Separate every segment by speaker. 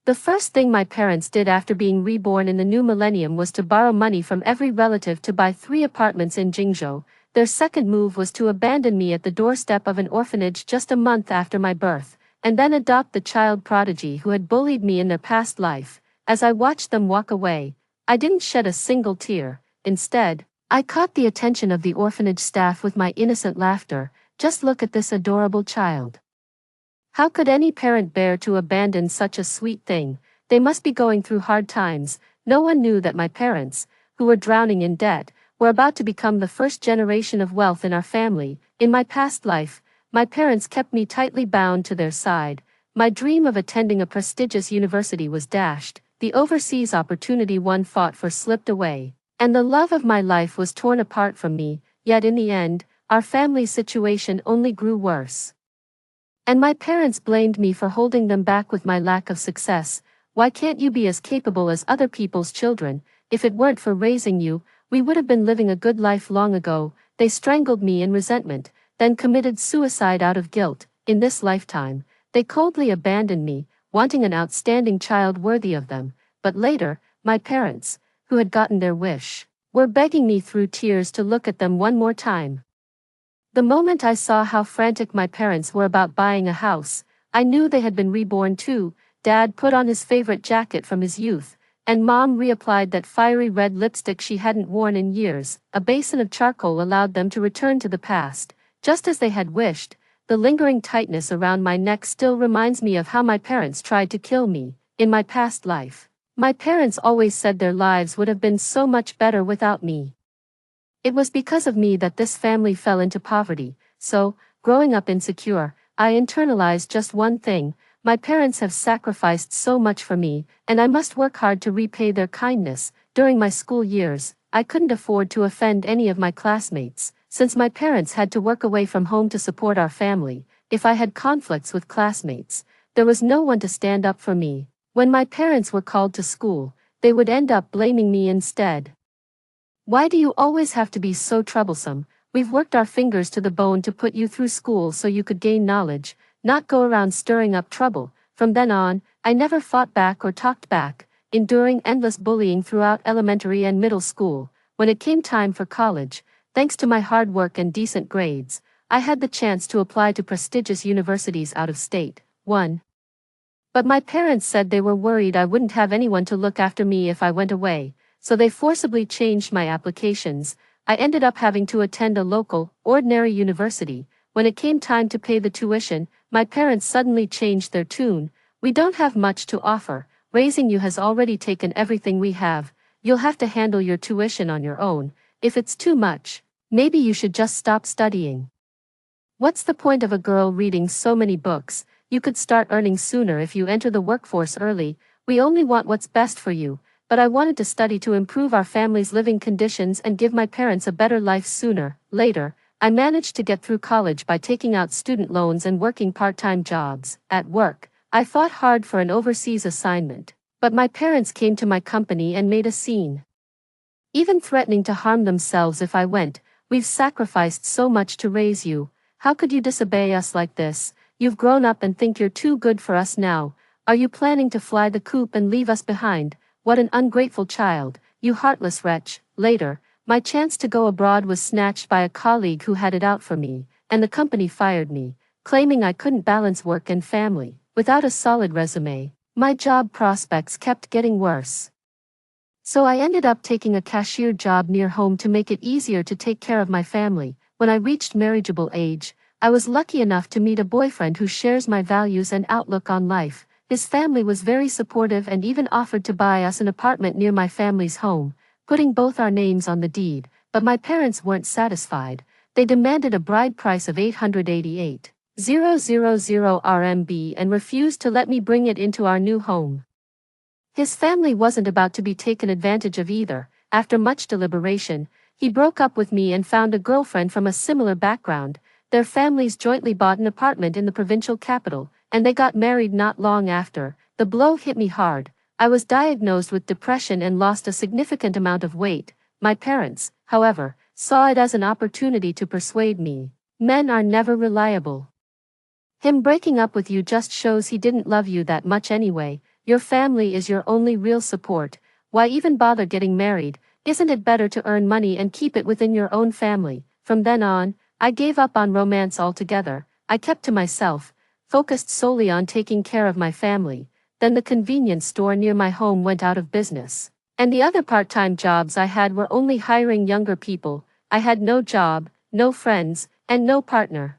Speaker 1: The first thing my parents did after being reborn in the new millennium was to borrow money from every relative to buy 3 apartments in Jingzhou. Their second move was to abandon me at the doorstep of an orphanage just a month after my birth, and then adopt the child prodigy who had bullied me in their past life. As I watched them walk away, I didn't shed a single tear. Instead, I caught the attention of the orphanage staff with my innocent laughter. "Just look at this adorable child. How could any parent bear to abandon such a sweet thing? They must be going through hard times." No one knew that my parents, who were drowning in debt, were about to become the first generation of wealth in our family. In my past life, my parents kept me tightly bound to their side. My dream of attending a prestigious university was dashed, the overseas opportunity one fought for slipped away, and the love of my life was torn apart from me. Yet in the end, our family's situation only grew worse. And my parents blamed me for holding them back with my lack of success. "Why can't you be as capable as other people's children? If it weren't for raising you, we would have been living a good life long ago." They strangled me in resentment, then committed suicide out of guilt. In this lifetime, they coldly abandoned me, wanting an outstanding child worthy of them. But later, my parents, who had gotten their wish, were begging me through tears to look at them one more time. The moment I saw how frantic my parents were about buying a house, I knew they had been reborn too. Dad put on his favorite jacket from his youth, and Mom reapplied that fiery red lipstick she hadn't worn in years. A basin of charcoal allowed them to return to the past, just as they had wished. The lingering tightness around my neck still reminds me of how my parents tried to kill me. In my past life, my parents always said their lives would have been so much better without me. It was because of me that this family fell into poverty. So, growing up insecure, I internalized just one thing: my parents have sacrificed so much for me, and I must work hard to repay their kindness. During my school years, I couldn't afford to offend any of my classmates, since my parents had to work away from home to support our family. If I had conflicts with classmates, there was no one to stand up for me. When my parents were called to school, they would end up blaming me instead. "Why do you always have to be so troublesome? We've worked our fingers to the bone to put you through school so you could gain knowledge, not go around stirring up trouble." From then on, I never fought back or talked back, enduring endless bullying throughout elementary and middle school. When it came time for college, thanks to my hard work and decent grades, I had the chance to apply to prestigious universities out of state. But my parents said they were worried I wouldn't have anyone to look after me if I went away, so they forcibly changed my applications. I ended up having to attend a local, ordinary university. When it came time to pay the tuition, my parents suddenly changed their tune. "We don't have much to offer. Raising you has already taken everything we have. You'll have to handle your tuition on your own. If it's too much, maybe you should just stop studying. What's the point of a girl reading so many books? You could start earning sooner if you enter the workforce early. We only want what's best for you." But I wanted to study to improve our family's living conditions and give my parents a better life sooner. Later, I managed to get through college by taking out student loans and working part-time jobs. At work, I fought hard for an overseas assignment, but my parents came to my company and made a scene, even threatening to harm themselves if I went. "We've sacrificed so much to raise you. How could you disobey us like this? You've grown up and think you're too good for us now. Are you planning to fly the coop and leave us behind? What an ungrateful child, you heartless wretch." Later, my chance to go abroad was snatched by a colleague who had it out for me, and the company fired me, claiming I couldn't balance work and family. Without a solid resume, my job prospects kept getting worse. So I ended up taking a cashier job near home to make it easier to take care of my family. When I reached marriageable age, I was lucky enough to meet a boyfriend who shares my values and outlook on life. His family was very supportive and even offered to buy us an apartment near my family's home, putting both our names on the deed. But my parents weren't satisfied. They demanded a bride price of 888,000 RMB and refused to let me bring it into our new home. His family wasn't about to be taken advantage of either. After much deliberation, he broke up with me and found a girlfriend from a similar background. Their families jointly bought an apartment in the provincial capital, and they got married not long after. The blow hit me hard. I was diagnosed with depression and lost a significant amount of weight. My parents, however, saw it as an opportunity to persuade me. "Men are never reliable. Him breaking up with you just shows he didn't love you that much anyway. Your family is your only real support. Why even bother getting married? Isn't it better to earn money and keep it within your own family? From then on, I gave up on romance altogether. I kept to myself, focused solely on taking care of my family. Then the convenience store near my home went out of business. And the other part-time jobs I had were only hiring younger people. I had no job, no friends, and no partner.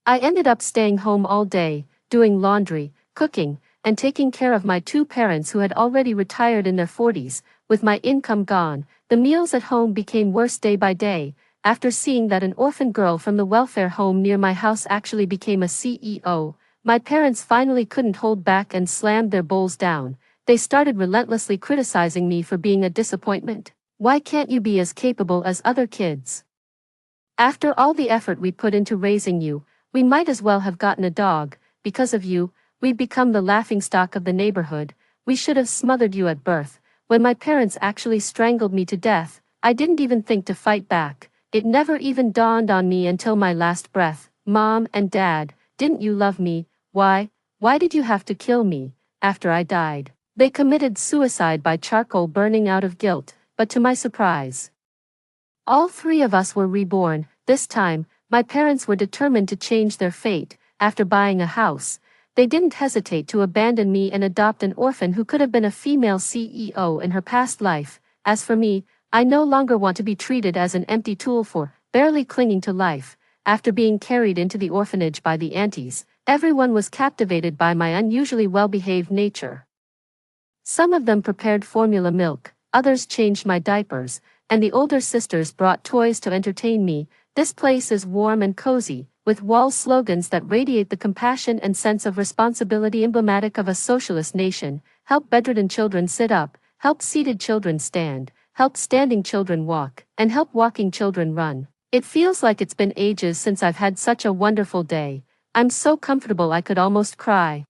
Speaker 1: I ended up staying home all day, doing laundry, cooking, and taking care of my two parents who had already retired in their 40s. With my income gone, the meals at home became worse day by day. After seeing that an orphan girl from the welfare home near my house actually became a CEO, my parents finally couldn't hold back and slammed their bowls down. They started relentlessly criticizing me for being a disappointment. Why can't you be as capable as other kids? After all the effort we put into raising you, we might as well have gotten a dog. Because of you, we'd become the laughingstock of the neighborhood. We should have smothered you at birth. When my parents actually strangled me to death, I didn't even think to fight back. It never even dawned on me until my last breath. Mom and Dad, didn't you love me? Why did you have to kill me? After I died, they committed suicide by charcoal burning out of guilt, but to my surprise, all three of us were reborn. This time, my parents were determined to change their fate. After buying a house, they didn't hesitate to abandon me and adopt an orphan who could have been a female CEO in her past life. As for me, I no longer want to be treated as an empty tool for barely clinging to life. After being carried into the orphanage by the aunties, everyone was captivated by my unusually well-behaved nature. Some of them prepared formula milk, others changed my diapers, and the older sisters brought toys to entertain me. This place is warm and cozy, with wall slogans that radiate the compassion and sense of responsibility emblematic of a socialist nation. Help bedridden children sit up, help seated children stand, help standing children walk, and help walking children run. It feels like it's been ages since I've had such a wonderful day. I'm so comfortable I could almost cry.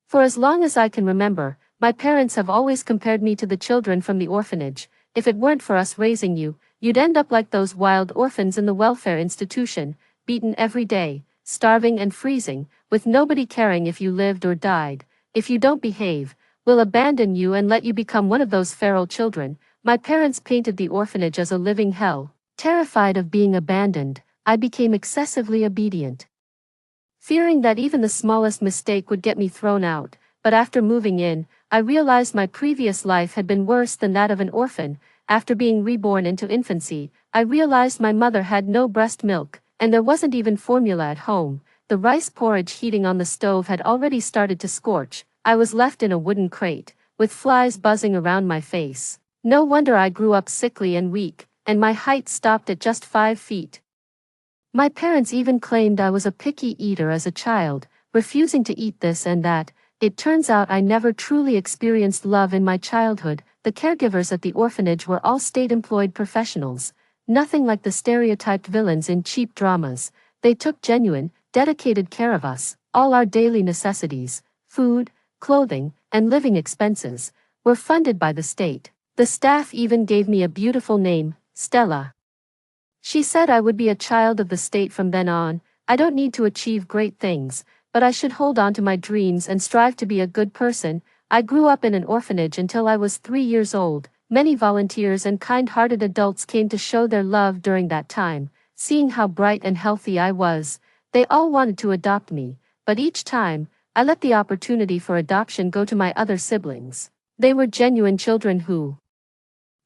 Speaker 1: For as long as I can remember, my parents have always compared me to the children from the orphanage. If it weren't for us raising you, you'd end up like those wild orphans in the welfare institution, beaten every day, starving and freezing, with nobody caring if you lived or died. If you don't behave, we'll abandon you and let you become one of those feral children. My parents painted the orphanage as a living hell. Terrified of being abandoned, I became excessively obedient, fearing that even the smallest mistake would get me thrown out. But after moving in, I realized my previous life had been worse than that of an orphan. After being reborn into infancy, I realized my mother had no breast milk, and there wasn't even formula at home. The rice porridge heating on the stove had already started to scorch. I was left in a wooden crate, with flies buzzing around my face. No wonder I grew up sickly and weak, and my height stopped at just 5 feet. My parents even claimed I was a picky eater as a child, refusing to eat this and that. It turns out I never truly experienced love in my childhood. The caregivers at the orphanage were all state-employed professionals, nothing like the stereotyped villains in cheap dramas. They took genuine, dedicated care of us. All our daily necessities, food, clothing, and living expenses, were funded by the state. The staff even gave me a beautiful name, Stella. She said I would be a child of the state from then on. I don't need to achieve great things, but I should hold on to my dreams and strive to be a good person. I grew up in an orphanage until I was 3 years old. Many volunteers and kind-hearted adults came to show their love during that time. Seeing how bright and healthy I was, they all wanted to adopt me, but each time, I let the opportunity for adoption go to my other siblings. They were genuine children who,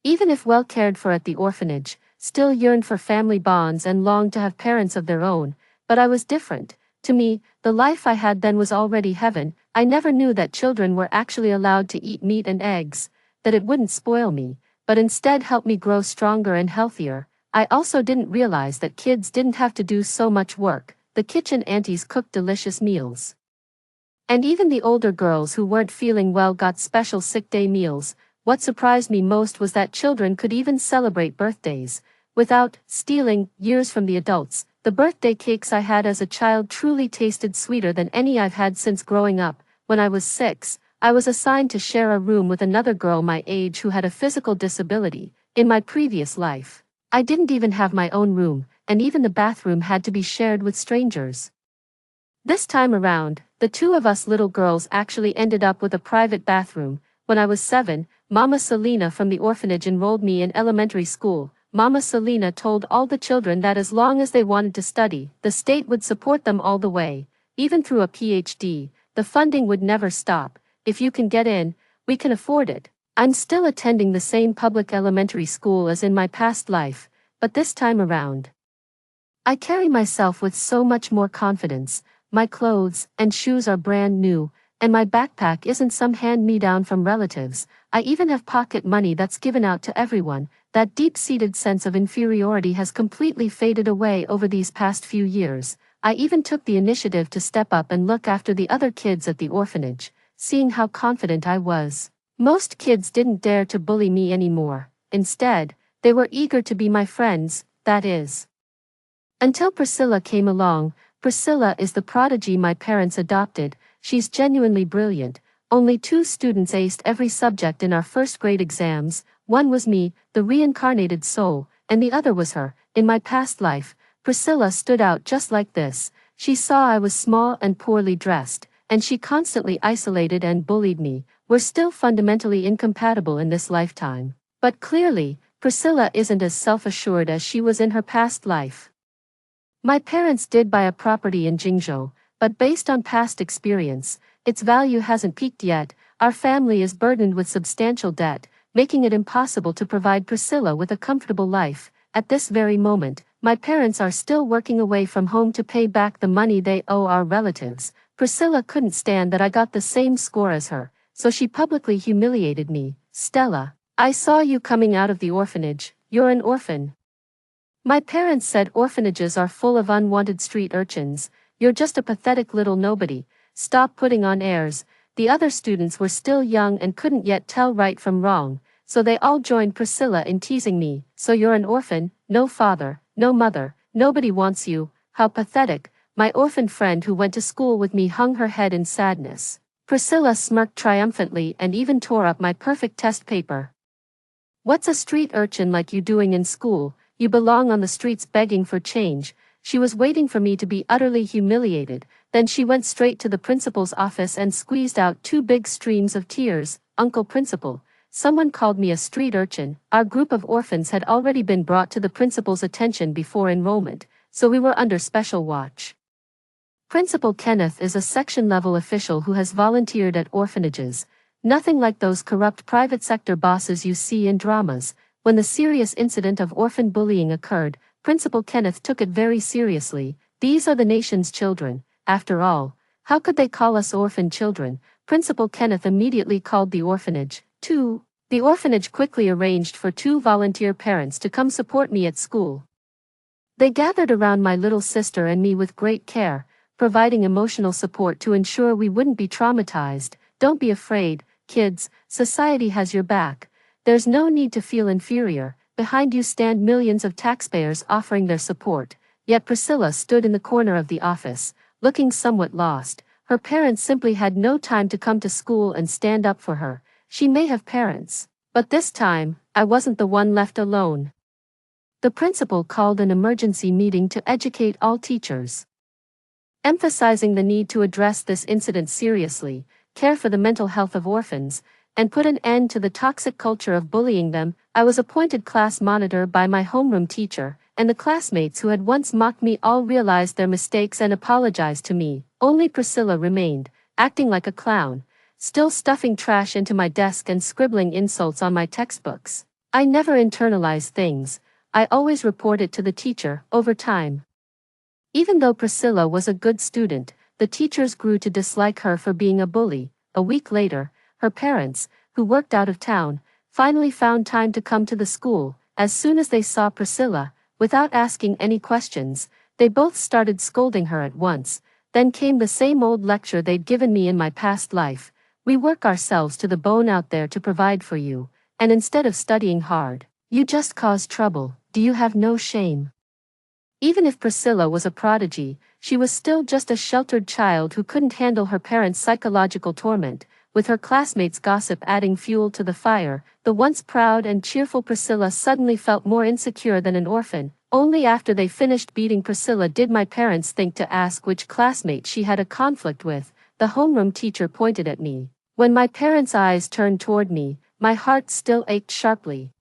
Speaker 1: even if well cared for at the orphanage, still yearned for family bonds and longed to have parents of their own. But I was different. To me, the life I had then was already heaven. I never knew that children were actually allowed to eat meat and eggs, that it wouldn't spoil me, but instead help me grow stronger and healthier. I also didn't realize that kids didn't have to do so much work. The kitchen aunties cooked delicious meals. And even the older girls who weren't feeling well got special sick day meals. What surprised me most was that children could even celebrate birthdays without stealing years from the adults. The birthday cakes I had as a child truly tasted sweeter than any I've had since growing up. When I was 6, I was assigned to share a room with another girl my age who had a physical disability. In my previous life, I didn't even have my own room, and even the bathroom had to be shared with strangers. This time around, The two of us little girls actually ended up with a private bathroom. When I was 7, Mama Selena from the orphanage enrolled me in elementary school. Mama Selena told all the children that as long as they wanted to study, the state would support them all the way. Even through a PhD, the funding would never stop. If you can get in, we can afford it. I'm still attending the same public elementary school as in my past life, but this time around, I carry myself with so much more confidence. My clothes and shoes are brand new, and my backpack isn't some hand-me-down from relatives. I even have pocket money that's given out to everyone. That deep-seated sense of inferiority has completely faded away over these past few years. I even took the initiative to step up and look after the other kids at the orphanage, seeing how confident I was. Most kids didn't dare to bully me anymore. Instead, they were eager to be my friends, that is. Until Priscilla came along. Priscilla is the prodigy my parents adopted. She's genuinely brilliant. Only 2 students aced every subject in our first grade exams. One was me, the reincarnated soul, and the other was her. In my past life, Priscilla stood out just like this. She saw I was small and poorly dressed, and she constantly isolated and bullied me. We're still fundamentally incompatible in this lifetime. But clearly, Priscilla isn't as self-assured as she was in her past life. My parents did buy a property in Jingzhou, but based on past experience, its value hasn't peaked yet. Our family is burdened with substantial debt, making it impossible to provide Priscilla with a comfortable life. At this very moment, my parents are still working away from home to pay back the money they owe our relatives. Priscilla couldn't stand that I got the same score as her, so she publicly humiliated me. "Stella, I saw you coming out of the orphanage. You're an orphan." My parents said orphanages are full of unwanted street urchins. "You're just a pathetic little nobody. Stop putting on airs." The other students were still young and couldn't yet tell right from wrong, so they all joined Priscilla in teasing me. "So you're an orphan, no father, no mother, nobody wants you. How pathetic." My orphan friend who went to school with me hung her head in sadness. Priscilla smirked triumphantly and even tore up my perfect test paper. "What's a street urchin like you doing in school? You belong on the streets begging for change." She was waiting for me to be utterly humiliated. Then she went straight to the principal's office and squeezed out 2 big streams of tears. "Uncle Principal, someone called me a street urchin." Our group of orphans had already been brought to the principal's attention before enrollment, so we were under special watch. Principal Kenneth is a section-level official who has volunteered at orphanages. Nothing like those corrupt private sector bosses you see in dramas. When the serious incident of orphan bullying occurred, Principal Kenneth took it very seriously. "These are the nation's children. After all, how could they call us orphan children?" Principal Kenneth immediately called the orphanage. The orphanage quickly arranged for 2 volunteer parents to come support me at school. They gathered around my little sister and me with great care, providing emotional support to ensure we wouldn't be traumatized. "Don't be afraid, kids, society has your back. There's no need to feel inferior. Behind you stand millions of taxpayers offering their support." Yet Priscilla stood in the corner of the office, looking somewhat lost. Her parents simply had no time to come to school and stand up for her. She may have parents, but this time, I wasn't the one left alone. The principal called an emergency meeting to educate all teachers, emphasizing the need to address this incident seriously, care for the mental health of orphans, and put an end to the toxic culture of bullying them. I was appointed class monitor by my homeroom teacher, and the classmates who had once mocked me all realized their mistakes and apologized to me. Only Priscilla remained, acting like a clown, still stuffing trash into my desk and scribbling insults on my textbooks. I never internalized things. I always reported to the teacher. Over time, even though Priscilla was a good student, the teachers grew to dislike her for being a bully. A week later, her parents, who worked out of town, finally found time to come to the school. As soon as they saw Priscilla, without asking any questions, they both started scolding her at once. Then came the same old lecture they'd given me in my past life. "We work ourselves to the bone out there to provide for you, and instead of studying hard, you just cause trouble. Do you have no shame?" Even if Priscilla was a prodigy, she was still just a sheltered child who couldn't handle her parents' psychological torment. With her classmates' gossip adding fuel to the fire, the once proud and cheerful Priscilla suddenly felt more insecure than an orphan. Only after they finished beating Priscilla did my parents think to ask which classmate she had a conflict with. the homeroom teacher pointed at me. When my parents' eyes turned toward me, my heart still ached sharply.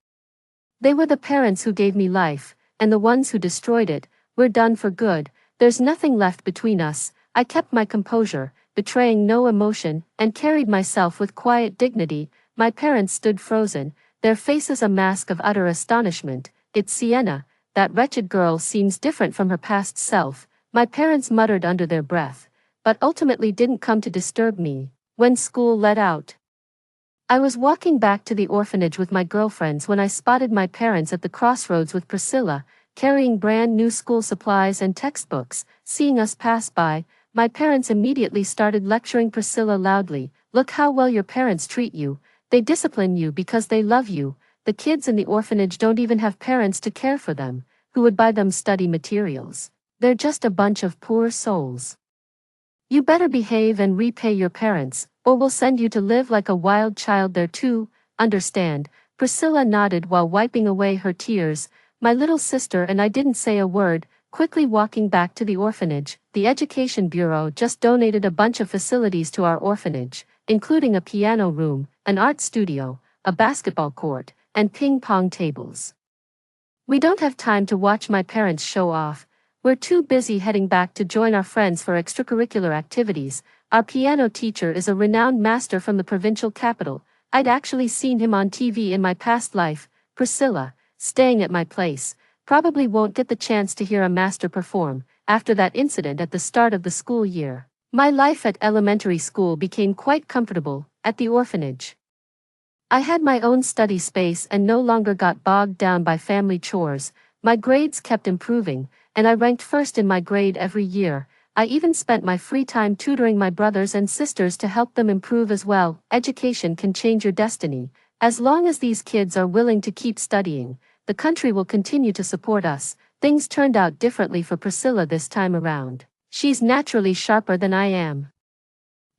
Speaker 1: They were the parents who gave me life, and the ones who destroyed it. We're done for good, there's nothing left between us. I kept my composure, betraying no emotion, and carried myself with quiet dignity. My parents stood frozen, their faces a mask of utter astonishment. It's Sienna, that wretched girl seems different from her past self, my parents muttered under their breath, but ultimately didn't come to disturb me. When school let out, I was walking back to the orphanage with my girlfriends when I spotted my parents at the crossroads with Priscilla, carrying brand new school supplies and textbooks. Seeing us pass by, my parents immediately started lecturing Priscilla loudly. Look how well your parents treat you, they discipline you because they love you. The kids in the orphanage don't even have parents to care for them, who would buy them study materials. They're just a bunch of poor souls. You better behave and repay your parents, or we'll send you to live like a wild child there too. Understand? Priscilla nodded while wiping away her tears. My little sister and I didn't say a word, quickly walking back to the orphanage. The Education Bureau just donated a bunch of facilities to our orphanage, including a piano room, an art studio, a basketball court, and ping-pong tables. We don't have time to watch my parents show off. We're too busy heading back to join our friends for extracurricular activities. Our piano teacher is a renowned master from the provincial capital. I'd actually seen him on TV in my past life. Priscilla, staying at my place, probably won't get the chance to hear a master perform. After that incident at the start of the school year, my life at elementary school became quite comfortable. At the orphanage, I had my own study space and no longer got bogged down by family chores. My grades kept improving, and I ranked first in my grade every year. I even spent my free time tutoring my brothers and sisters to help them improve as well. Education can change your destiny. As long as these kids are willing to keep studying, the country will continue to support us. Things turned out differently for Priscilla this time around. She's naturally sharper than I am,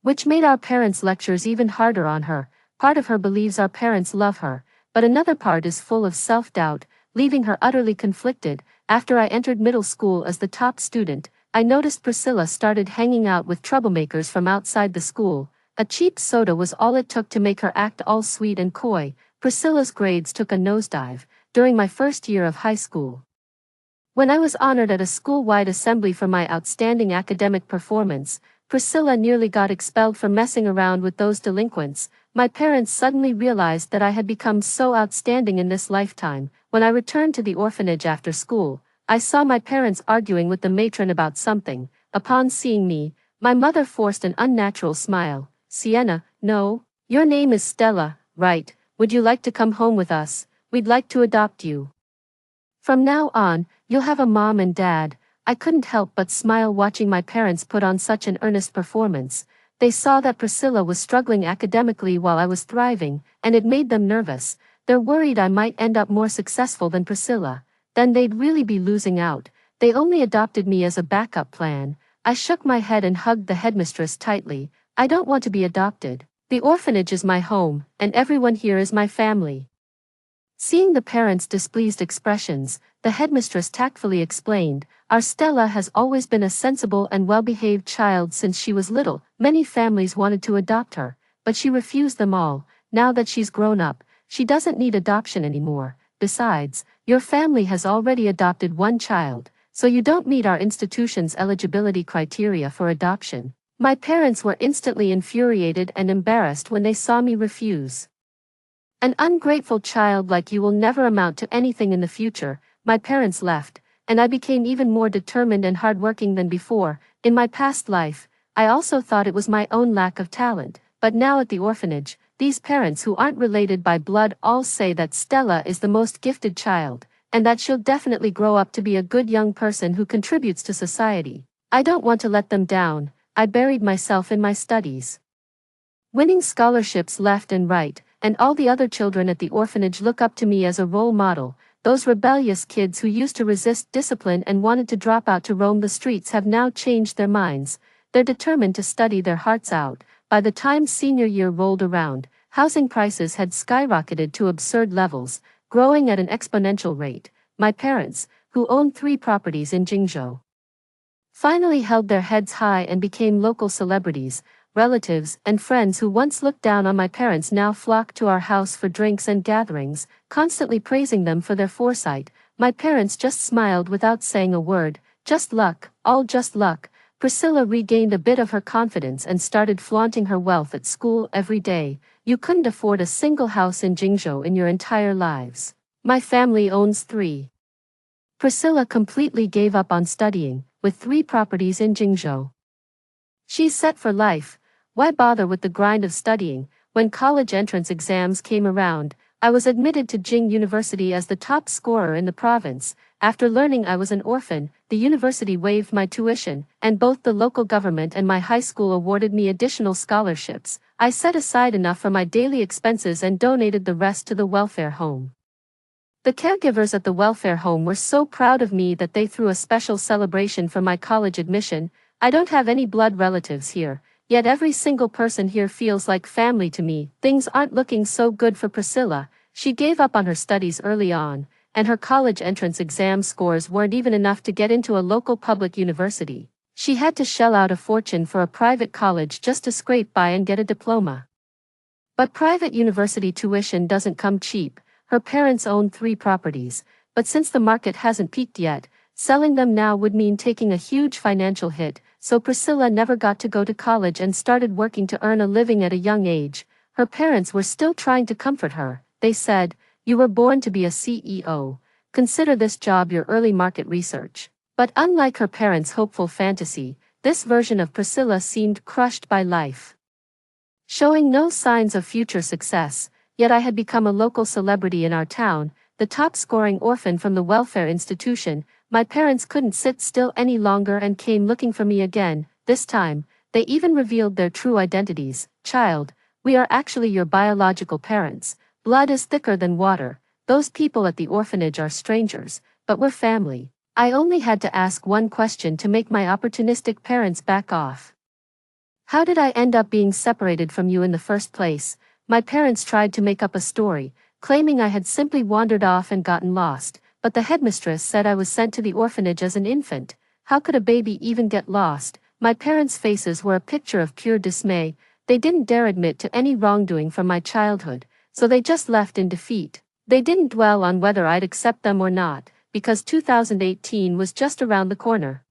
Speaker 1: which made our parents' lectures even harder on her. Part of her believes our parents love her, but another part is full of self-doubt, leaving her utterly conflicted. After I entered middle school as the top student, I noticed Priscilla started hanging out with troublemakers from outside the school. A cheap soda was all it took to make her act all sweet and coy. Priscilla's grades took a nosedive during my first year of high school, when I was honored at a school-wide assembly for my outstanding academic performance. Priscilla nearly got expelled for messing around with those delinquents. My parents suddenly realized that I had become so outstanding in this lifetime. When I returned to the orphanage after school, I saw my parents arguing with the matron about something. Upon seeing me, my mother forced an unnatural smile. Sienna, no, your name is Stella, right? Would you like to come home with us? We'd like to adopt you. From now on, you'll have a mom and dad. I couldn't help but smile watching my parents put on such an earnest performance. They saw that Priscilla was struggling academically while I was thriving, and it made them nervous. They're worried I might end up more successful than Priscilla. Then they'd really be losing out. They only adopted me as a backup plan. I shook my head and hugged the headmistress tightly. I don't want to be adopted. The orphanage is my home, and everyone here is my family. Seeing the parents' displeased expressions, the headmistress tactfully explained, our Stella has always been a sensible and well-behaved child since she was little. Many families wanted to adopt her, but she refused them all. Now that she's grown up, she doesn't need adoption anymore. Besides, your family has already adopted one child, so you don't meet our institution's eligibility criteria for adoption. My parents were instantly infuriated and embarrassed when they saw me refuse. An ungrateful child like you will never amount to anything in the future. My parents left, and I became even more determined and hardworking than before. In my past life, I also thought it was my own lack of talent, but now at the orphanage, these parents who aren't related by blood all say that Stella is the most gifted child, and that she'll definitely grow up to be a good young person who contributes to society. I don't want to let them down. I buried myself in my studies, winning scholarships left and right, and all the other children at the orphanage look up to me as a role model. Those rebellious kids who used to resist discipline and wanted to drop out to roam the streets have now changed their minds. They're determined to study their hearts out. By the time senior year rolled around, housing prices had skyrocketed to absurd levels, growing at an exponential rate. My parents, who owned 3 properties in Jingzhou, finally held their heads high and became local celebrities. relatives, and friends who once looked down on my parents now flocked to our house for drinks and gatherings, constantly praising them for their foresight. My parents just smiled without saying a word. Just luck, all just luck. Priscilla regained a bit of her confidence and started flaunting her wealth at school every day. You couldn't afford a single house in Jingzhou in your entire lives. My family owns 3. Priscilla completely gave up on studying, with 3 properties in Jingzhou. She's set for life. Why bother with the grind of studying? When college entrance exams came around, I was admitted to Jing University as the top scorer in the province. After learning I was an orphan, the university waived my tuition, and both the local government and my high school awarded me additional scholarships. I set aside enough for my daily expenses and donated the rest to the welfare home. The caregivers at the welfare home were so proud of me that they threw a special celebration for my college admission. I don't have any blood relatives here, yet every single person here feels like family to me. Things aren't looking so good for Priscilla. She gave up on her studies early on, and her college entrance exam scores weren't even enough to get into a local public university. She had to shell out a fortune for a private college just to scrape by and get a diploma. But private university tuition doesn't come cheap. Her parents own 3 properties, but since the market hasn't peaked yet, selling them now would mean taking a huge financial hit, so Priscilla never got to go to college and started working to earn a living at a young age. Her parents were still trying to comfort her. They said, "You were born to be a CEO. Consider this job your early market research." But unlike her parents' hopeful fantasy, this version of Priscilla seemed crushed by life. Showing no signs of future success, yet I had become a local celebrity in our town, the top-scoring orphan from the welfare institution. My parents couldn't sit still any longer and came looking for me again. This time, they even revealed their true identities. "Child, we are actually your biological parents. Blood is thicker than water. Those people at the orphanage are strangers, but we're family." I only had to ask one question to make my opportunistic parents back off. "How did I end up being separated from you in the first place?" My parents tried to make up a story, claiming I had simply wandered off and gotten lost, but the headmistress said I was sent to the orphanage as an infant. How could a baby even get lost? My parents' faces were a picture of pure dismay. They didn't dare admit to any wrongdoing from my childhood, so they just left in defeat. They didn't dwell on whether I'd accept them or not, because 2018 was just around the corner.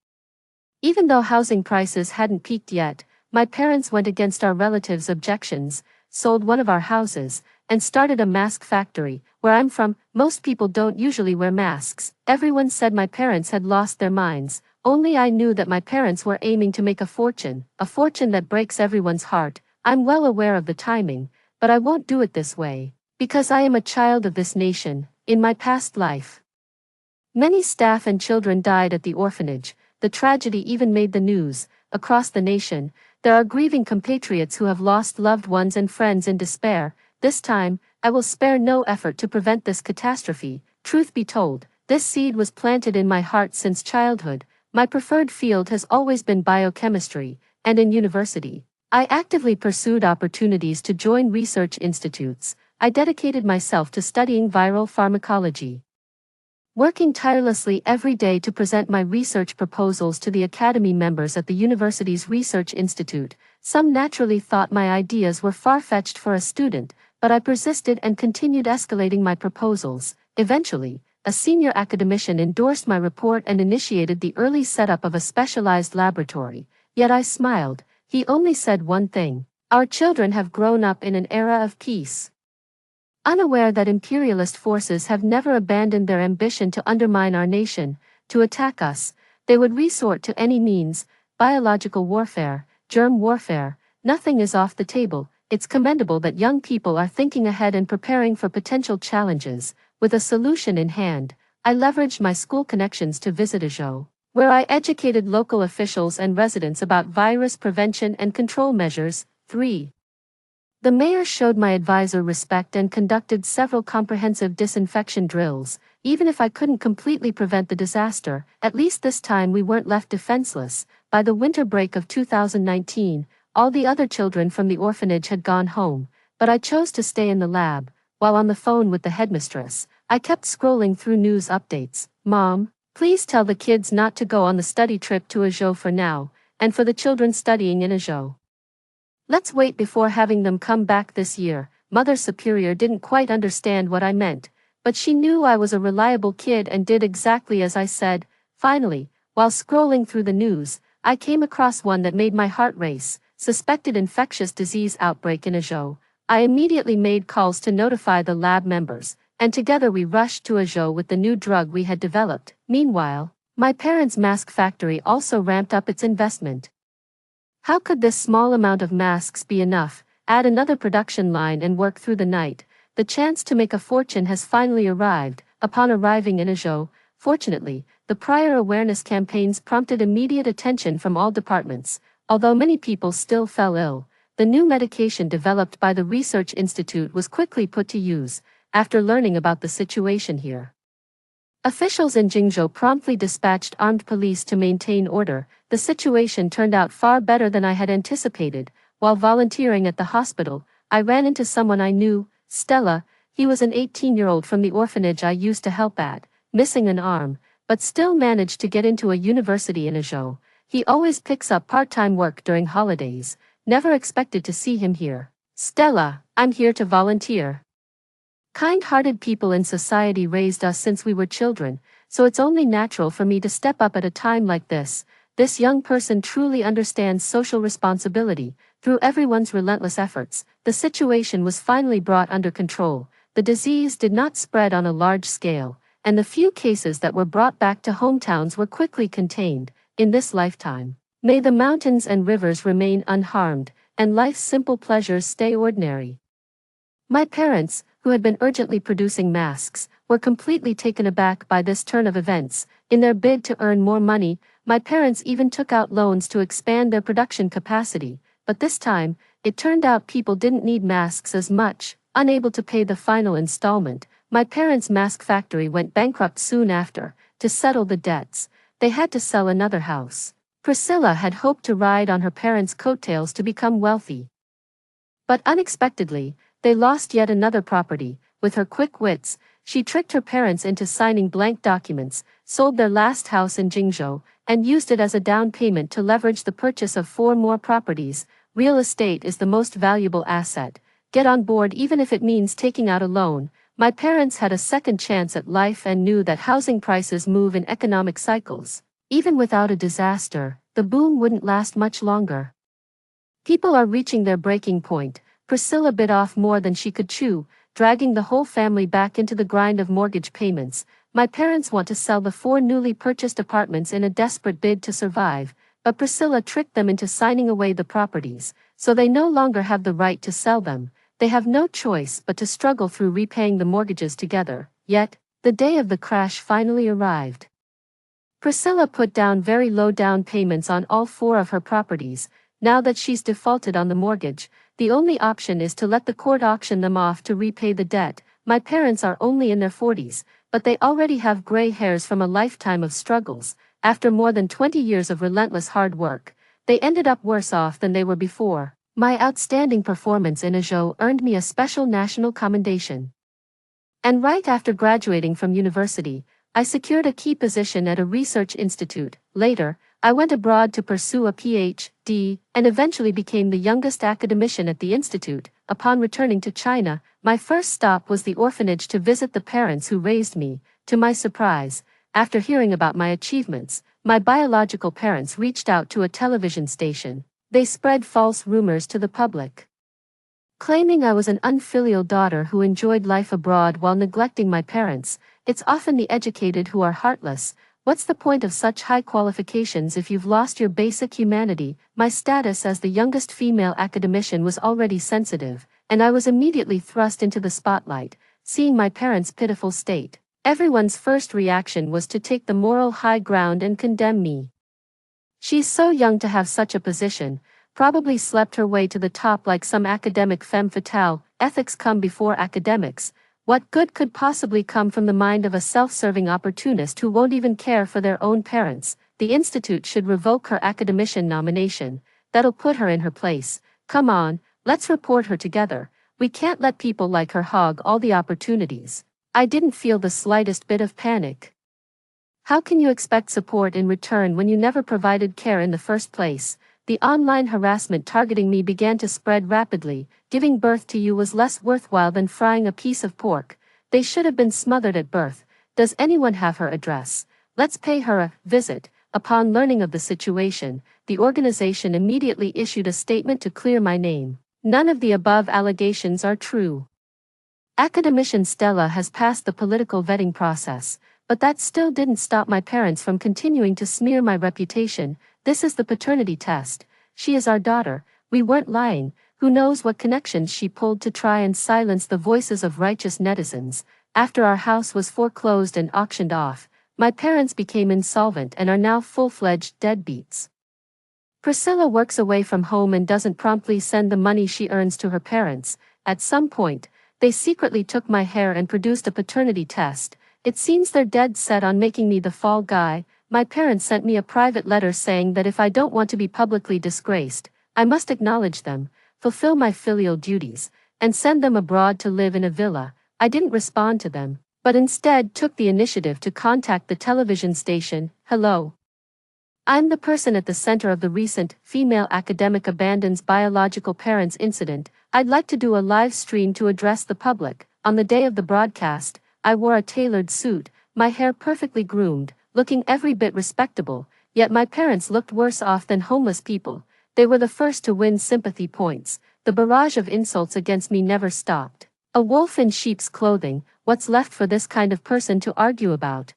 Speaker 1: Even though housing prices hadn't peaked yet, my parents went against our relatives' objections, sold one of our houses, and started a mask factory. Where I'm from, most people don't usually wear masks. Everyone said my parents had lost their minds. Only I knew that my parents were aiming to make a fortune that breaks everyone's heart. I'm well aware of the timing, but I won't do it this way, because I am a child of this nation. In my past life, many staff and children died at the orphanage. The tragedy even made the news. Across the nation, there are grieving compatriots who have lost loved ones and friends in despair. This time, I will spare no effort to prevent this catastrophe. Truth be told, this seed was planted in my heart since childhood. My preferred field has always been biochemistry, and in university, I actively pursued opportunities to join research institutes. I dedicated myself to studying viral pharmacology, working tirelessly every day to present my research proposals to the academy members at the university's research institute. Some naturally thought my ideas were far-fetched for a student, but I persisted and continued escalating my proposals. Eventually, a senior academician endorsed my report and initiated the early setup of a specialized laboratory. Yet I smiled. He only said one thing: "Our children have grown up in an era of peace." Unaware that imperialist forces have never abandoned their ambition to undermine our nation, to attack us, they would resort to any means: biological warfare, germ warfare. Nothing is off the table. It's commendable that young people are thinking ahead and preparing for potential challenges. With a solution in hand, I leveraged my school connections to visit Azhou, where I educated local officials and residents about virus prevention and control measures. 3. The mayor showed my advisor respect and conducted several comprehensive disinfection drills. Even if I couldn't completely prevent the disaster, at least this time we weren't left defenseless. By the winter break of 2019, all the other children from the orphanage had gone home, but I chose to stay in the lab. While on the phone with the headmistress, I kept scrolling through news updates. "Mom, please tell the kids not to go on the study trip to Azhou for now, and for the children studying in Azhou, Let's wait before having them come back this year. Mother Superior didn't quite understand what I meant, but she knew I was a reliable kid and did exactly as I said. Finally, while scrolling through the news, I came across one that made my heart race: suspected infectious disease outbreak in Azhou. I immediately made calls to notify the lab members, and together we rushed to Azhou with the new drug we had developed. Meanwhile, my parents' mask factory also ramped up its investment. How could this small amount of masks be enough? Add another production line and work through the night. The chance to make a fortune has finally arrived. Upon arriving in Azhou, fortunately, the prior awareness campaigns prompted immediate attention from all departments. Although many people still fell ill, the new medication developed by the Research Institute was quickly put to use. After learning about the situation here, officials in Jingzhou promptly dispatched armed police to maintain order. The situation turned out far better than I had anticipated. While volunteering at the hospital, I ran into someone I knew, Stella. He was an 18-year-old from the orphanage I used to help at, missing an arm, but still managed to get into a university in Azhou. He always picks up part-time work during holidays. Never expected to see him here. Stella, I'm here to volunteer. Kind-hearted people in society raised us since we were children, so it's only natural for me to step up at a time like this. This young person truly understands social responsibility. Through everyone's relentless efforts, the situation was finally brought under control. The disease did not spread on a large scale, and the few cases that were brought back to hometowns were quickly contained. In this lifetime, may the mountains and rivers remain unharmed, and life's simple pleasures stay ordinary. My parents, who had been urgently producing masks, were completely taken aback by this turn of events. In their bid to earn more money, my parents even took out loans to expand their production capacity, but this time, it turned out people didn't need masks as much. Unable to pay the final installment, my parents' mask factory went bankrupt soon after. To settle the debts, they had to sell another house. Priscilla had hoped to ride on her parents' coattails to become wealthy. But unexpectedly, they lost yet another property. With her quick wits, she tricked her parents into signing blank documents, sold their last house in Jingzhou, and used it as a down payment to leverage the purchase of 4 more properties. Real estate is the most valuable asset. Get on board even if it means taking out a loan. My parents had a second chance at life and knew that housing prices move in economic cycles. Even without a disaster, the boom wouldn't last much longer. People are reaching their breaking point. Priscilla bit off more than she could chew, dragging the whole family back into the grind of mortgage payments. My parents want to sell the 4 newly purchased apartments in a desperate bid to survive, but Priscilla tricked them into signing away the properties, so they no longer have the right to sell them. They have no choice but to struggle through repaying the mortgages together. Yet, the day of the crash finally arrived. Priscilla put down very low down payments on all 4 of her properties. Now that she's defaulted on the mortgage, the only option is to let the court auction them off to repay the debt. My parents are only in their 40s, but they already have gray hairs from a lifetime of struggles. After more than 20 years of relentless hard work, they ended up worse off than they were before. My outstanding performance in Azhou earned me a special national commendation. And right after graduating from university, I secured a key position at a research institute. Later, I went abroad to pursue a PhD, and eventually became the youngest academician at the institute. Upon returning to China, my first stop was the orphanage to visit the parents who raised me. To my surprise, after hearing about my achievements, my biological parents reached out to a television station. They spread false rumors to the public, claiming I was an unfilial daughter who enjoyed life abroad while neglecting my parents. It's often the educated who are heartless. What's the point of such high qualifications if you've lost your basic humanity? My status as the youngest female academician was already sensitive, and I was immediately thrust into the spotlight. Seeing my parents' pitiful state, everyone's first reaction was to take the moral high ground and condemn me. She's so young to have such a position, probably slept her way to the top like some academic femme fatale. Ethics come before academics. What good could possibly come from the mind of a self-serving opportunist who won't even care for their own parents? The institute should revoke her academician nomination. That'll put her in her place. Come on, let's report her together. We can't let people like her hog all the opportunities. I didn't feel the slightest bit of panic. How can you expect support in return when you never provided care in the first place? The the online harassment targeting me began to spread rapidly. Giving birth to you was less worthwhile than frying a piece of pork. They should have been smothered at birth. Does anyone have her address? Let's pay her a visit. Upon learning of the situation, the organization immediately issued a statement to clear my name. None of the above allegations are true. Academician Stella has passed the political vetting process, but that still didn't stop my parents from continuing to smear my reputation. This is the paternity test. She is our daughter. We weren't lying. Who knows what connections she pulled to try and silence the voices of righteous netizens. After our house was foreclosed and auctioned off, my parents became insolvent and are now full-fledged deadbeats. Priscilla works away from home and doesn't promptly send the money she earns to her parents. At some point, they secretly took my hair and produced a paternity test. It seems they're dead set on making me the fall guy. My parents sent me a private letter saying that if I don't want to be publicly disgraced, I must acknowledge them, fulfill my filial duties, and send them abroad to live in a villa. I didn't respond to them, but instead took the initiative to contact the television station. Hello. I'm the person at the center of the recent female academic abandons biological parents incident. I'd like to do a live stream to address the public. On the day of the broadcast, I wore a tailored suit, my hair perfectly groomed, looking every bit respectable, yet my parents looked worse off than homeless people. They were the first to win sympathy points. The barrage of insults against me never stopped. A wolf in sheep's clothing, what's left for this kind of person to argue about?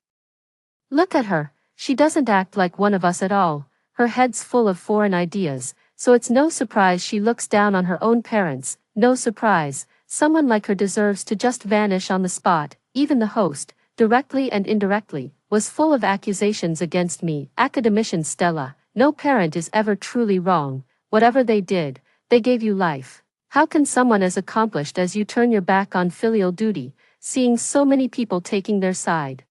Speaker 1: Look at her. She doesn't act like one of us at all. Her head's full of foreign ideas, so it's no surprise she looks down on her own parents. No surprise, someone like her deserves to just vanish on the spot. Even the host, directly and indirectly, was full of accusations against me. Academician Stella, no parent is ever truly wrong. Whatever they did, they gave you life. How can someone as accomplished as you turn your back on filial duty, seeing so many people taking their side?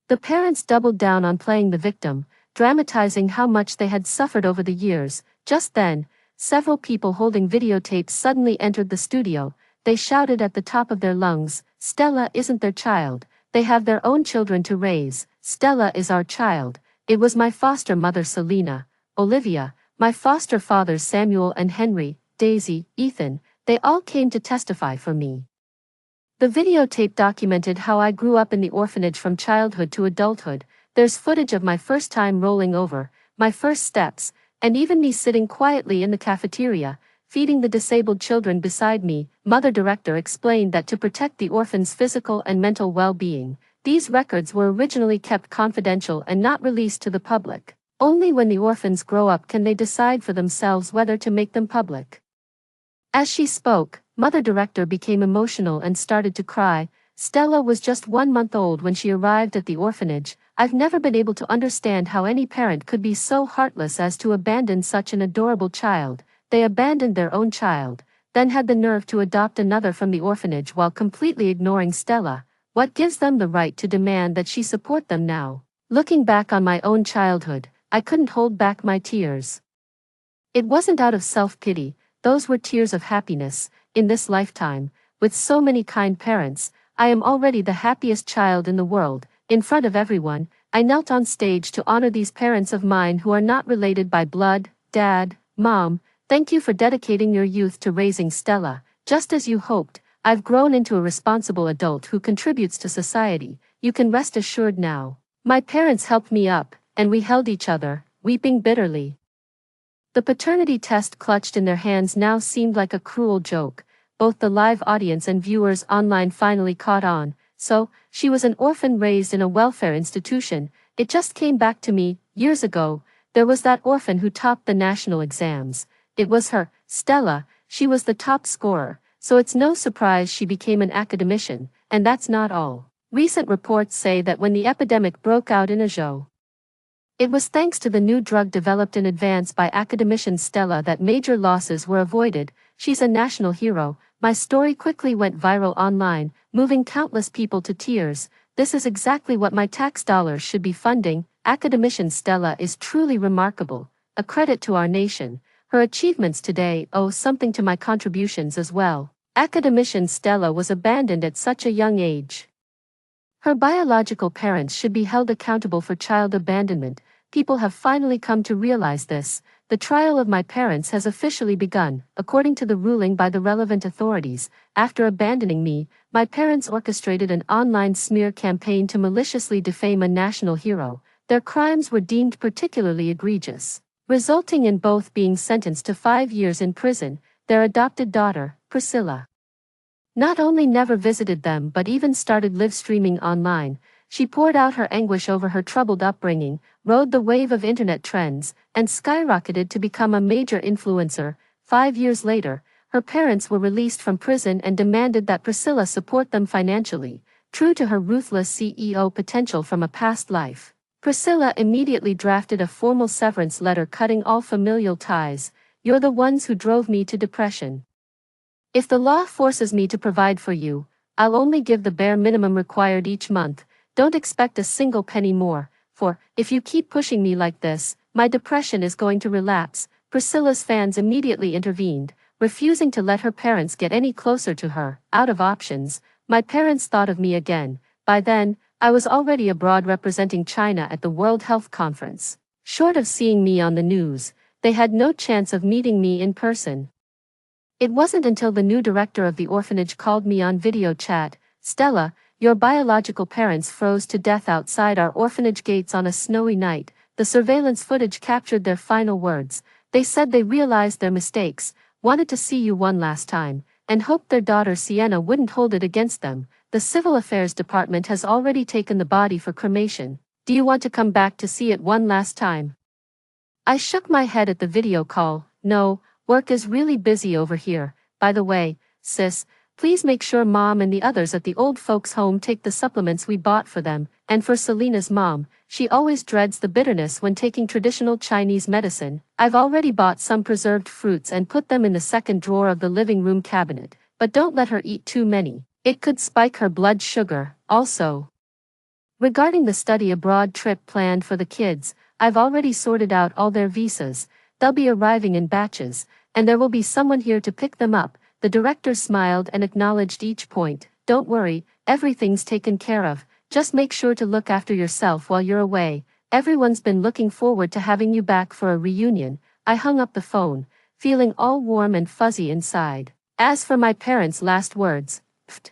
Speaker 1: The parents doubled down on playing the victim, dramatizing how much they had suffered over the years. Just then, several people holding videotapes suddenly entered the studio. They shouted at the top of their lungs, "Stella isn't their child. They have their own children to raise. Stella is our child." It was my foster mother Selena, Olivia, my foster fathers Samuel and Henry, Daisy, Ethan. They all came to testify for me. The videotape documented how I grew up in the orphanage from childhood to adulthood. There's footage of my first time rolling over, my first steps, and even me sitting quietly in the cafeteria, feeding the disabled children beside me. Mother Director explained that to protect the orphans' physical and mental well-being, these records were originally kept confidential and not released to the public. Only when the orphans grow up can they decide for themselves whether to make them public. As she spoke, Mother Director became emotional and started to cry. Stella was just 1 month old when she arrived at the orphanage. I've never been able to understand how any parent could be so heartless as to abandon such an adorable child. They abandoned their own child, then had the nerve to adopt another from the orphanage while completely ignoring Stella. What gives them the right to demand that she support them now? Looking back on my own childhood, I couldn't hold back my tears. It wasn't out of self-pity, those were tears of happiness. In this lifetime, with so many kind parents, I am already the happiest child in the world. In front of everyone, I knelt on stage to honor these parents of mine who are not related by blood. Dad, Mom, thank you for dedicating your youth to raising Stella. Just as you hoped, I've grown into a responsible adult who contributes to society. You can rest assured now. My parents helped me up, and we held each other, weeping bitterly. The paternity test clutched in their hands now seemed like a cruel joke. Both the live audience and viewers online finally caught on. So, she was an orphan raised in a welfare institution. It just came back to me. Years ago, there was that orphan who topped the national exams. It was her, Stella. She was the top scorer, so it's no surprise she became an academician. And that's not all. Recent reports say that when the epidemic broke out in Ajo, it was thanks to the new drug developed in advance by academician Stella that major losses were avoided. She's a national hero. My story quickly went viral online, moving countless people to tears. This is exactly what my tax dollars should be funding. Academician Stella is truly remarkable, a credit to our nation. Her achievements today owe something to my contributions as well. Academician Stella was abandoned at such a young age. Her biological parents should be held accountable for child abandonment. People have finally come to realize this. the trial of my parents has officially begun. According to the ruling by the relevant authorities, after abandoning me, my parents orchestrated an online smear campaign to maliciously defame a national hero. Their crimes were deemed particularly egregious, resulting in both being sentenced to 5 years in prison. Their adopted daughter, Priscilla, not only never visited them but even started live streaming online. She poured out her anguish over her troubled upbringing, rode the wave of internet trends, and skyrocketed to become a major influencer. 5 years later, her parents were released from prison and demanded that Priscilla support them financially. True to her ruthless CEO potential from a past life, Priscilla immediately drafted a formal severance letter cutting all familial ties. "You're the ones who drove me to depression. If the law forces me to provide for you, I'll only give the bare minimum required each month. Don't expect a single penny more, for, if you keep pushing me like this, my depression is going to relapse." Priscilla's fans immediately intervened, refusing to let her parents get any closer to her. Out of options, my parents thought of me again. By then, I was already abroad representing China at the World Health Conference. Short of seeing me on the news, they had no chance of meeting me in person. It wasn't until the new director of the orphanage called me on video chat. "Stella, your biological parents froze to death outside our orphanage gates on a snowy night." The surveillance footage captured their final words. They said they realized their mistakes, wanted to see you one last time, and hoped their daughter Sienna wouldn't hold it against them. "The Civil Affairs Department has already taken the body for cremation. Do you want to come back to see it one last time?" I shook my head at the video call. "No, work is really busy over here. By the way, sis, please make sure Mom and the others at the old folks' home take the supplements we bought for them. And for Selena's mom, she always dreads the bitterness when taking traditional Chinese medicine. I've already bought some preserved fruits and put them in the second drawer of the living room cabinet, but don't let her eat too many. It could spike her blood sugar." Also, regarding the study abroad trip planned for the kids, I've already sorted out all their visas. They'll be arriving in batches, and there will be someone here to pick them up. The director smiled and acknowledged each point. "Don't worry, everything's taken care of. Just make sure to look after yourself while you're away. Everyone's been looking forward to having you back for a reunion." I hung up the phone, feeling all warm and fuzzy inside. As for my parents' last words, pfft.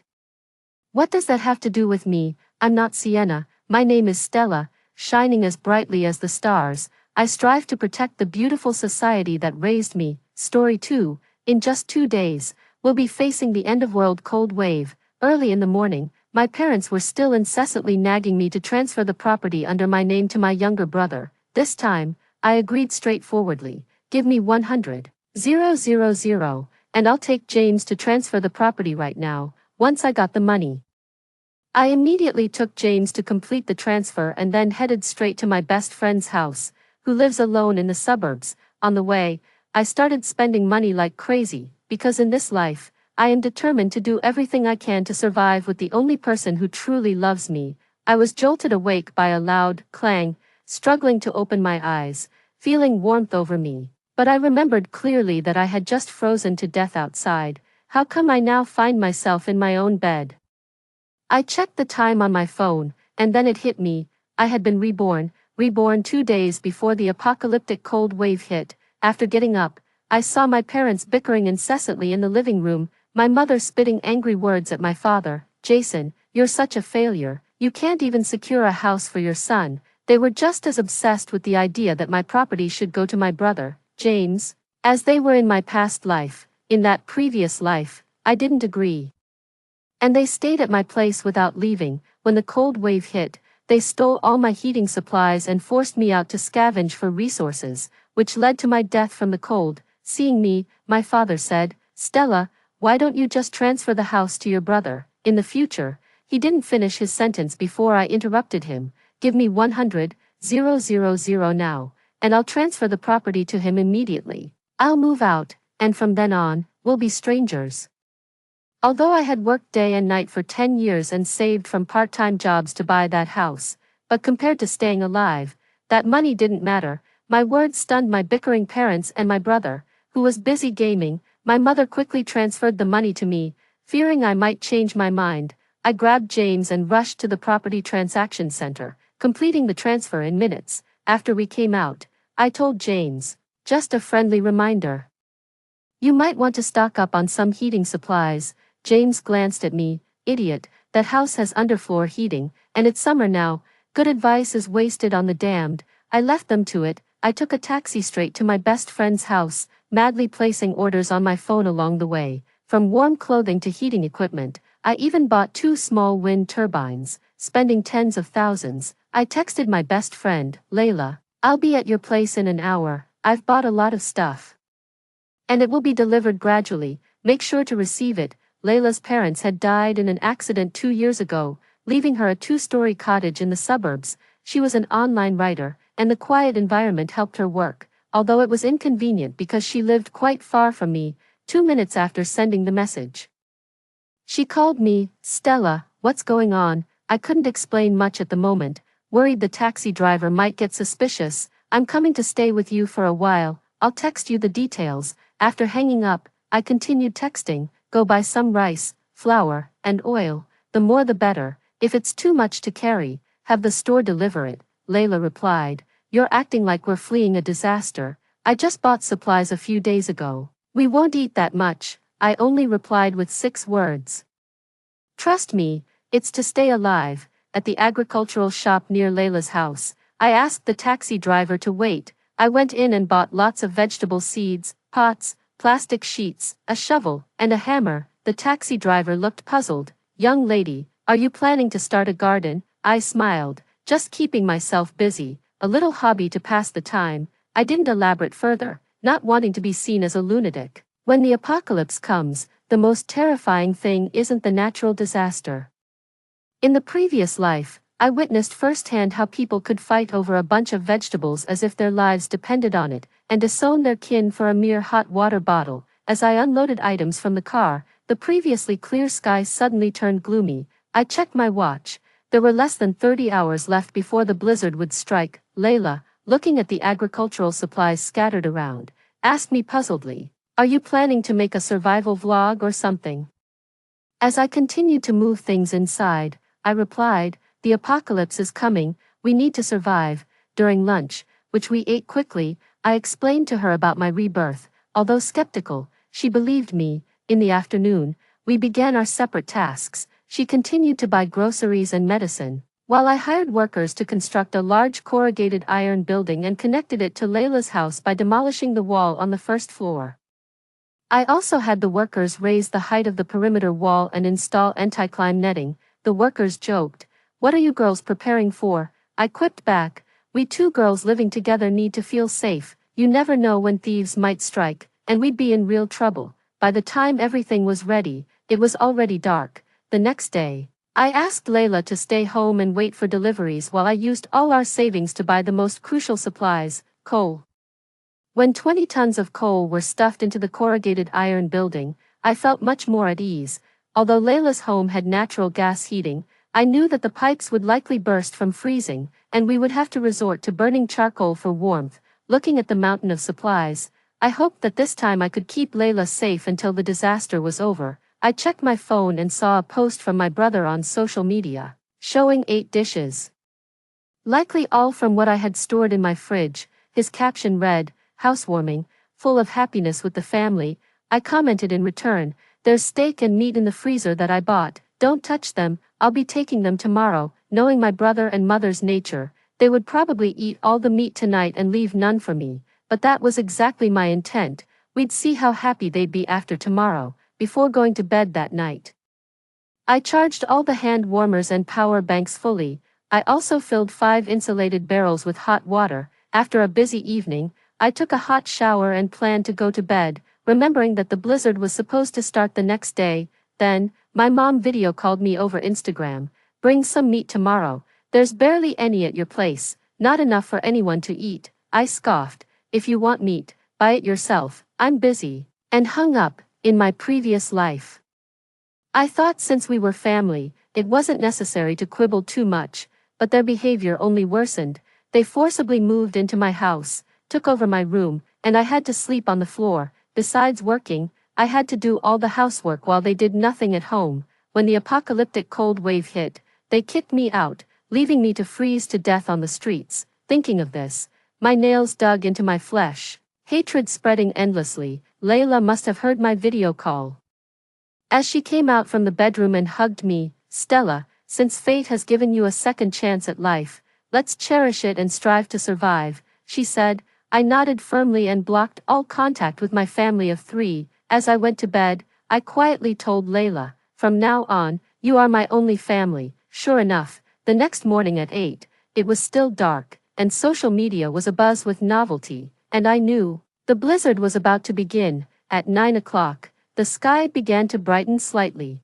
Speaker 1: What does that have to do with me? I'm not Sienna, my name is Stella, shining as brightly as the stars. I strive to protect the beautiful society that raised me. Story 2. In just 2 days, we'll be facing the end-of-world cold wave. Early in the morning, my parents were still incessantly nagging me to transfer the property under my name to my younger brother. This time, I agreed straightforwardly. "Give me 100,000, and I'll take James to transfer the property right now." Once I got the money, I immediately took James to complete the transfer and then headed straight to my best friend's house, who lives alone in the suburbs. On the way, I started spending money like crazy, because in this life, I am determined to do everything I can to survive with the only person who truly loves me. I was jolted awake by a loud clang, struggling to open my eyes, feeling warmth over me. But I remembered clearly that I had just frozen to death outside. How come I now find myself in my own bed? I checked the time on my phone, and then it hit me. I had been reborn 2 days before the apocalyptic cold wave hit. After getting up, I saw my parents bickering incessantly in the living room, my mother spitting angry words at my father. "Jason, you're such a failure. You can't even secure a house for your son." They were just as obsessed with the idea that my property should go to my brother, James, as they were in my past life. In that previous life, I didn't agree. And they stayed at my place without leaving. When the cold wave hit, they stole all my heating supplies and forced me out to scavenge for resources, which led to my death from the cold. Seeing me, my father said, "Stella, why don't you just transfer the house to your brother in the future?" He didn't finish his sentence before I interrupted him. "Give me 100,000 now, and I'll transfer the property to him immediately. I'll move out, and from then on, we'll be strangers." Although I had worked day and night for 10 years and saved from part-time jobs to buy that house, but compared to staying alive, that money didn't matter. My words stunned my bickering parents and my brother, who was busy gaming. My mother quickly transferred the money to me, fearing I might change my mind. I grabbed James and rushed to the property transaction center, completing the transfer in minutes. After we came out, I told James, Just a friendly reminder. You might want to stock up on some heating supplies. James glanced at me. Idiot, that house has underfloor heating, and it's summer now. Good advice is wasted on the damned. I left them to it. I took a taxi straight to my best friend's house, madly placing orders on my phone along the way. From warm clothing to heating equipment, I even bought 2 small wind turbines, spending tens of thousands. I texted my best friend, Layla, "I'll be at your place in an hour. I've bought a lot of stuff. And it will be delivered gradually. Make sure to receive it." Layla's parents had died in an accident 2 years ago, leaving her a 2-story cottage in the suburbs. She was an online writer, and the quiet environment helped her work, although it was inconvenient because she lived quite far from me. 2 minutes after sending the message, she called me. "Stella, what's going on?" I couldn't explain much at the moment, worried the taxi driver might get suspicious. "I'm coming to stay with you for a while. I'll text you the details." After hanging up, I continued texting. "Go buy some rice, flour, and oil. The more the better. If it's too much to carry, have the store deliver it." Layla replied, "You're acting like we're fleeing a disaster. I just bought supplies a few days ago. We won't eat that much." I only replied with 6 words. "Trust me, it's to stay alive." At the agricultural shop near Layla's house, I asked the taxi driver to wait. I went in and bought lots of vegetable seeds, pots, plastic sheets, a shovel, and a hammer. The taxi driver looked puzzled. "Young lady, are you planning to start a garden?" I smiled, "Just keeping myself busy, a little hobby to pass the time." I didn't elaborate further, not wanting to be seen as a lunatic. When the apocalypse comes, the most terrifying thing isn't the natural disaster. In the previous life, I witnessed firsthand how people could fight over a bunch of vegetables as if their lives depended on it, and disown their kin for a mere hot water bottle. As I unloaded items from the car, the previously clear sky suddenly turned gloomy. I checked my watch. There were less than 30 hours left before the blizzard would strike. Layla, looking at the agricultural supplies scattered around, asked me puzzledly, "Are you planning to make a survival vlog or something?" As I continued to move things inside, I replied, "The apocalypse is coming, we need to survive." During lunch, which we ate quickly, I explained to her about my rebirth. Although skeptical, she believed me. In the afternoon, we began our separate tasks. She continued to buy groceries and medicine, while I hired workers to construct a large corrugated iron building and connected it to Layla's house by demolishing the wall on the first floor. I also had the workers raise the height of the perimeter wall and install anti-climb netting. The workers joked, "What are you girls preparing for?" I quipped back, "We 2 girls living together need to feel safe. You never know when thieves might strike, and we'd be in real trouble." By the time everything was ready, it was already dark. The next day, I asked Layla to stay home and wait for deliveries while I used all our savings to buy the most crucial supplies, coal. When 20 tons of coal were stuffed into the corrugated iron building, I felt much more at ease. Although Layla's home had natural gas heating, I knew that the pipes would likely burst from freezing, and we would have to resort to burning charcoal for warmth. Looking at the mountain of supplies, I hoped that this time I could keep Layla safe until the disaster was over. I checked my phone and saw a post from my brother on social media, showing 8 dishes. Likely all from what I had stored in my fridge. His caption read, "Housewarming, full of happiness with the family." I commented in return, "There's steak and meat in the freezer that I bought. Don't touch them, I'll be taking them tomorrow." Knowing my brother and mother's nature, they would probably eat all the meat tonight and leave none for me, but that was exactly my intent. We'd see how happy they'd be after tomorrow. Before going to bed that night, I charged all the hand warmers and power banks fully. I also filled 5 insulated barrels with hot water. After a busy evening, I took a hot shower and planned to go to bed, remembering that the blizzard was supposed to start the next day. Then, my mom video called me over Instagram. "Bring some meat tomorrow. There's barely any at your place, not enough for anyone to eat." I scoffed, "If you want meat, buy it yourself, I'm busy," and hung up. In my previous life, I thought since we were family, it wasn't necessary to quibble too much, but their behavior only worsened. They forcibly moved into my house, took over my room, and I had to sleep on the floor. Besides working, I had to do all the housework while they did nothing at home. When the apocalyptic cold wave hit, they kicked me out, leaving me to freeze to death on the streets. Thinking of this, my nails dug into my flesh. Hatred spreading endlessly. Layla must have heard my video call. As she came out from the bedroom and hugged me, "Stella, since fate has given you a second chance at life, let's cherish it and strive to survive," she said. I nodded firmly and blocked all contact with my family of 3. As I went to bed, I quietly told Layla, "From now on, you are my only family." Sure enough, the next morning at 8, it was still dark, and social media was abuzz with novelty, and I knew the blizzard was about to begin. At 9 o'clock, the sky began to brighten slightly,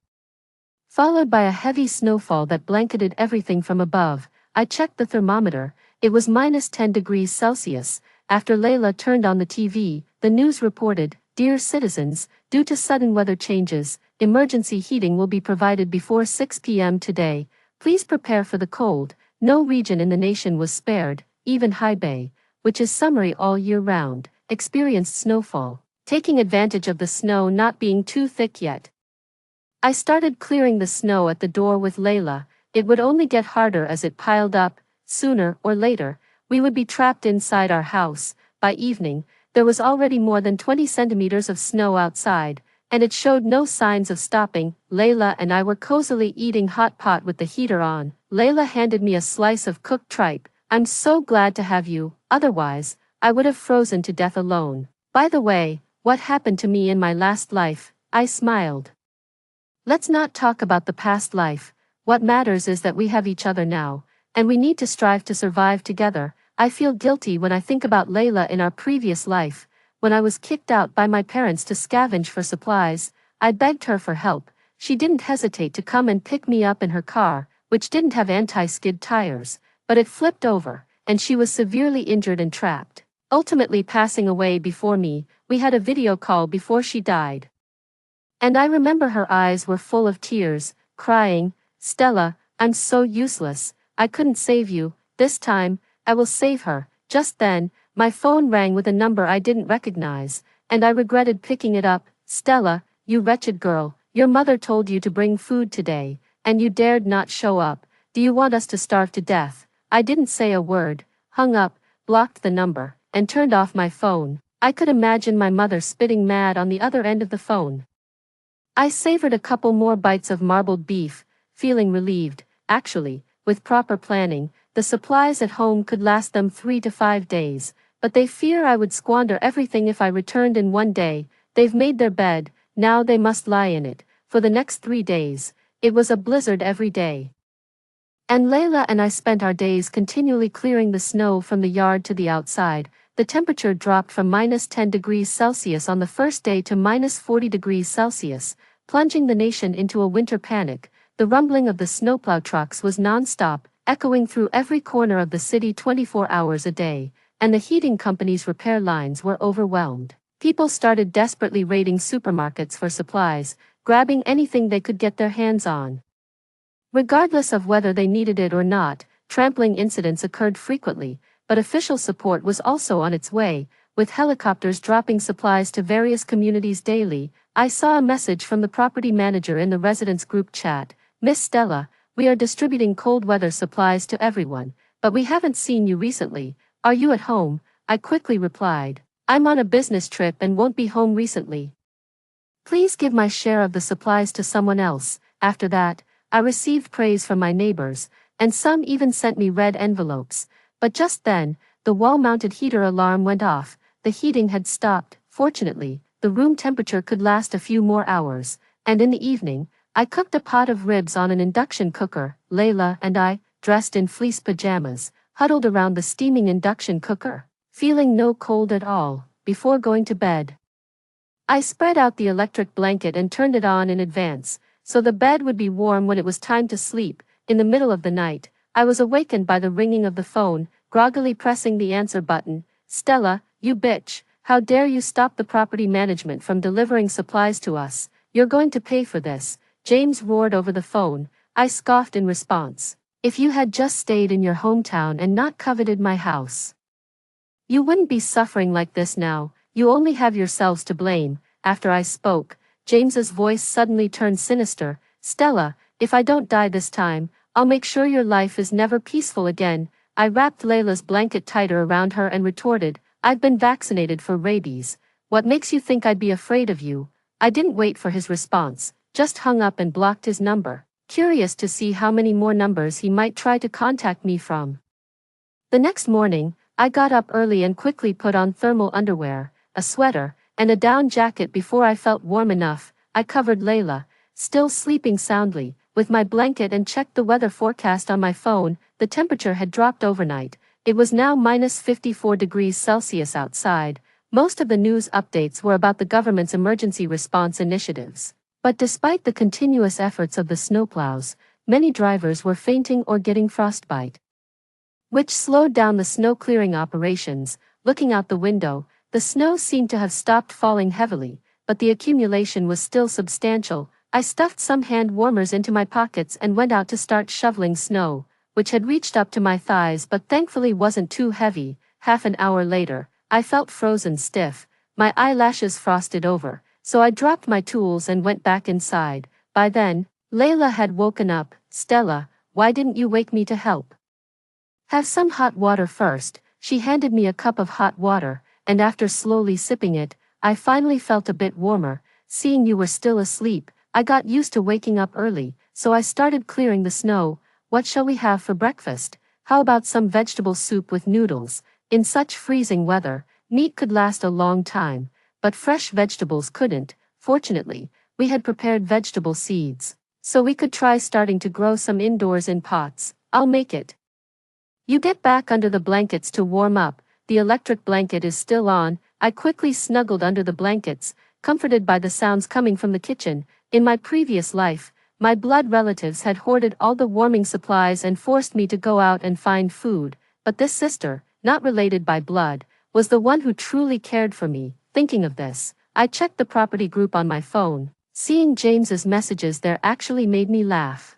Speaker 1: followed by a heavy snowfall that blanketed everything from above. I checked the thermometer. It was -10 degrees Celsius. After Layla turned on the TV, the news reported, "Dear citizens, due to sudden weather changes, emergency heating will be provided before 6 p.m. today. Please prepare for the cold." No region in the nation was spared. Even High Bay, which is summery all year round, experienced snowfall, taking advantage of the snow not being too thick yet. I started clearing the snow at the door with Layla. It would only get harder as it piled up. Sooner or later, we would be trapped inside our house. By evening, there was already more than 20 centimeters of snow outside, and it showed no signs of stopping. Layla and I were cozily eating hot pot with the heater on. Layla handed me a slice of cooked tripe. "I'm so glad to have you, otherwise, I would have frozen to death alone. By the way, what happened to me in my last life?" I smiled. "Let's not talk about the past life. What matters is that we have each other now, and we need to strive to survive together." I feel guilty when I think about Layla in our previous life. When I was kicked out by my parents to scavenge for supplies, I begged her for help. She didn't hesitate to come and pick me up in her car, which didn't have anti-skid tires, but it flipped over, and she was severely injured and trapped, ultimately passing away before me. We had a video call before she died, and I remember her eyes were full of tears, crying, "Stella, I'm so useless. I couldn't save you. This time, I will save her." Just then, my phone rang with a number I didn't recognize, and I regretted picking it up. "Stella, you wretched girl, your mother told you to bring food today, and you dared not show up. Do you want us to starve to death?" I didn't say a word, hung up, blocked the number, and turned off my phone. I could imagine my mother spitting mad on the other end of the phone. I savored a couple more bites of marbled beef, feeling relieved. Actually, with proper planning, the supplies at home could last them 3 to 5 days, but they fear I would squander everything if I returned in one day. They've made their bed, now they must lie in it. For the next 3 days, it was a blizzard every day, and Layla and I spent our days continually clearing the snow from the yard to the outside. The temperature dropped from -10 degrees Celsius on the first day to -40 degrees Celsius, plunging the nation into a winter panic. The rumbling of the snowplow trucks was non-stop, echoing through every corner of the city 24 hours a day, and the heating company's repair lines were overwhelmed. People started desperately raiding supermarkets for supplies, grabbing anything they could get their hands on, regardless of whether they needed it or not. Trampling incidents occurred frequently, but official support was also on its way, with helicopters dropping supplies to various communities daily. I saw a message from the property manager in the residents group chat. "Miss Stella, we are distributing cold weather supplies to everyone, but we haven't seen you recently. Are you at home?" I quickly replied, "I'm on a business trip and won't be home recently. Please give my share of the supplies to someone else." After that, I received praise from my neighbors, and some even sent me red envelopes. But just then, the wall-mounted heater alarm went off. The heating had stopped. Fortunately, the room temperature could last a few more hours, and in the evening, I cooked a pot of ribs on an induction cooker. Layla and I, dressed in fleece pajamas, huddled around the steaming induction cooker, feeling no cold at all. Before going to bed, I spread out the electric blanket and turned it on in advance, so the bed would be warm when it was time to sleep. In the middle of the night, I was awakened by the ringing of the phone. Groggily pressing the answer button. "Stella, you bitch, how dare you stop the property management from delivering supplies to us? You're going to pay for this," James roared over the phone. I scoffed in response. "If you had just stayed in your hometown and not coveted my house, you wouldn't be suffering like this now. You only have yourselves to blame." After I spoke, James's voice suddenly turned sinister. "Stella, if I don't die this time, I'll make sure your life is never peaceful again." I wrapped Layla's blanket tighter around her and retorted, I've been vaccinated for rabies. What makes you think I'd be afraid of you? I didn't wait for his response, just hung up and blocked his number, curious to see how many more numbers he might try to contact me from. The next morning, I got up early and quickly put on thermal underwear, a sweater, and a down jacket before I felt warm enough. I covered Layla, still sleeping soundly, with my blanket and checked the weather forecast on my phone. The temperature had dropped overnight. It was now minus 54 degrees Celsius outside. Most of the news updates were about the government's emergency response initiatives. But despite the continuous efforts of the snowplows, many drivers were fainting or getting frostbite, which slowed down the snow clearing operations. Looking out the window, the snow seemed to have stopped falling heavily, but the accumulation was still substantial. I stuffed some hand warmers into my pockets and went out to start shoveling snow, which had reached up to my thighs but thankfully wasn't too heavy. Half an hour later, I felt frozen stiff, my eyelashes frosted over, so I dropped my tools and went back inside. By then, Layla had woken up. "Stella, why didn't you wake me to help?" "Have some hot water first." She handed me a cup of hot water, and after slowly sipping it, I finally felt a bit warmer. "Seeing you were still asleep, I got used to waking up early, so I started clearing the snow. What shall we have for breakfast? How about some vegetable soup with noodles?" In such freezing weather, meat could last a long time, but fresh vegetables couldn't. Fortunately, we had prepared vegetable seeds, so we could try starting to grow some indoors in pots. "I'll make it. You get back under the blankets to warm up." The electric blanket is still on. I quickly snuggled under the blankets, comforted by the sounds coming from the kitchen. In my previous life, my blood relatives had hoarded all the warming supplies and forced me to go out and find food, but this sister, not related by blood, was the one who truly cared for me. Thinking of this, I checked the property group on my phone. Seeing James's messages there actually made me laugh.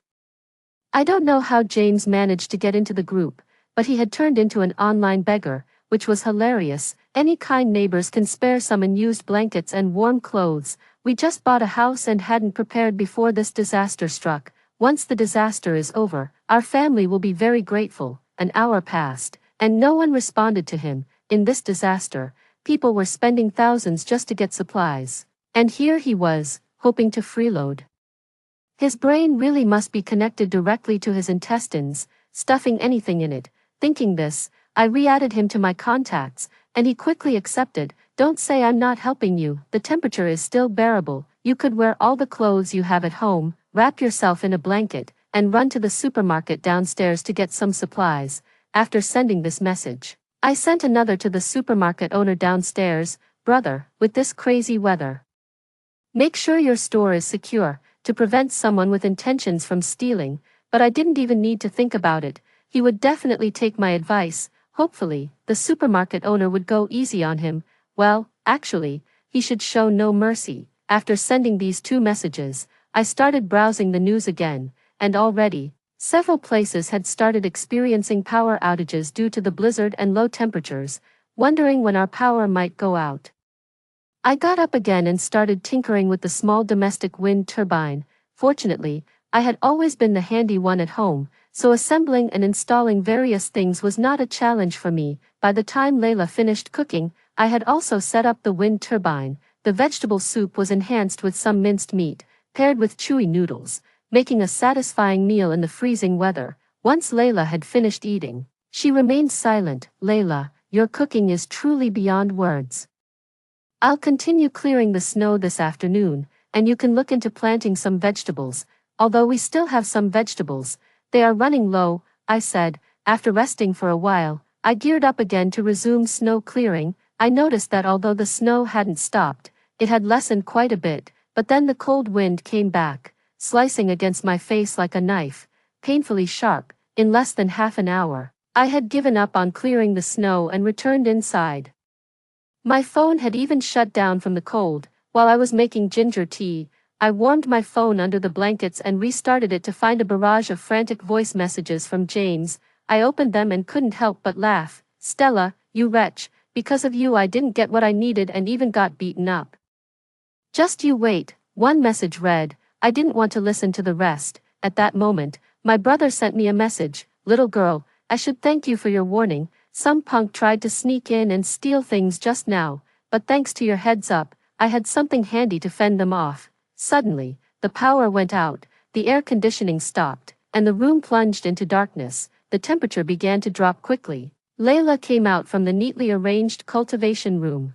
Speaker 1: I don't know how James managed to get into the group, but he had turned into an online beggar, which was hilarious. Any kind neighbors can spare some unused blankets and warm clothes. We just bought a house and hadn't prepared before this disaster struck. Once the disaster is over, our family will be very grateful. An hour passed, and no one responded to him. In this disaster, people were spending thousands just to get supplies. And here he was, hoping to freeload. His brain really must be connected directly to his intestines, stuffing anything in it. Thinking this, I re-added him to my contacts, and he quickly accepted. "Don't say I'm not helping you. The temperature is still bearable. You could wear all the clothes you have at home, wrap yourself in a blanket, and run to the supermarket downstairs to get some supplies." After sending this message, I sent another to the supermarket owner downstairs. "Brother, with this crazy weather, make sure your store is secure, to prevent someone with intentions from stealing." But I didn't even need to think about it. He would definitely take my advice. Hopefully, the supermarket owner would go easy on him. Well, actually, he should show no mercy. After sending these two messages, I started browsing the news again, and already, several places had started experiencing power outages due to the blizzard and low temperatures, wondering when our power might go out. I got up again and started tinkering with the small domestic wind turbine. Fortunately, I had always been the handy one at home, so assembling and installing various things was not a challenge for me. By the time Layla finished cooking, I had also set up the wind turbine. The vegetable soup was enhanced with some minced meat, paired with chewy noodles, making a satisfying meal in the freezing weather. Once Layla had finished eating, she remained silent. "Layla, your cooking is truly beyond words. I'll continue clearing the snow this afternoon, and you can look into planting some vegetables." Although we still have some vegetables, they are running low, I said. After resting for a while, I geared up again to resume snow clearing. I noticed that although the snow hadn't stopped, it had lessened quite a bit, but then the cold wind came back, slicing against my face like a knife, painfully sharp. In less than half an hour, I had given up on clearing the snow and returned inside. My phone had even shut down from the cold. While I was making ginger tea, I warmed my phone under the blankets and restarted it to find a barrage of frantic voice messages from James. I opened them and couldn't help but laugh. "Stella, you wretch, because of you I didn't get what I needed and even got beaten up. Just you wait." One message read. I didn't want to listen to the rest. At that moment, my brother sent me a message. "Little girl, I should thank you for your warning. Some punk tried to sneak in and steal things just now, but thanks to your heads up, I had something handy to fend them off. Suddenly, the power went out, the air conditioning stopped, and the room plunged into darkness. The temperature began to drop quickly. Layla came out from the neatly arranged cultivation room.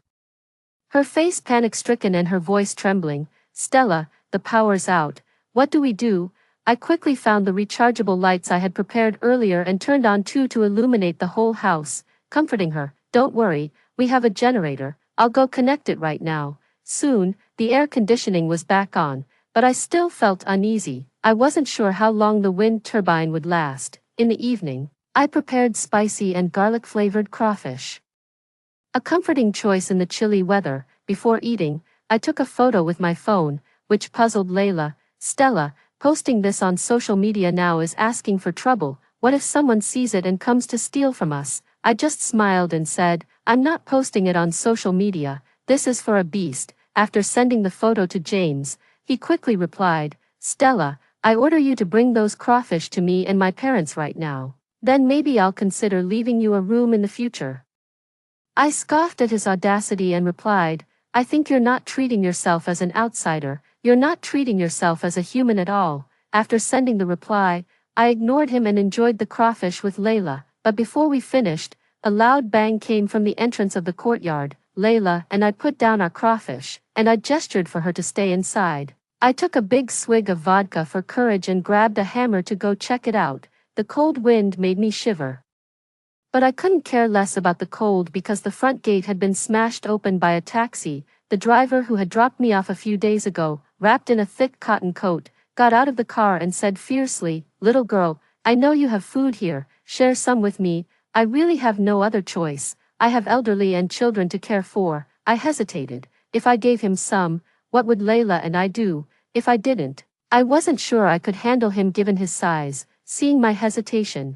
Speaker 1: Her face panic-stricken and her voice trembling. "Stella, the power's out. What do we do?" I quickly found the rechargeable lights I had prepared earlier and turned on two to illuminate the whole house, comforting her. "Don't worry, we have a generator. I'll go connect it right now." Soon, the air conditioning was back on, but I still felt uneasy. I wasn't sure how long the wind turbine would last. In the evening, I prepared spicy and garlic-flavored crawfish. A comforting choice in the chilly weather. Before eating, I took a photo with my phone, which puzzled Layla. "Stella, posting this on social media now is asking for trouble. What if someone sees it and comes to steal from us?" I just smiled and said, "I'm not posting it on social media. This is for a beast." After sending the photo to James, he quickly replied, "Stella, I order you to bring those crawfish to me and my parents right now. Then maybe I'll consider leaving you a room in the future." I scoffed at his audacity and replied, "I think you're not treating yourself as an outsider, you're not treating yourself as a human at all." After sending the reply, I ignored him and enjoyed the crawfish with Layla, but before we finished, a loud bang came from the entrance of the courtyard. Layla and I put down our crawfish, and I gestured for her to stay inside. I took a big swig of vodka for courage and grabbed a hammer to go check it out. The cold wind made me shiver. But I couldn't care less about the cold because the front gate had been smashed open by a taxi. The driver who had dropped me off a few days ago, wrapped in a thick cotton coat, got out of the car and said fiercely, "Little girl, I know you have food here, share some with me." I really have no other choice. I have elderly and children to care for. I hesitated. If I gave him some, what would Layla and I do? If I didn't, I wasn't sure I could handle him given his size. Seeing my hesitation,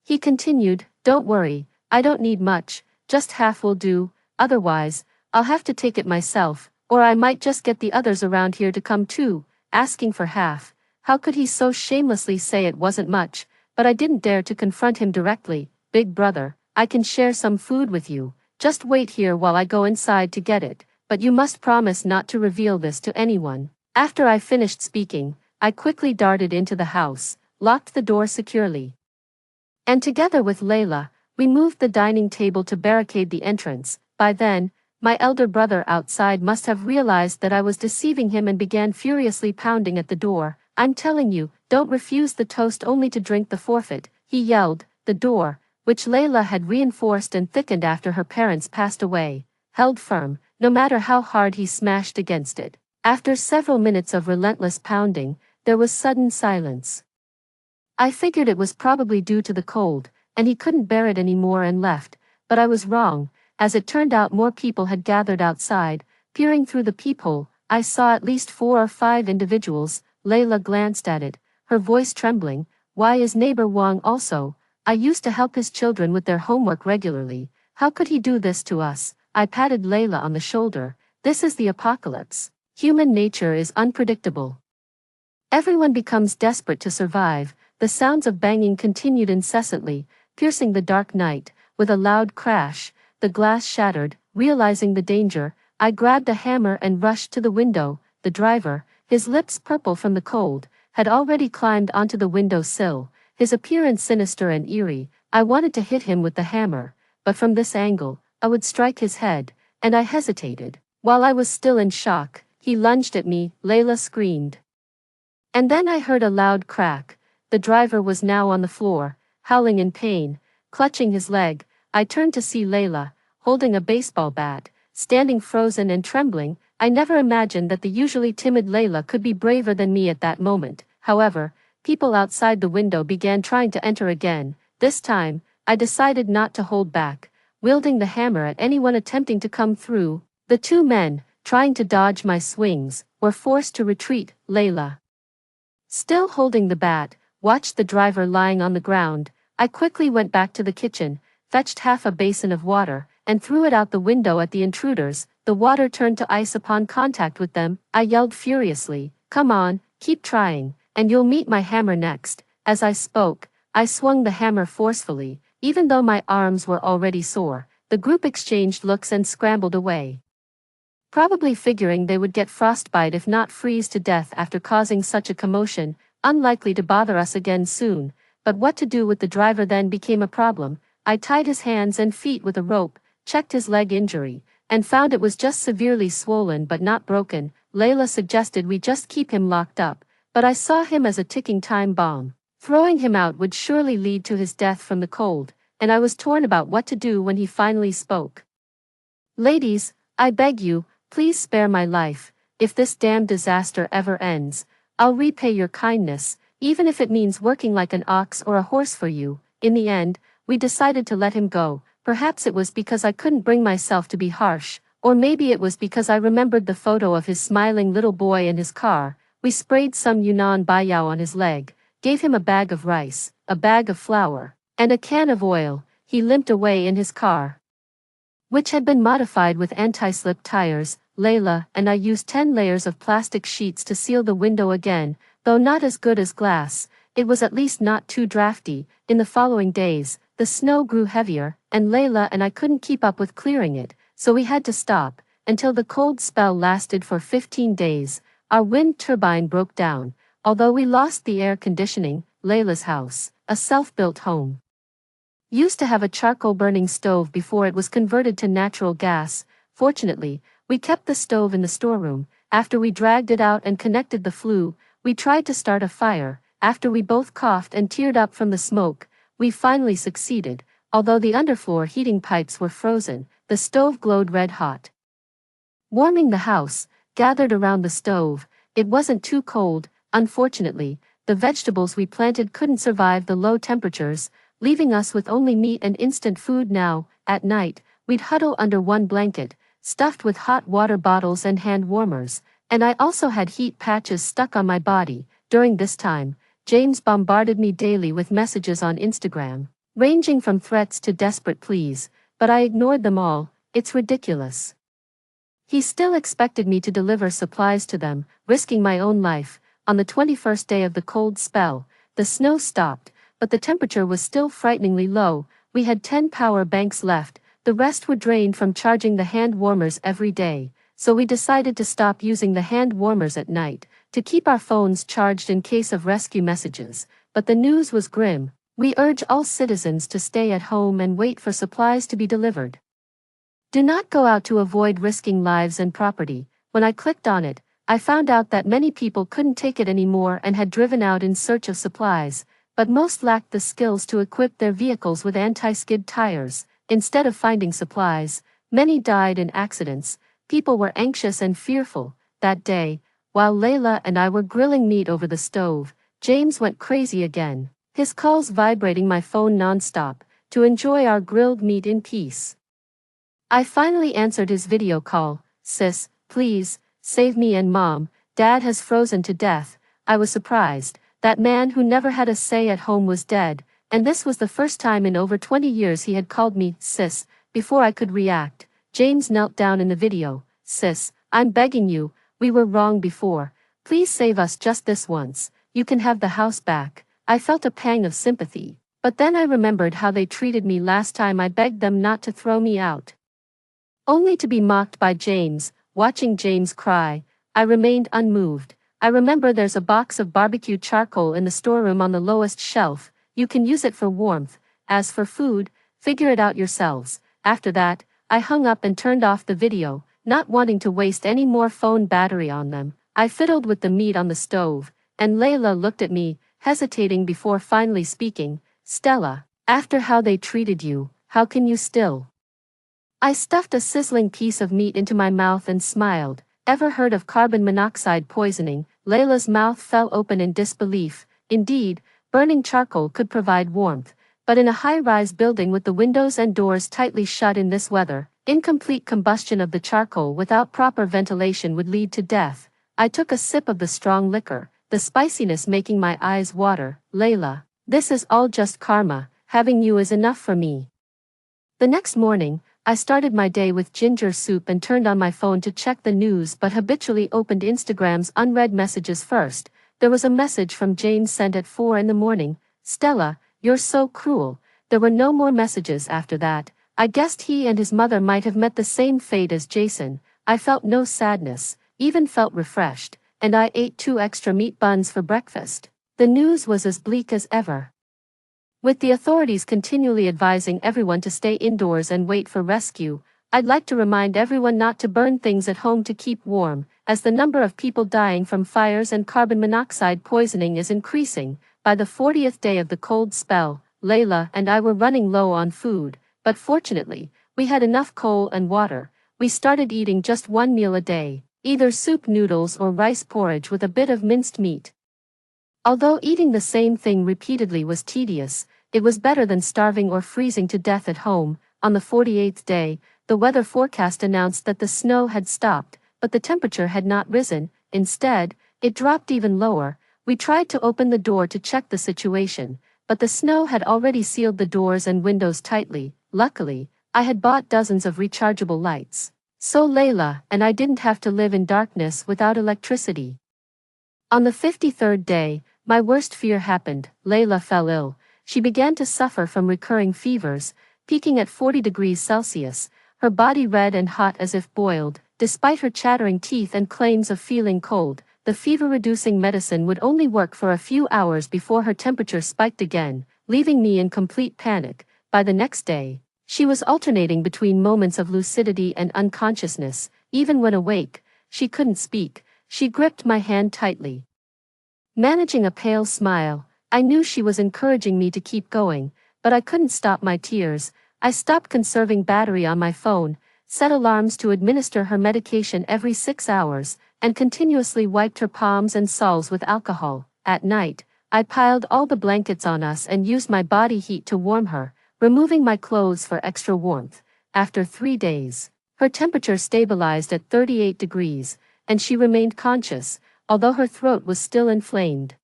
Speaker 1: he continued, "Don't worry, I don't need much, just half will do. Otherwise, I'll have to take it myself, or I might just get the others around here to come too." Asking for half. How could he so shamelessly say it wasn't much? But I didn't dare to confront him directly. "Big brother, I can share some food with you. Just wait here while I go inside to get it, but you must promise not to reveal this to anyone." After I finished speaking, I quickly darted into the house, locked the door securely, and together with Layla, we moved the dining table to barricade the entrance. By then, my elder brother outside must have realized that I was deceiving him and began furiously pounding at the door. "I'm telling you, don't refuse the toast only to drink the forfeit," he yelled. The door, which Layla had reinforced and thickened after her parents passed away, held firm, no matter how hard he smashed against it. After several minutes of relentless pounding, there was sudden silence. I figured it was probably due to the cold, and he couldn't bear it anymore and left, but I was wrong. As it turned out, more people had gathered outside. Peering through the peephole, I saw at least 4 or 5 individuals. Layla glanced at it, her voice trembling. "Why is neighbor Wang also? I used to help his children with their homework regularly. How could he do this to us?" I patted Layla on the shoulder. "This is the apocalypse. Human nature is unpredictable. Everyone becomes desperate to survive." The sounds of banging continued incessantly, piercing the dark night. With a loud crash, the glass shattered. Realizing the danger, I grabbed a hammer and rushed to the window. The driver, his lips purple from the cold, had already climbed onto the window sill, his appearance sinister and eerie. I wanted to hit him with the hammer, but from this angle, I would strike his head, and I hesitated. While I was still in shock, he lunged at me. Layla screamed. And then I heard a loud crack. The driver was now on the floor, howling in pain, clutching his leg. I turned to see Layla, holding a baseball bat, standing frozen and trembling. I never imagined that the usually timid Layla could be braver than me at that moment. However, people outside the window began trying to enter again. This time, I decided not to hold back, wielding the hammer at anyone attempting to come through. The 2 men, trying to dodge my swings, were forced to retreat. Layla, still holding the bat, watched the driver lying on the ground. I quickly went back to the kitchen, fetched half a basin of water, and threw it out the window at the intruders. The water turned to ice upon contact with them. I yelled furiously, "Come on, keep trying, and you'll meet my hammer next." As I spoke, I swung the hammer forcefully, Even though my arms were already sore, the group exchanged looks and scrambled away. Probably figuring they would get frostbite if not freeze to death after causing such a commotion, unlikely to bother us again soon. But what to do with the driver then became a problem. I tied his hands and feet with a rope, checked his leg injury, and found it was just severely swollen but not broken. Layla suggested we just keep him locked up, but I saw him as a ticking time bomb. Throwing him out would surely lead to his death from the cold, and I was torn about what to do when he finally spoke. "Ladies, I beg you, please spare my life. If this damn disaster ever ends, I'll repay your kindness, even if it means working like an ox or a horse for you." In the end, we decided to let him go. Perhaps it was because I couldn't bring myself to be harsh, or maybe it was because I remembered the photo of his smiling little boy in his car. We sprayed some Yunnan bayao on his leg, gave him a bag of rice, a bag of flour, and a can of oil. He limped away in his car, which had been modified with anti-slip tires. Layla and I used 10 layers of plastic sheets to seal the window again, though not as good as glass. It was at least not too drafty. In the following days, the snow grew heavier, and Layla and I couldn't keep up with clearing it, so we had to stop, until the cold spell lasted for 15 days. Our wind turbine broke down, although we lost the air conditioning. Layla's house, a self-built home, used to have a charcoal burning stove before it was converted to natural gas. Fortunately, we kept the stove in the storeroom. After we dragged it out and connected the flue, we tried to start a fire. After we both coughed and teared up from the smoke, we finally succeeded. Although the underfloor heating pipes were frozen, the stove glowed red hot. Warming the house, gathered around the stove, it wasn't too cold. Unfortunately, the vegetables we planted couldn't survive the low temperatures, leaving us with only meat and instant food now. At night, we'd huddle under one blanket, stuffed with hot water bottles and hand warmers, and I also had heat patches stuck on my body. During this time, James bombarded me daily with messages on Instagram, ranging from threats to desperate pleas, but I ignored them all. It's ridiculous. He still expected me to deliver supplies to them, risking my own life. On the 21st day of the cold spell, the snow stopped, but the temperature was still frighteningly low. We had 10 power banks left. The rest were drained from charging the hand warmers every day, so we decided to stop using the hand warmers at night, to keep our phones charged in case of rescue messages. But the news was grim. We urge all citizens to stay at home and wait for supplies to be delivered. Do not go out to avoid risking lives and property. When I clicked on it, I found out that many people couldn't take it anymore and had driven out in search of supplies, but most lacked the skills to equip their vehicles with anti-skid tires. Instead of finding supplies, many died in accidents. People were anxious and fearful. That day, while Layla and I were grilling meat over the stove, James went crazy again, his calls vibrating my phone non-stop, to enjoy our grilled meat in peace. I finally answered his video call. "Sis, please, save me and Mom. Dad has frozen to death." I was surprised. That man who never had a say at home was dead, and this was the first time in over 20 years he had called me sis. Before I could react, James knelt down in the video. "Sis, I'm begging you, we were wrong before. Please save us just this once. You can have the house back." I felt a pang of sympathy, but then I remembered how they treated me last time I begged them not to throw me out, only to be mocked by James. Watching James cry, I remained unmoved. I remember there's a box of barbecue charcoal in the storeroom on the lowest shelf. You can use it for warmth. As for food, figure it out yourselves. After that, I hung up and turned off the video, not wanting to waste any more phone battery on them. I fiddled with the meat on the stove, and Layla looked at me, hesitating before finally speaking. "Stella, after how they treated you, how can you still?" I stuffed a sizzling piece of meat into my mouth and smiled. "Ever heard of carbon monoxide poisoning?" Layla's mouth fell open in disbelief. Indeed, burning charcoal could provide warmth, but in a high-rise building with the windows and doors tightly shut in this weather, incomplete combustion of the charcoal without proper ventilation would lead to death. I took a sip of the strong liquor, the spiciness making my eyes water. "Layla, this is all just karma. Having you is enough for me." The next morning, I started my day with ginger soup and turned on my phone to check the news, but habitually opened Instagram's unread messages first. There was a message from James sent at 4 in the morning. "Stella, you're so cruel. There were no more messages after that. I guessed he and his mother might have met the same fate as Jason. I felt no sadness, even felt refreshed, and I ate 2 extra meat buns for breakfast. The news was as bleak as ever. With the authorities continually advising everyone to stay indoors and wait for rescue, I'd like to remind everyone not to burn things at home to keep warm, as the number of people dying from fires and carbon monoxide poisoning is increasing. By the 40th day of the cold spell, Layla and I were running low on food, but fortunately, we had enough coal and water. We started eating just one meal a day, either soup noodles or rice porridge with a bit of minced meat. Although eating the same thing repeatedly was tedious, it was better than starving or freezing to death at home. On the 48th day, the weather forecast announced that the snow had stopped, but the temperature had not risen. Instead, it dropped even lower. We tried to open the door to check the situation, but the snow had already sealed the doors and windows tightly. Luckily, I had bought dozens of rechargeable lights, so Layla and I didn't have to live in darkness without electricity. On the 53rd day, my worst fear happened. Layla fell ill. She began to suffer from recurring fevers, peaking at 40 degrees Celsius, her body red and hot as if boiled. Despite her chattering teeth and claims of feeling cold, the fever-reducing medicine would only work for a few hours before her temperature spiked again, leaving me in complete panic. By the next day, she was alternating between moments of lucidity and unconsciousness. Even when awake, she couldn't speak. She gripped my hand tightly. Managing a pale smile, I knew she was encouraging me to keep going, but I couldn't stop my tears. I stopped conserving battery on my phone, set alarms to administer her medication every 6 hours, and continuously wiped her palms and soles with alcohol. At night, I piled all the blankets on us and used my body heat to warm her, removing my clothes for extra warmth. After 3 days, her temperature stabilized at 38 degrees, and she remained conscious, although her throat was still inflamed,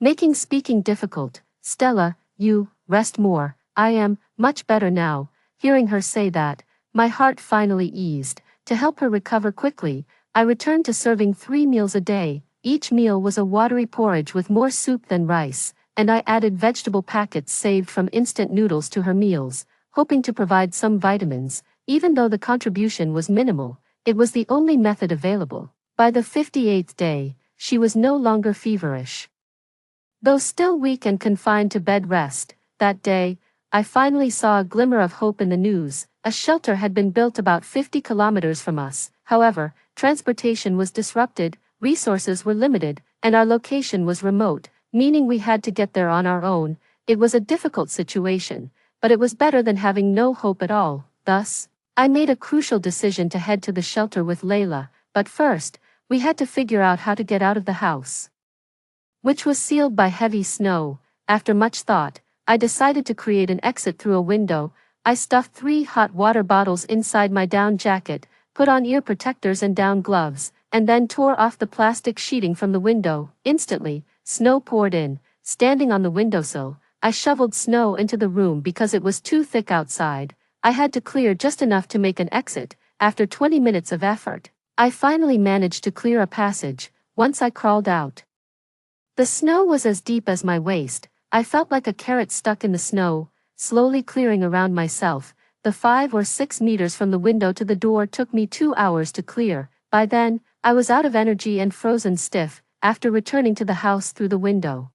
Speaker 1: making speaking difficult. "Stella, you, rest more." "I am much better now." Hearing her say that, my heart finally eased. To help her recover quickly, I returned to serving 3 meals a day. Each meal was a watery porridge with more soup than rice, and I added vegetable packets saved from instant noodles to her meals, hoping to provide some vitamins. Even though the contribution was minimal, it was the only method available. By the 58th day, she was no longer feverish. Though still weak and confined to bed rest, that day, I finally saw a glimmer of hope in the news. A shelter had been built about 50 kilometers from us. However, transportation was disrupted, resources were limited, and our location was remote, meaning we had to get there on our own. It was a difficult situation, but it was better than having no hope at all. Thus, I made a crucial decision to head to the shelter with Layla, but first, we had to figure out how to get out of the house, which was sealed by heavy snow. After much thought, I decided to create an exit through a window. I stuffed 3 hot water bottles inside my down jacket, put on ear protectors and down gloves, and then tore off the plastic sheeting from the window. Instantly, snow poured in. Standing on the windowsill, I shoveled snow into the room because it was too thick outside. I had to clear just enough to make an exit. After 20 minutes of effort, I finally managed to clear a passage. Once I crawled out, the snow was as deep as my waist. I felt like a carrot stuck in the snow, slowly clearing around myself. The 5 or 6 meters from the window to the door took me 2 hours to clear. By then, I was out of energy and frozen stiff. After returning to the house through the window,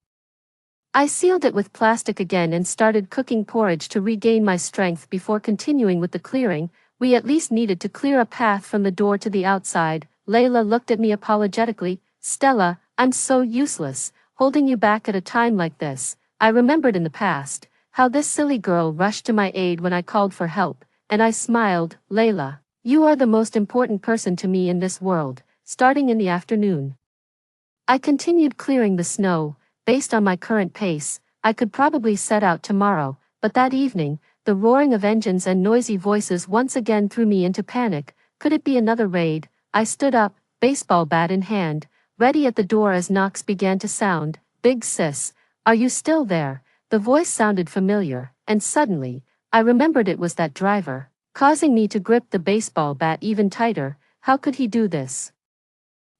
Speaker 1: I sealed it with plastic again and started cooking porridge to regain my strength before continuing with the clearing. We at least needed to clear a path from the door to the outside. Layla looked at me apologetically. "Stella, I'm so useless, holding you back at a time like this." I remembered in the past, how this silly girl rushed to my aid when I called for help, and I smiled. "Layla, you are the most important person to me in this world." Starting in the afternoon, I continued clearing the snow. Based on my current pace, I could probably set out tomorrow, but that evening, the roaring of engines and noisy voices once again threw me into panic. Could it be another raid? I stood up, baseball bat in hand, ready at the door as knocks began to sound. "Big sis, are you still there?" The voice sounded familiar, and suddenly, I remembered it was that driver, causing me to grip the baseball bat even tighter. How could he do this?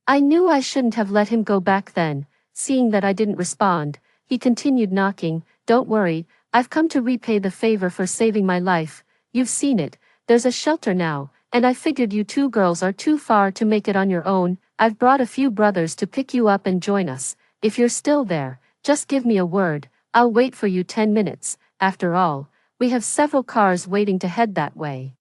Speaker 1: I knew I shouldn't have let him go back then. Seeing that I didn't respond, he continued knocking. "Don't worry, I've come to repay the favor for saving my life. You've seen it, there's a shelter now, and I figured you two girls are too far to make it on your own. I've brought a few brothers to pick you up and join us. If you're still there, just give me a word, I'll wait for you 10 minutes. After all, we have several cars waiting to head that way.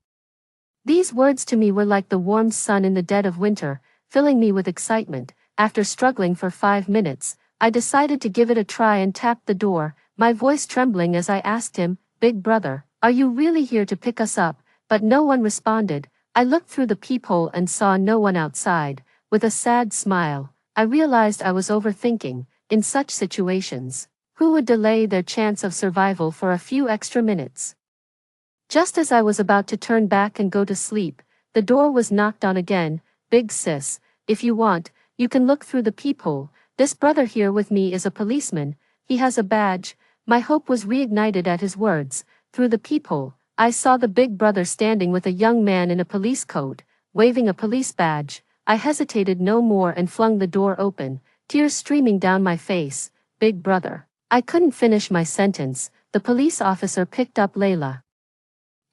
Speaker 1: These words to me were like the warm sun in the dead of winter, filling me with excitement. After struggling for 5 minutes, I decided to give it a try and tapped the door, my voice trembling as I asked him, "Big brother, are you really here to pick us up?" But no one responded. I looked through the peephole and saw no one outside. With a sad smile, I realized I was overthinking. In such situations, who would delay their chance of survival for a few extra minutes? Just as I was about to turn back and go to sleep, the door was knocked on again. "Big sis, if you want, you can look through the peephole. This brother here with me is a policeman. He has a badge." My hope was reignited at his words. Through the peephole, I saw the big brother standing with a young man in a police coat, waving a police badge. I hesitated no more and flung the door open, tears streaming down my face. "Big brother." I couldn't finish my sentence. The police officer picked up Layla,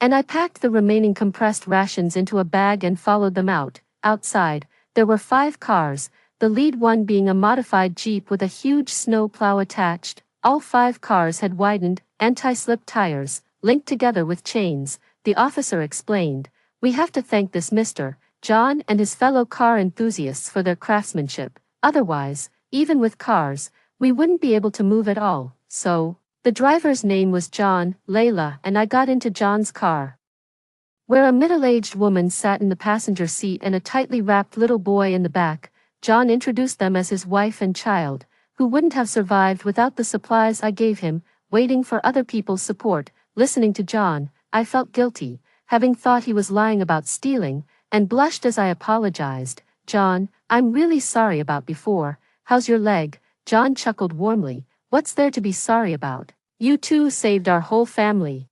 Speaker 1: and I packed the remaining compressed rations into a bag and followed them out. Outside, there were 5 cars, the lead one being a modified Jeep with a huge snow plow attached. All 5 cars had widened, anti-slip tires, linked together with chains. The officer explained, "We have to thank this Mr. John and his fellow car enthusiasts for their craftsmanship. Otherwise, even with cars, we wouldn't be able to move at all." So, the driver's name was John, Layla, and I got into John's car, where a middle-aged woman sat in the passenger seat and a tightly wrapped little boy in the back. John introduced them as his wife and child, who wouldn't have survived without the supplies I gave him. Waiting for other people's support, listening to John, I felt guilty, having thought he was lying about stealing, and blushed as I apologized. "John, I'm really sorry about before. How's your leg?" John chuckled warmly. "What's there to be sorry about? You two saved our whole family.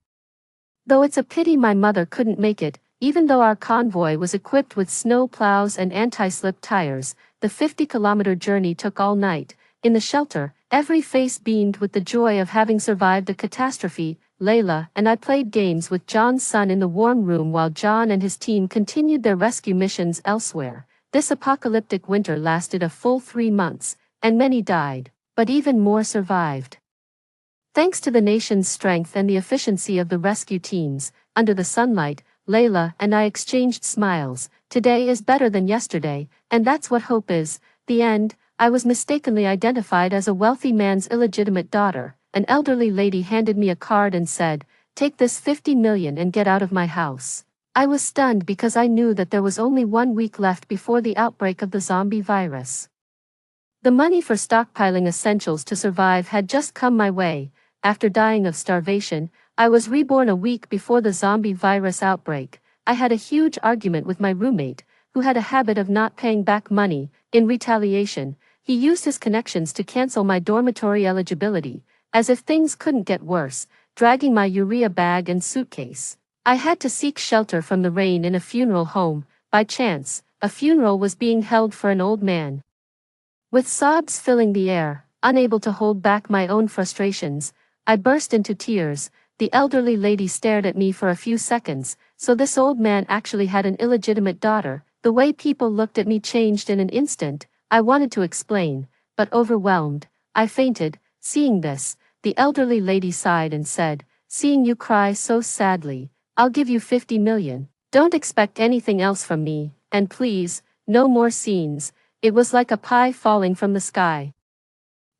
Speaker 1: Though it's a pity my mother couldn't make it." Even though our convoy was equipped with snow plows and anti-slip tires, the 50-kilometer journey took all night. In the shelter, every face beamed with the joy of having survived the catastrophe. Layla and I played games with John's son in the warm room while John and his team continued their rescue missions elsewhere. This apocalyptic winter lasted a full 3 months, and many died, but even more survived. Thanks to the nation's strength and the efficiency of the rescue teams, under the sunlight, Layla and I exchanged smiles. Today is better than yesterday, and that's what hope is. The end. I was mistakenly identified as a wealthy man's illegitimate daughter. An elderly lady handed me a card and said, "Take this 50 million and get out of my house." I was stunned because I knew that there was only 1 week left before the outbreak of the zombie virus. The money for stockpiling essentials to survive had just come my way. After dying of starvation, I was reborn a week before the zombie virus outbreak. I had a huge argument with my roommate, who had a habit of not paying back money. In retaliation, he used his connections to cancel my dormitory eligibility, as if things couldn't get worse, dragging my urea bag and suitcase. I had to seek shelter from the rain in a funeral home. By chance, a funeral was being held for an old man. With sobs filling the air, unable to hold back my own frustrations, I burst into tears. The elderly lady stared at me for a few seconds. So this old man actually had an illegitimate daughter. The way people looked at me changed in an instant. I wanted to explain, but overwhelmed, I fainted. Seeing this, the elderly lady sighed and said, "Seeing you cry so sadly, I'll give you 50 million. Don't expect anything else from me, and please, no more scenes." It was like a pie falling from the sky.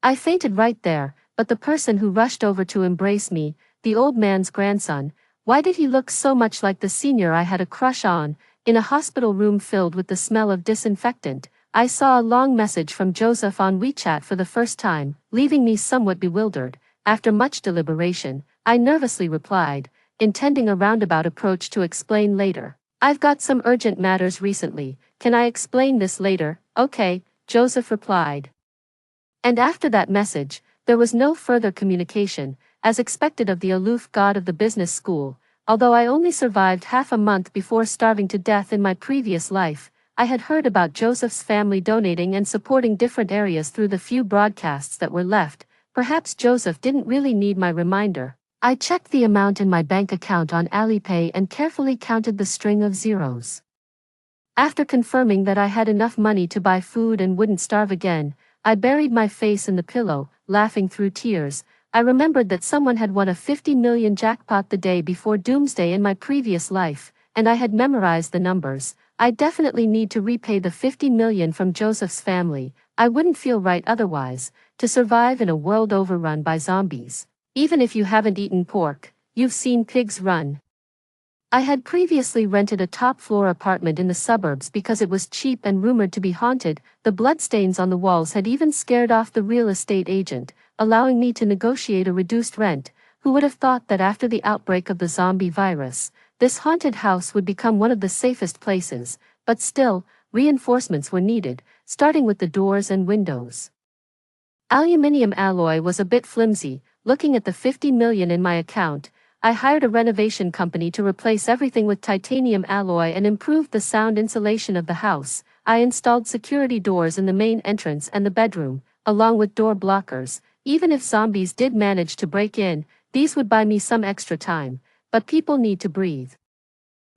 Speaker 1: I fainted right there, but the person who rushed over to embrace me, the old man's grandson, why did he look so much like the senior I had a crush on? In a hospital room filled with the smell of disinfectant, I saw a long message from Joseph on WeChat for the first time, leaving me somewhat bewildered. After much deliberation, I nervously replied, intending a roundabout approach to explain later. "I've got some urgent matters recently. Can I explain this later?" "Okay," Joseph replied. And after that message, there was no further communication, as expected of the aloof god of the business school. Although I only survived half a month before starving to death in my previous life, I had heard about Joseph's family donating and supporting different areas through the few broadcasts that were left. Perhaps Joseph didn't really need my reminder. I checked the amount in my bank account on Alipay and carefully counted the string of zeros. After confirming that I had enough money to buy food and wouldn't starve again, I buried my face in the pillow, laughing through tears. I remembered that someone had won a 50 million jackpot the day before Doomsday in my previous life, and I had memorized the numbers. I definitely need to repay the 50 million from Joseph's family. I wouldn't feel right otherwise, to survive in a world overrun by zombies. Even if you haven't eaten pork, you've seen pigs run. I had previously rented a top-floor apartment in the suburbs because it was cheap and rumored to be haunted. The bloodstains on the walls had even scared off the real estate agent, allowing me to negotiate a reduced rent. Who would have thought that after the outbreak of the zombie virus, this haunted house would become one of the safest places? But still, reinforcements were needed, starting with the doors and windows. Aluminium alloy was a bit flimsy. Looking at the 50 million in my account, I hired a renovation company to replace everything with titanium alloy and improved the sound insulation of the house. I installed security doors in the main entrance and the bedroom, along with door blockers. Even if zombies did manage to break in, these would buy me some extra time, but people need to breathe.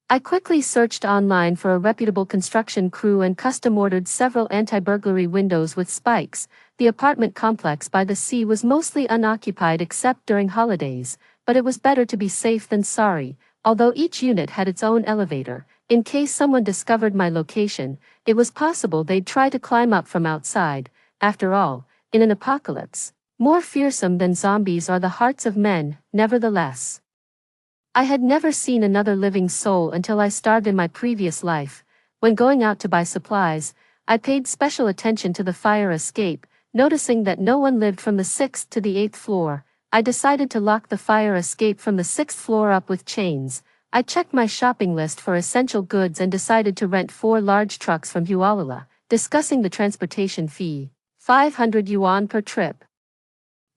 Speaker 1: I quickly searched online for a reputable construction crew and custom-ordered several anti-burglary windows with spikes. The apartment complex by the sea was mostly unoccupied except during holidays, but it was better to be safe than sorry. Although each unit had its own elevator, in case someone discovered my location, it was possible they'd try to climb up from outside. After all, in an apocalypse, more fearsome than zombies are the hearts of men. Nevertheless, I had never seen another living soul until I starved in my previous life. When going out to buy supplies, I paid special attention to the fire escape, noticing that no one lived from the 6th to the 8th floor. I decided to lock the fire escape from the 6th floor up with chains. I checked my shopping list for essential goods and decided to rent 4 large trucks from Hualala, discussing the transportation fee, 500 yuan per trip.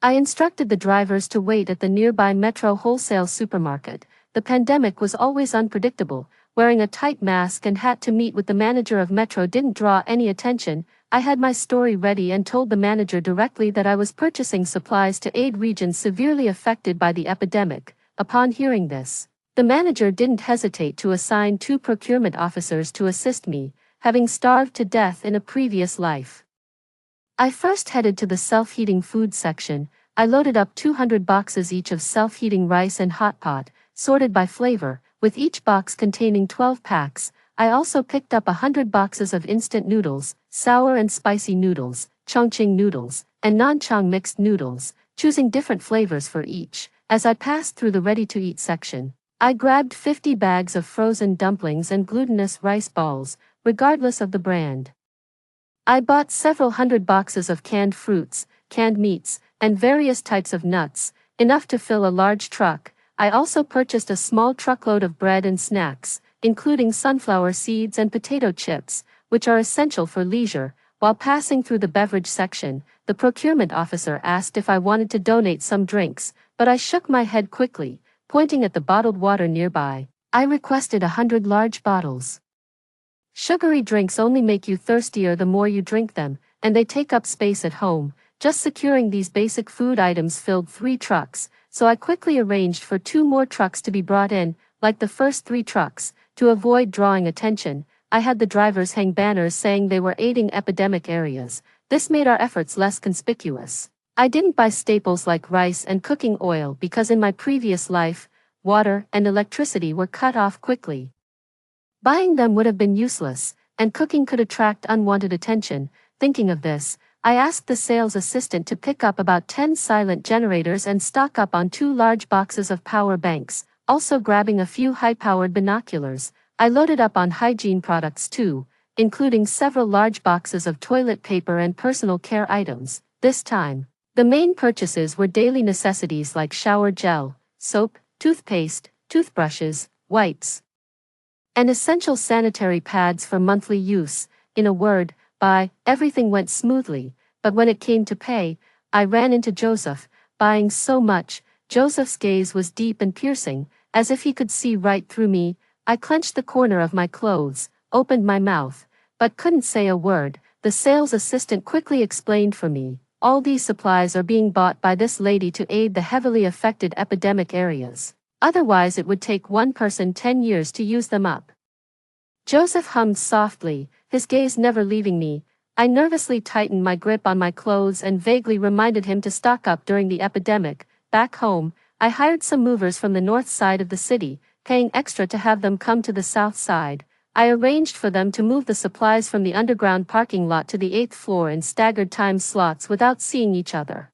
Speaker 1: I instructed the drivers to wait at the nearby Metro wholesale supermarket. The pandemic was always unpredictable. Wearing a tight mask and hat to meet with the manager of Metro didn't draw any attention. I had my story ready and told the manager directly that I was purchasing supplies to aid regions severely affected by the epidemic. Upon hearing this, the manager didn't hesitate to assign 2 procurement officers to assist me, having starved to death in a previous life. I first headed to the self-heating food section. I loaded up 200 boxes each of self-heating rice and hot pot, sorted by flavor, with each box containing 12 packs. I also picked up 100 boxes of instant noodles, sour and spicy noodles, chongqing noodles, and nanchang mixed noodles, choosing different flavors for each. As I passed through the ready-to-eat section, I grabbed 50 bags of frozen dumplings and glutinous rice balls, regardless of the brand. I bought several hundred boxes of canned fruits, canned meats, and various types of nuts, enough to fill a large truck. I also purchased a small truckload of bread and snacks, including sunflower seeds and potato chips, which are essential for leisure. While passing through the beverage section, the procurement officer asked if I wanted to donate some drinks, but I shook my head quickly, pointing at the bottled water nearby. I requested 100 large bottles. Sugary drinks only make you thirstier the more you drink them, and they take up space at home. Just securing these basic food items filled 3 trucks, so I quickly arranged for 2 more trucks to be brought in, like the first 3 trucks. To avoid drawing attention, I had the drivers hang banners saying they were aiding epidemic areas. This made our efforts less conspicuous. I didn't buy staples like rice and cooking oil because in my previous life, water and electricity were cut off quickly. Buying them would have been useless, and cooking could attract unwanted attention. Thinking of this, I asked the sales assistant to pick up about 10 silent generators and stock up on 2 large boxes of power banks, also grabbing a few high-powered binoculars. I loaded up on hygiene products too, including several large boxes of toilet paper and personal care items. This time, the main purchases were daily necessities like shower gel, soap, toothpaste, toothbrushes, wipes, and essential sanitary pads for monthly use. In a word, everything went smoothly, but when it came to pay, I ran into Joseph. Buying so much, Joseph's gaze was deep and piercing, as if he could see right through me. I clenched the corner of my clothes, opened my mouth, but couldn't say a word. The sales assistant quickly explained for me. All these supplies are being bought by this lady to aid the heavily affected epidemic areas. Otherwise it would take one person 10 years to use them up. Joseph hummed softly, his gaze never leaving me. I nervously tightened my grip on my clothes and vaguely reminded him to stock up during the epidemic. Back home, I hired some movers from the north side of the city, paying extra to have them come to the south side. I arranged for them to move the supplies from the underground parking lot to the 8th floor in staggered time slots without seeing each other.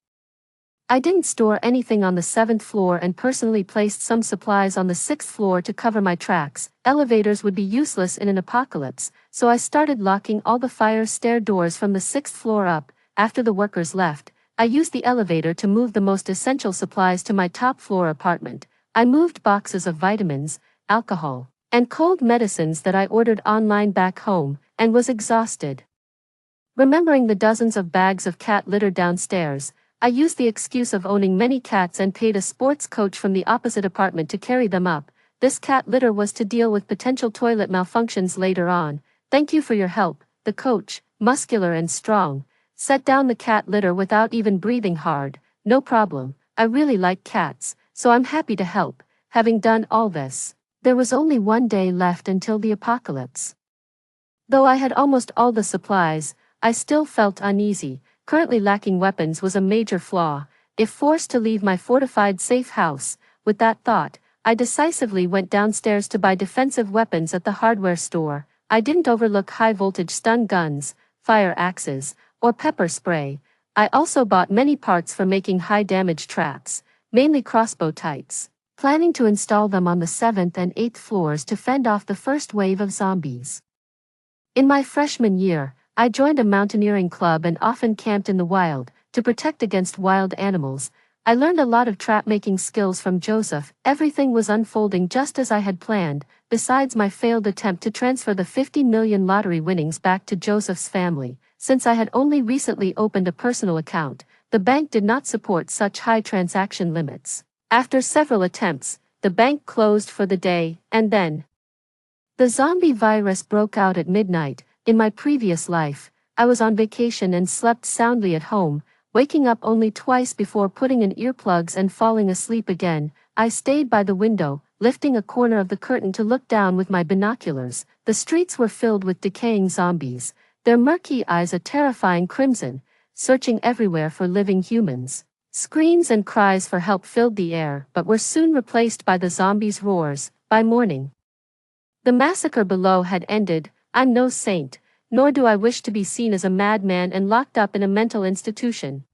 Speaker 1: I didn't store anything on the 7th floor and personally placed some supplies on the 6th floor to cover my tracks. Elevators would be useless in an apocalypse, so I started locking all the fire stair doors from the 6th floor up. After the workers left, I used the elevator to move the most essential supplies to my top floor apartment. I moved boxes of vitamins, alcohol, and cold medicines that I ordered online back home, and was exhausted. Remembering the dozens of bags of cat litter downstairs, I used the excuse of owning many cats and paid a sports coach from the opposite apartment to carry them up. This cat litter was to deal with potential toilet malfunctions later on. "Thank you for your help," the coach, muscular and strong, set down the cat litter without even breathing hard. "No problem, I really like cats, so I'm happy to help." Having done all this, there was only one day left until the apocalypse. Though I had almost all the supplies, I still felt uneasy. Currently lacking weapons was a major flaw. If forced to leave my fortified safe house, with that thought, I decisively went downstairs to buy defensive weapons at the hardware store. I didn't overlook high-voltage stun guns, fire axes, or pepper spray. I also bought many parts for making high-damage traps, mainly crossbow types, planning to install them on the 7th and 8th floors to fend off the first wave of zombies. In my freshman year, I joined a mountaineering club and often camped in the wild, to protect against wild animals. I learned a lot of trap-making skills from Joseph. Everything was unfolding just as I had planned, besides my failed attempt to transfer the 50 million lottery winnings back to Joseph's family. Since I had only recently opened a personal account, the bank did not support such high transaction limits. After several attempts, the bank closed for the day, and then the zombie virus broke out at midnight. In my previous life, I was on vacation and slept soundly at home, waking up only twice before putting in earplugs and falling asleep again. I stayed by the window, lifting a corner of the curtain to look down with my binoculars. The streets were filled with decaying zombies, their murky eyes a terrifying crimson, searching everywhere for living humans. Screams and cries for help filled the air, but were soon replaced by the zombies' roars. By morning, the massacre below had ended. I'm no saint, nor do I wish to be seen as a madman and locked up in a mental institution.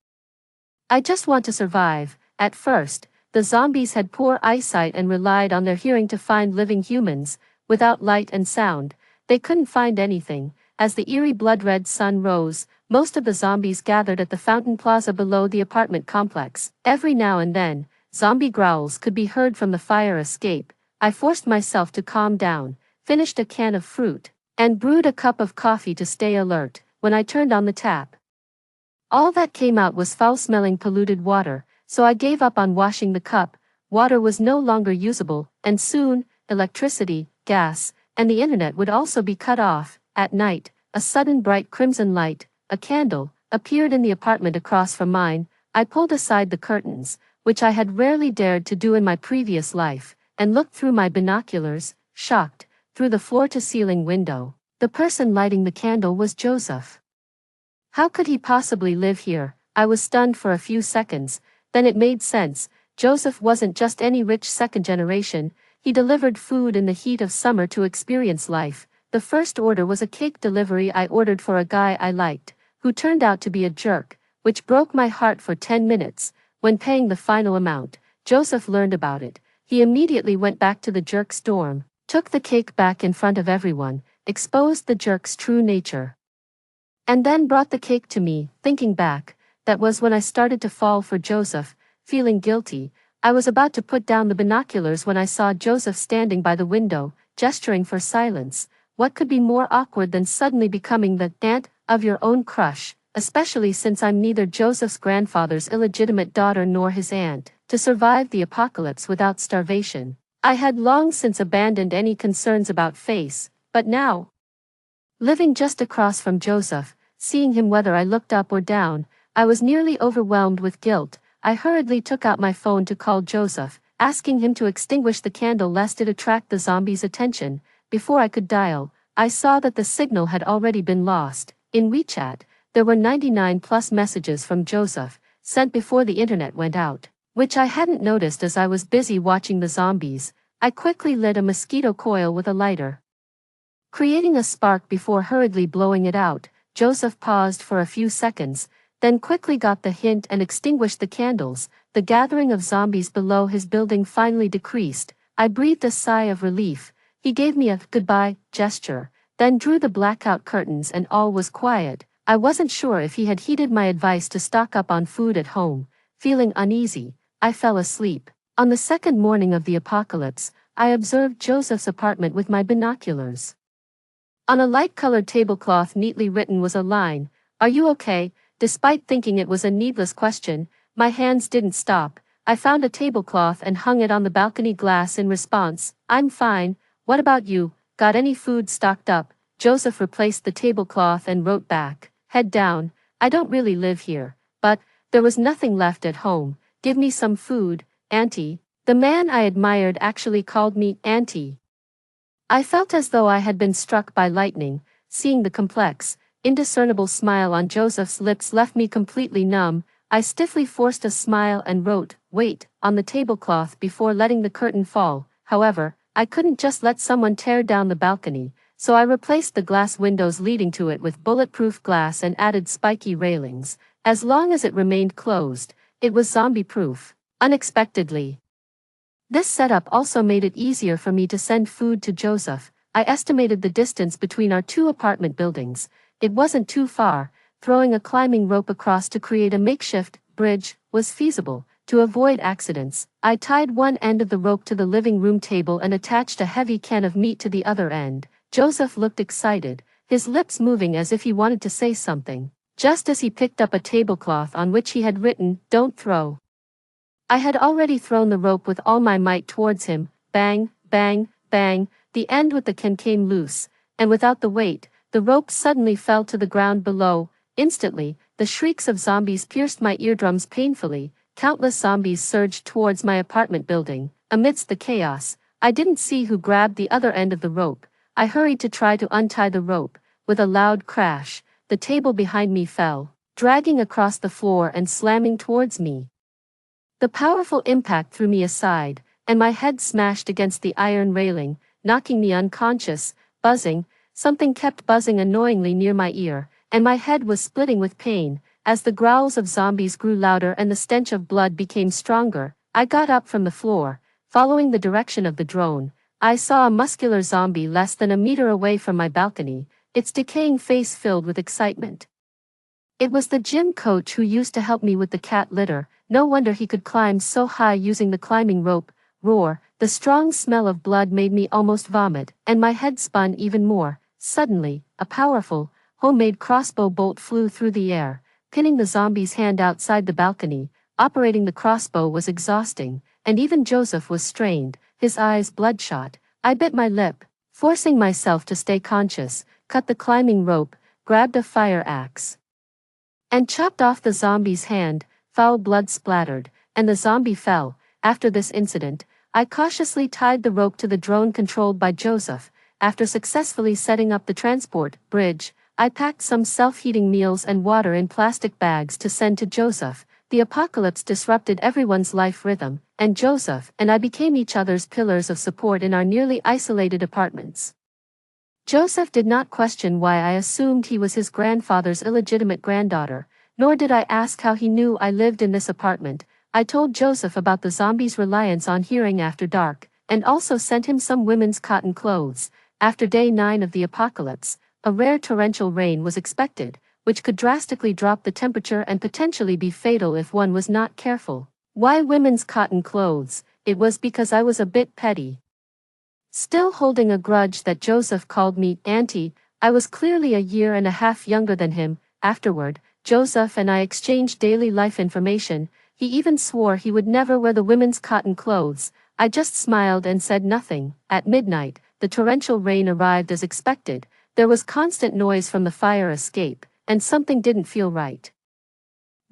Speaker 1: I just want to survive. At first, the zombies had poor eyesight and relied on their hearing to find living humans. Without light and sound, they couldn't find anything. As the eerie blood-red sun rose, most of the zombies gathered at the fountain plaza below the apartment complex. Every now and then, zombie growls could be heard from the fire escape. I forced myself to calm down, finished a can of fruit, and brewed a cup of coffee to stay alert. When I turned on the tap, all that came out was foul-smelling polluted water, so I gave up on washing the cup. Water was no longer usable, and soon, electricity, gas, and the internet would also be cut off. At night, a sudden bright crimson light, a candle, appeared in the apartment across from mine. I pulled aside the curtains, which I had rarely dared to do in my previous life, and looked through my binoculars, shocked. Through the floor-to-ceiling window, the person lighting the candle was Joseph. How could he possibly live here? I was stunned for a few seconds, then it made sense. Joseph wasn't just any rich second generation, he delivered food in the heat of summer to experience life. The first order was a cake delivery I ordered for a guy I liked, who turned out to be a jerk, which broke my heart for 10 minutes. When paying the final amount, Joseph learned about it. He immediately went back to the jerk's dorm, took the cake back in front of everyone, exposed the jerk's true nature, and then brought the cake to me. Thinking back, that was when I started to fall for Joseph, feeling guilty. I was about to put down the binoculars when I saw Joseph standing by the window, gesturing for silence. What could be more awkward than suddenly becoming the aunt of your own crush, especially since I'm neither Joseph's grandfather's illegitimate daughter nor his aunt, to survive the apocalypse without starvation. I had long since abandoned any concerns about face, but now, living just across from Joseph, seeing him whether I looked up or down, I was nearly overwhelmed with guilt. I hurriedly took out my phone to call Joseph, asking him to extinguish the candle lest it attract the zombies' attention. Before I could dial, I saw that the signal had already been lost. In WeChat, there were 99 plus messages from Joseph, sent before the internet went out, which I hadn't noticed as I was busy watching the zombies. I quickly lit a mosquito coil with a lighter, creating a spark before hurriedly blowing it out. Joseph paused for a few seconds, then quickly got the hint and extinguished the candles. The gathering of zombies below his building finally decreased. I breathed a sigh of relief. He gave me a goodbye gesture, then drew the blackout curtains and all was quiet. I wasn't sure if he had heeded my advice to stock up on food at home. Feeling uneasy, I fell asleep. On the second morning of the apocalypse, I observed Joseph's apartment with my binoculars. On a light-colored tablecloth neatly written was a line, "Are you okay?" Despite thinking it was a needless question, my hands didn't stop. I found a tablecloth and hung it on the balcony glass in response. "I'm fine, what about you? Got any food stocked up?" Joseph replaced the tablecloth and wrote back, "Head down, I don't really live here, but there was nothing left at home. Give me some food, Auntie." The man I admired actually called me Auntie. I felt as though I had been struck by lightning. Seeing the complex, indiscernible smile on Joseph's lips left me completely numb. I stiffly forced a smile and wrote, "Wait," on the tablecloth before letting the curtain fall. However, I couldn't just let someone tear down the balcony, so I replaced the glass windows leading to it with bulletproof glass and added spiky railings. As long as it remained closed, it was zombie-proof. Unexpectedly, this setup also made it easier for me to send food to Joseph. I estimated the distance between our two apartment buildings. It wasn't too far. Throwing a climbing rope across to create a makeshift bridge was feasible. To avoid accidents, I tied one end of the rope to the living room table and attached a heavy can of meat to the other end. Joseph looked excited, his lips moving as if he wanted to say something, just as he picked up a tablecloth on which he had written, "Don't throw." I had already thrown the rope with all my might towards him. Bang, bang, bang, the end with the can came loose, and without the weight, the rope suddenly fell to the ground below. Instantly, the shrieks of zombies pierced my eardrums painfully. Countless zombies surged towards my apartment building. Amidst the chaos, I didn't see who grabbed the other end of the rope. I hurried to try to untie the rope. With a loud crash, the table behind me fell, dragging across the floor and slamming towards me. The powerful impact threw me aside, and my head smashed against the iron railing, knocking me unconscious. Buzzing, something kept buzzing annoyingly near my ear, and my head was splitting with pain. As the growls of zombies grew louder and the stench of blood became stronger, I got up from the floor. Following the direction of the drone, I saw a muscular zombie less than a meter away from my balcony, its decaying face filled with excitement. It was the gym coach who used to help me with the cat litter. No wonder he could climb so high using the climbing rope. Roar, the strong smell of blood made me almost vomit, and my head spun even more. Suddenly, a powerful, homemade crossbow bolt flew through the air, pinning the zombie's hand outside the balcony. Operating the crossbow was exhausting, and even Joseph was strained, his eyes bloodshot. I bit my lip, forcing myself to stay conscious, cut the climbing rope, grabbed a fire axe, and chopped off the zombie's hand. Foul blood splattered, and the zombie fell. After this incident, I cautiously tied the rope to the drone controlled by Joseph. After successfully setting up the transport bridge, I packed some self-heating meals and water in plastic bags to send to Joseph. The apocalypse disrupted everyone's life rhythm, and Joseph and I became each other's pillars of support in our nearly isolated apartments. Joseph did not question why I assumed he was his grandfather's illegitimate granddaughter, nor did I ask how he knew I lived in this apartment. I told Joseph about the zombies' reliance on hearing after dark, and also sent him some women's cotton clothes. After day 9 of the apocalypse, a rare torrential rain was expected, which could drastically drop the temperature and potentially be fatal if one was not careful. Why women's cotton clothes? It was because I was a bit petty. Still holding a grudge that Joseph called me Auntie, I was clearly a year and a half younger than him. Afterward, Joseph and I exchanged daily life information. He even swore he would never wear the women's cotton clothes. I just smiled and said nothing. At midnight, the torrential rain arrived as expected. There was constant noise from the fire escape, and something didn't feel right.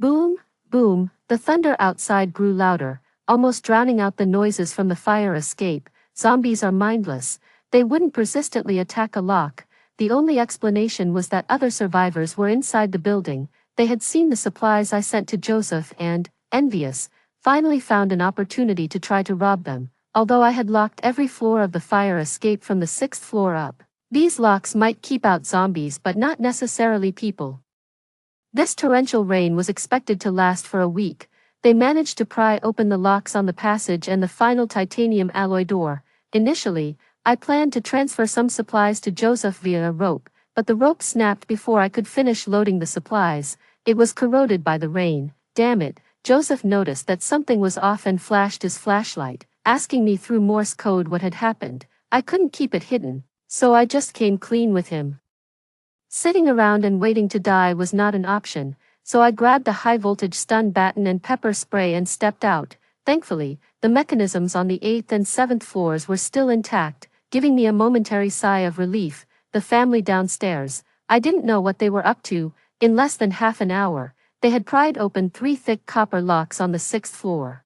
Speaker 1: Boom, boom, the thunder outside grew louder, almost drowning out the noises from the fire escape. Zombies are mindless. They wouldn't persistently attack a lock. The only explanation was that other survivors were inside the building. They had seen the supplies I sent to Joseph and, envious, finally found an opportunity to try to rob them. Although I had locked every floor of the fire escape from the 6th floor up, these locks might keep out zombies but not necessarily people. This torrential rain was expected to last for a week. They managed to pry open the locks on the passage and the final titanium alloy door. Initially, I planned to transfer some supplies to Joseph via a rope, but the rope snapped before I could finish loading the supplies. It was corroded by the rain. Damn it, Joseph noticed that something was off and flashed his flashlight, asking me through Morse code what had happened. I couldn't keep it hidden, so I just came clean with him. Sitting around and waiting to die was not an option, so I grabbed a high-voltage stun baton and pepper spray and stepped out. Thankfully, the mechanisms on the 8th and 7th floors were still intact, giving me a momentary sigh of relief. The family downstairs, I didn't know what they were up to. In less than half an hour, they had pried open 3 thick copper locks on the 6th floor.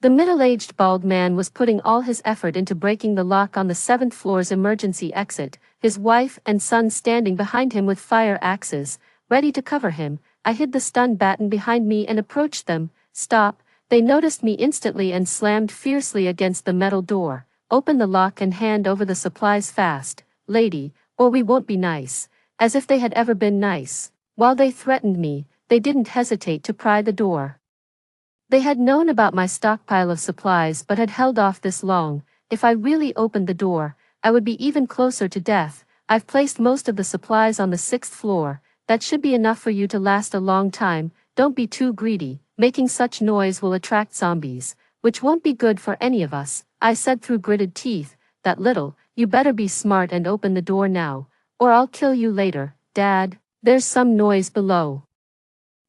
Speaker 1: The middle-aged bald man was putting all his effort into breaking the lock on the 7th floor's emergency exit, his wife and son standing behind him with fire axes, ready to cover him. I hid the stun baton behind me and approached them. Stop, they noticed me instantly and slammed fiercely against the metal door. Open the lock and hand over the supplies fast, lady, or we won't be nice. As if they had ever been nice. While they threatened me, they didn't hesitate to pry the door. They had known about my stockpile of supplies but had held off this long. If I really opened the door, I would be even closer to death. I've placed most of the supplies on the 6th floor. That should be enough for you to last a long time. Don't be too greedy. Making such noise will attract zombies, which won't be good for any of us, I said through gritted teeth. That little, you better be smart and open the door now, or I'll kill you later. Dad, there's some noise below.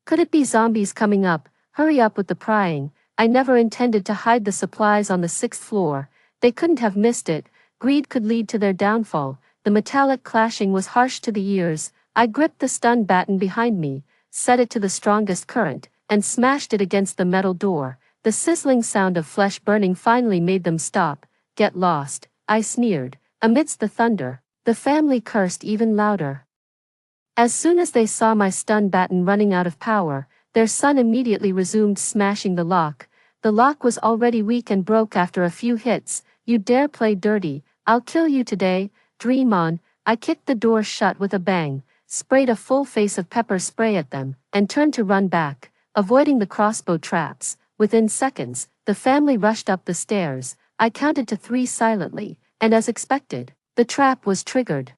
Speaker 1: Could it be zombies coming up? Hurry up with the prying. I never intended to hide the supplies on the 6th floor. They couldn't have missed it. Greed could lead to their downfall. The metallic clashing was harsh to the ears. I gripped the stun baton behind me, set it to the strongest current, and smashed it against the metal door. The sizzling sound of flesh burning finally made them stop. Get lost, I sneered. Amidst the thunder, the family cursed even louder. As soon as they saw my stun baton running out of power, their son immediately resumed smashing the lock. The lock was already weak and broke after a few hits. You dare play dirty, I'll kill you today. Dream on. I kicked the door shut with a bang, sprayed a full face of pepper spray at them, and turned to run back, avoiding the crossbow traps. Within seconds, the family rushed up the stairs. I counted to 3 silently, and as expected, the trap was triggered.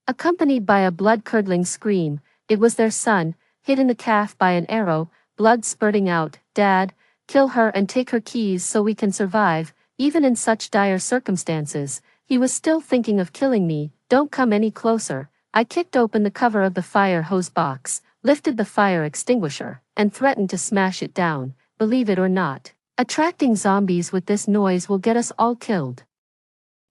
Speaker 1: Accompanied by a blood-curdling scream, it was their son, hit in the calf by an arrow, blood spurting out. Dad, kill her and take her keys so we can survive. Even in such dire circumstances, he was still thinking of killing me. Don't come any closer. I kicked open the cover of the fire hose box, lifted the fire extinguisher, and threatened to smash it down. Believe it or not, attracting zombies with this noise will get us all killed.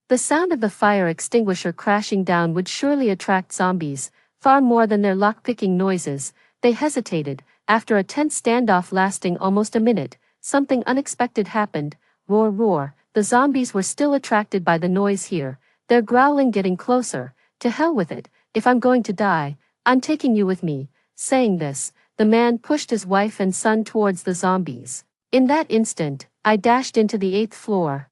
Speaker 1: The sound of the fire extinguisher crashing down would surely attract zombies, far more than their lockpicking noises. They hesitated. After a tense standoff lasting almost a minute, something unexpected happened. Roar, roar. The zombies were still attracted by the noise here, their growling getting closer. To hell with it. If I'm going to die, I'm taking you with me. Saying this, the man pushed his wife and son towards the zombies. In that instant, I dashed into the 8th floor.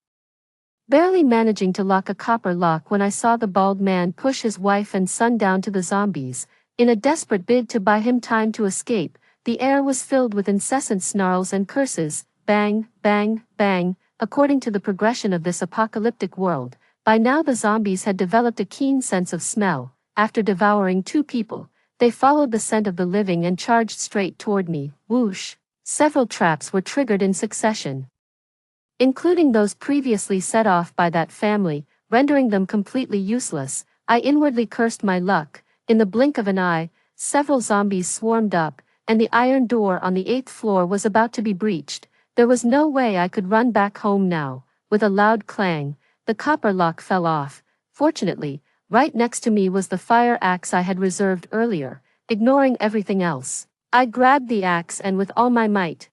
Speaker 1: Barely managing to lock a copper lock when I saw the bald man push his wife and son down to the zombies. In a desperate bid to buy him time to escape, the air was filled with incessant snarls and curses. Bang, bang, bang. According to the progression of this apocalyptic world, by now the zombies had developed a keen sense of smell. After devouring 2 people, they followed the scent of the living and charged straight toward me. Whoosh! Several traps were triggered in succession, including those previously set off by that family, rendering them completely useless. I inwardly cursed my luck. In the blink of an eye, several zombies swarmed up, and the iron door on the 8th floor was about to be breached. There was no way I could run back home now. With a loud clang, the copper lock fell off. Fortunately, right next to me was the fire axe I had reserved earlier. Ignoring everything else, I grabbed the axe and with all my might,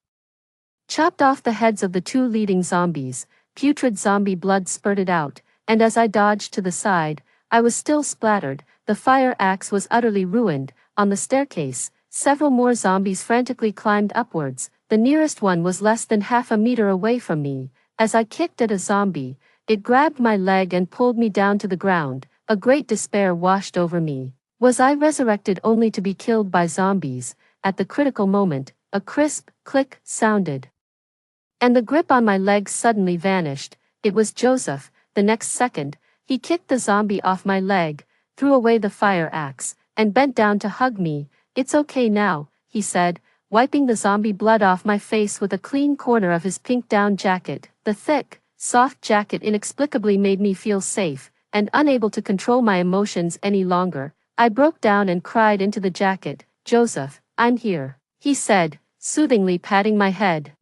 Speaker 1: chopped off the heads of the two leading zombies. Putrid zombie blood spurted out, and as I dodged to the side, I was still splattered. The fire axe was utterly ruined. On the staircase, several more zombies frantically climbed upwards. The nearest one was less than half a meter away from me. As I kicked at a zombie, it grabbed my leg and pulled me down to the ground. A great despair washed over me. Was I resurrected only to be killed by zombies? At the critical moment, a crisp click sounded, and the grip on my legs suddenly vanished. It was Joseph. The next second, he kicked the zombie off my leg, threw away the fire axe, and bent down to hug me. "It's okay now," he said, wiping the zombie blood off my face with a clean corner of his pink down jacket. The thick, soft jacket inexplicably made me feel safe, and unable to control my emotions any longer. I broke down and cried into the jacket. "Joseph, I'm here," he said, soothingly patting my head.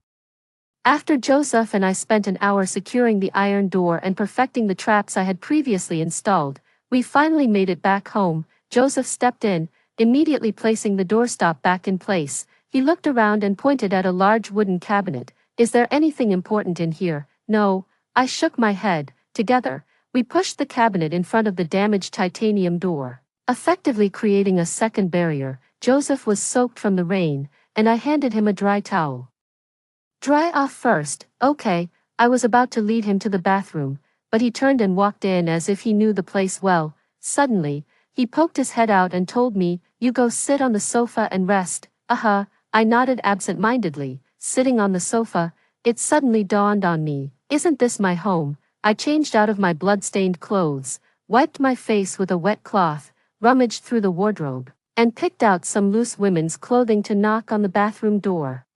Speaker 1: After Joseph and I spent an hour securing the iron door and perfecting the traps I had previously installed, we finally made it back home. Joseph stepped in, immediately placing the doorstop back in place. He looked around and pointed at a large wooden cabinet. "Is there anything important in here?" "No." I shook my head. Together, we pushed the cabinet in front of the damaged titanium door, effectively creating a second barrier. Joseph was soaked from the rain, and I handed him a dry towel. "Dry off first." "Okay." I was about to lead him to the bathroom, but he turned and walked in as if he knew the place well. Suddenly, he poked his head out and told me, "You go sit on the sofa and rest." "Uh-huh." I nodded absent-mindedly, sitting on the sofa. It suddenly dawned on me, isn't this my home? I changed out of my blood-stained clothes, wiped my face with a wet cloth, rummaged through the wardrobe, and picked out some loose women's clothing to knock on the bathroom door.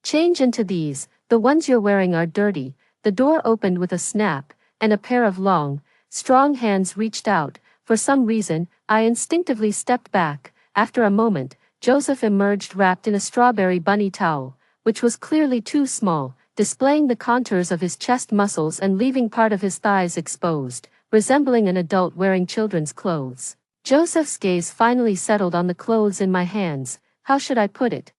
Speaker 1: "Change into these, the ones you're wearing are dirty." The door opened with a snap, and a pair of long, strong hands reached out. For some reason, I instinctively stepped back. After a moment, Joseph emerged wrapped in a strawberry bunny towel, which was clearly too small, displaying the contours of his chest muscles and leaving part of his thighs exposed, resembling an adult wearing children's clothes. Joseph's gaze finally settled on the clothes in my hands. How should I put it?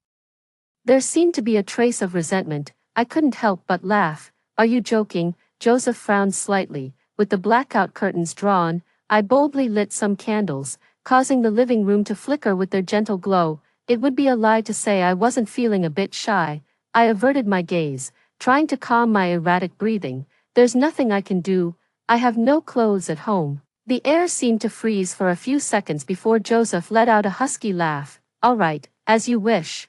Speaker 1: There seemed to be a trace of resentment. I couldn't help but laugh. "Are you joking?" Joseph frowned slightly. With the blackout curtains drawn, I boldly lit some candles, causing the living room to flicker with their gentle glow. It would be a lie to say I wasn't feeling a bit shy. I averted my gaze, trying to calm my erratic breathing. "There's nothing I can do. I have no clothes at home." The air seemed to freeze for a few seconds before Joseph let out a husky laugh. "All right, as you wish."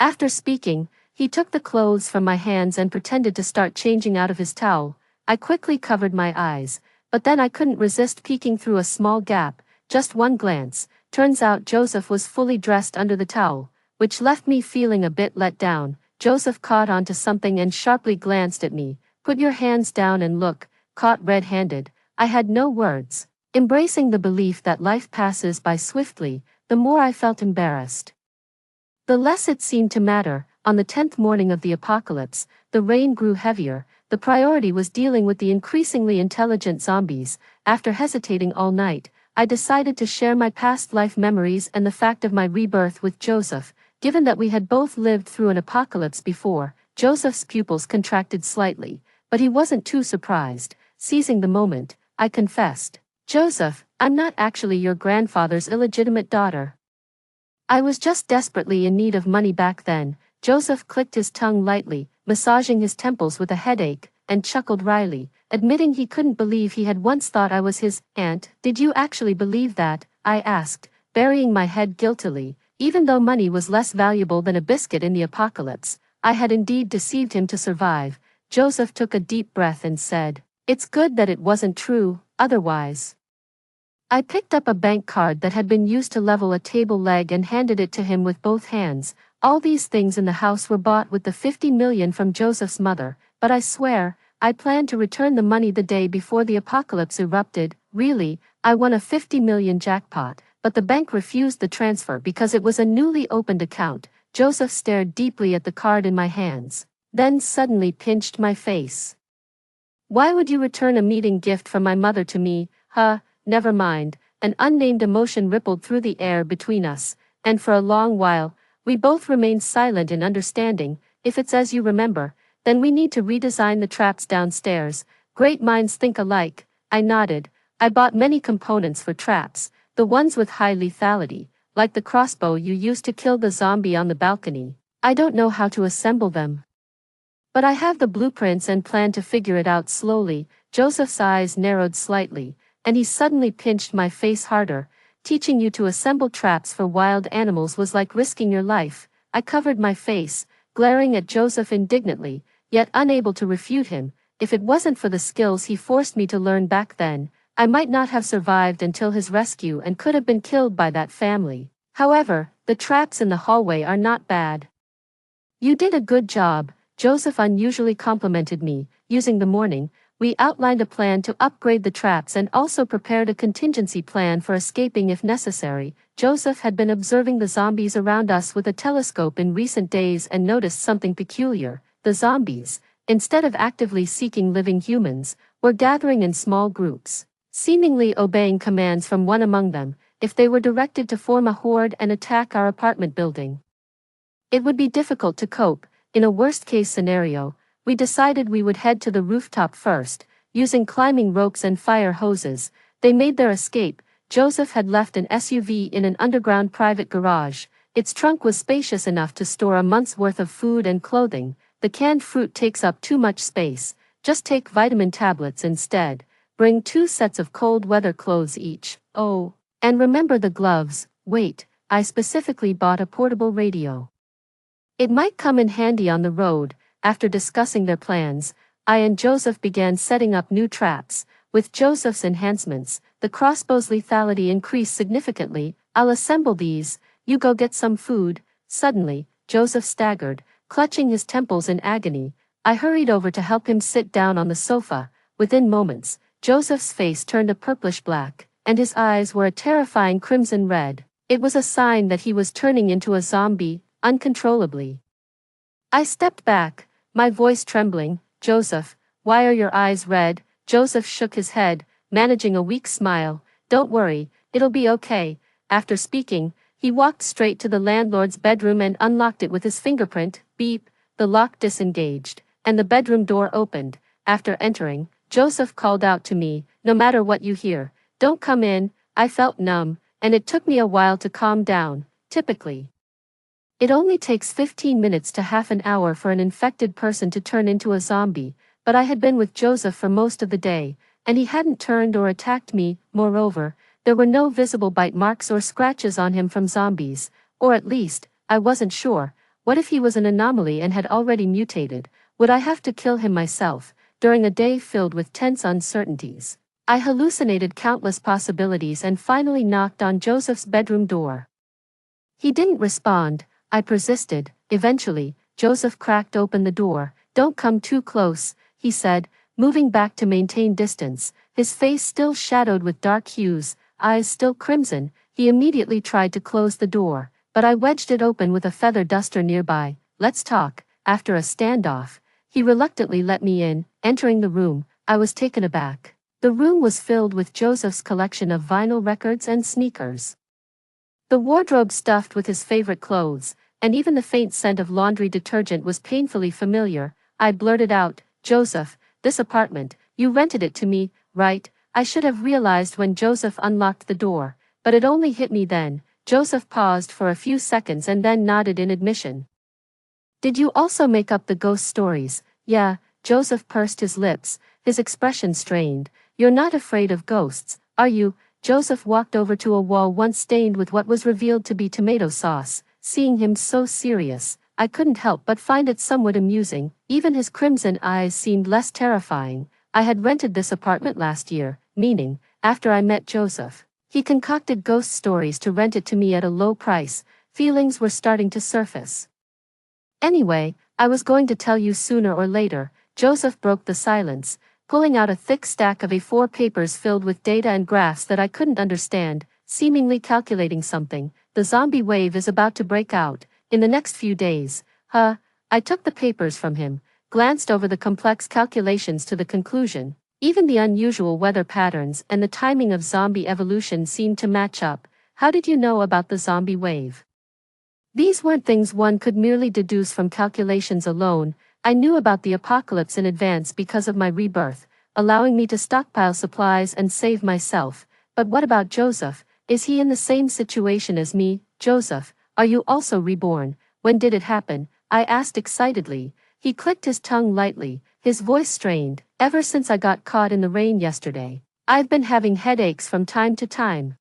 Speaker 1: After speaking, he took the clothes from my hands and pretended to start changing out of his towel. I quickly covered my eyes, but then I couldn't resist peeking through a small gap. Just one glance. Turns out Joseph was fully dressed under the towel, which left me feeling a bit let down. Joseph caught onto something and sharply glanced at me. "Put your hands down and look." Caught red-handed, I had no words. Embracing the belief that life passes by swiftly, the more I felt embarrassed, the less it seemed to matter. On the 10th morning of the apocalypse, the rain grew heavier. The priority was dealing with the increasingly intelligent zombies. After hesitating all night, I decided to share my past life memories and the fact of my rebirth with Joseph. Given that we had both lived through an apocalypse before, Joseph's pupils contracted slightly, but he wasn't too surprised. Seizing the moment, I confessed, "Joseph, I'm not actually your grandfather's illegitimate daughter. I was just desperately in need of money back then." Joseph clicked his tongue lightly, massaging his temples with a headache, and chuckled wryly, admitting he couldn't believe he had once thought I was his aunt. "Did you actually believe that?" I asked, burying my head guiltily. Even though money was less valuable than a biscuit in the apocalypse, I had indeed deceived him to survive. Joseph took a deep breath and said, "It's good that it wasn't true, otherwise." I picked up a bank card that had been used to level a table leg and handed it to him with both hands. All these things in the house were bought with the $50 million from Joseph's mother, but I swear, I planned to return the money the day before the apocalypse erupted. Really, I won a $50 million jackpot, but the bank refused the transfer because it was a newly opened account. Joseph stared deeply at the card in my hands, then suddenly pinched my face. "Why would you return a meeting gift from my mother to me?" "Huh, never mind." An unnamed emotion rippled through the air between us. and for a long while, we both remained silent in understanding. If it's as you remember, then we need to redesign the traps downstairs. Great minds think alike. I nodded. I bought many components for traps, the ones with high lethality, like the crossbow you used to kill the zombie on the balcony. I don't know how to assemble them, but I have the blueprints and plan to figure it out slowly. Joseph's eyes narrowed slightly, and he suddenly pinched my face harder. Teaching you to assemble traps for wild animals was like risking your life. I covered my face, glaring at Joseph indignantly, yet unable to refute him. If it wasn't for the skills he forced me to learn back then, I might not have survived until his rescue and could have been killed by that family. However, the traps in the hallway are not bad. You did a good job, Joseph unusually complimented me. Using the morning, we outlined a plan to upgrade the traps and also prepared a contingency plan for escaping if necessary. Joseph had been observing the zombies around us with a telescope in recent days and noticed something peculiar. The zombies, instead of actively seeking living humans, were gathering in small groups, seemingly obeying commands from one among them. If they were directed to form a horde and attack our apartment building, it would be difficult to cope. In a worst-case scenario, we decided we would head to the rooftop first. Using climbing ropes and fire hoses, they made their escape. Joseph had left an SUV in an underground private garage. Its trunk was spacious enough to store a month's worth of food and clothing. The canned fruit takes up too much space. Just take vitamin tablets instead. Bring 2 sets of cold weather clothes each. Oh, and remember the gloves. Wait, I specifically bought a portable radio. It might come in handy on the road. After discussing their plans, I and Joseph began setting up new traps. With Joseph's enhancements, the crossbow's lethality increased significantly. I'll assemble these, you go get some food. Suddenly, Joseph staggered, clutching his temples in agony. I hurried over to help him sit down on the sofa. Within moments, Joseph's face turned a purplish black, and his eyes were a terrifying crimson red. It was a sign that he was turning into a zombie, uncontrollably. I stepped back, my voice trembling. Joseph, why are your eyes red? Joseph shook his head, managing a weak smile. Don't worry, it'll be okay. After speaking, he walked straight to the landlord's bedroom and unlocked it with his fingerprint. Beep, the lock disengaged, and the bedroom door opened. After entering, Joseph called out to me, no matter what you hear, don't come in. I felt numb, and it took me a while to calm down. Typically, it only takes 15 minutes to half an hour for an infected person to turn into a zombie, but I had been with Joseph for most of the day, and he hadn't turned or attacked me. Moreover, there were no visible bite marks or scratches on him from zombies, or at least, I wasn't sure. What if he was an anomaly and had already mutated? Would I have to kill him myself, during a day filled with tense uncertainties? I hallucinated countless possibilities and finally knocked on Joseph's bedroom door. He didn't respond. I persisted. Eventually, Joseph cracked open the door. Don't come too close, he said, moving back to maintain distance, his face still shadowed with dark hues, eyes still crimson. He immediately tried to close the door, but I wedged it open with a feather duster nearby. Let's talk. After a standoff, he reluctantly let me in. Entering the room, I was taken aback. The room was filled with Joseph's collection of vinyl records and sneakers, the wardrobe stuffed with his favorite clothes, and even the faint scent of laundry detergent was painfully familiar. I blurted out, Joseph, this apartment, you rented it to me, right? I should have realized when Joseph unlocked the door, but it only hit me then. Joseph paused for a few seconds and then nodded in admission. Did you also make up the ghost stories? Yeah, Joseph pursed his lips, his expression strained. You're not afraid of ghosts, are you? Joseph walked over to a wall once stained with what was revealed to be tomato sauce. Seeing him so serious, I couldn't help but find it somewhat amusing. Even his crimson eyes seemed less terrifying. I had rented this apartment last year, meaning, after I met Joseph. He concocted ghost stories to rent it to me at a low price. Feelings were starting to surface. Anyway, I was going to tell you sooner or later. Joseph broke the silence, pulling out a thick stack of A4 papers filled with data and graphs that I couldn't understand, seemingly calculating something. The zombie wave is about to break out, in the next few days. I took the papers from him, glanced over the complex calculations to the conclusion. Even the unusual weather patterns and the timing of zombie evolution seemed to match up. How did you know about the zombie wave? These weren't things one could merely deduce from calculations alone. I knew about the apocalypse in advance because of my rebirth, allowing me to stockpile supplies and save myself. But what about Joseph? Is he in the same situation as me? Joseph, are you also reborn? When did it happen? I asked excitedly. He clicked his tongue lightly, his voice strained. Ever since I got caught in the rain yesterday. I've been having headaches from time to time.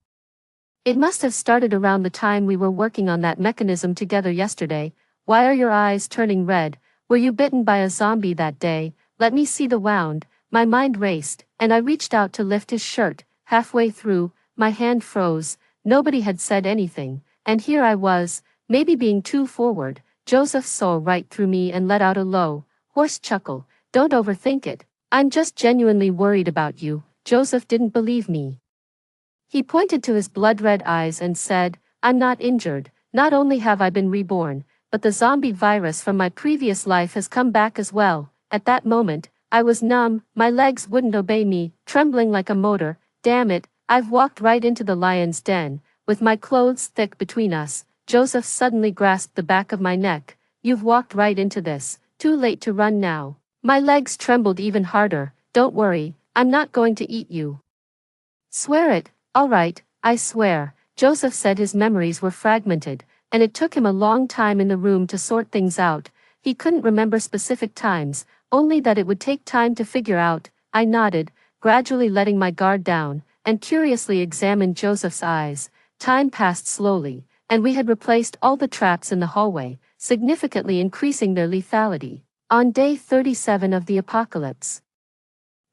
Speaker 1: It must have started around the time we were working on that mechanism together yesterday. Why are your eyes turning red? Were you bitten by a zombie that day? Let me see the wound. My mind raced, and I reached out to lift his shirt. Halfway through, my hand froze. Nobody had said anything, and here I was, maybe being too forward. Joseph saw right through me and let out a low, hoarse chuckle. Don't overthink it. I'm just genuinely worried about you. Joseph didn't believe me. He pointed to his blood-red eyes and said, I'm not injured. Not only have I been reborn, but the zombie virus from my previous life has come back as well. At that moment, I was numb, my legs wouldn't obey me, trembling like a motor. Damn it, I've walked right into the lion's den, with my clothes thick between us. Joseph suddenly grasped the back of my neck. You've walked right into this. Too late to run now. My legs trembled even harder. Don't worry, I'm not going to eat you. Swear it. All right, I swear. Joseph said his memories were fragmented, and it took him a long time in the room to sort things out. He couldn't remember specific times, only that it would take time to figure out. I nodded, gradually letting my guard down, and curiously examined Joseph's eyes. Time passed slowly, and we had replaced all the traps in the hallway, significantly increasing their lethality. On day 37 of the apocalypse,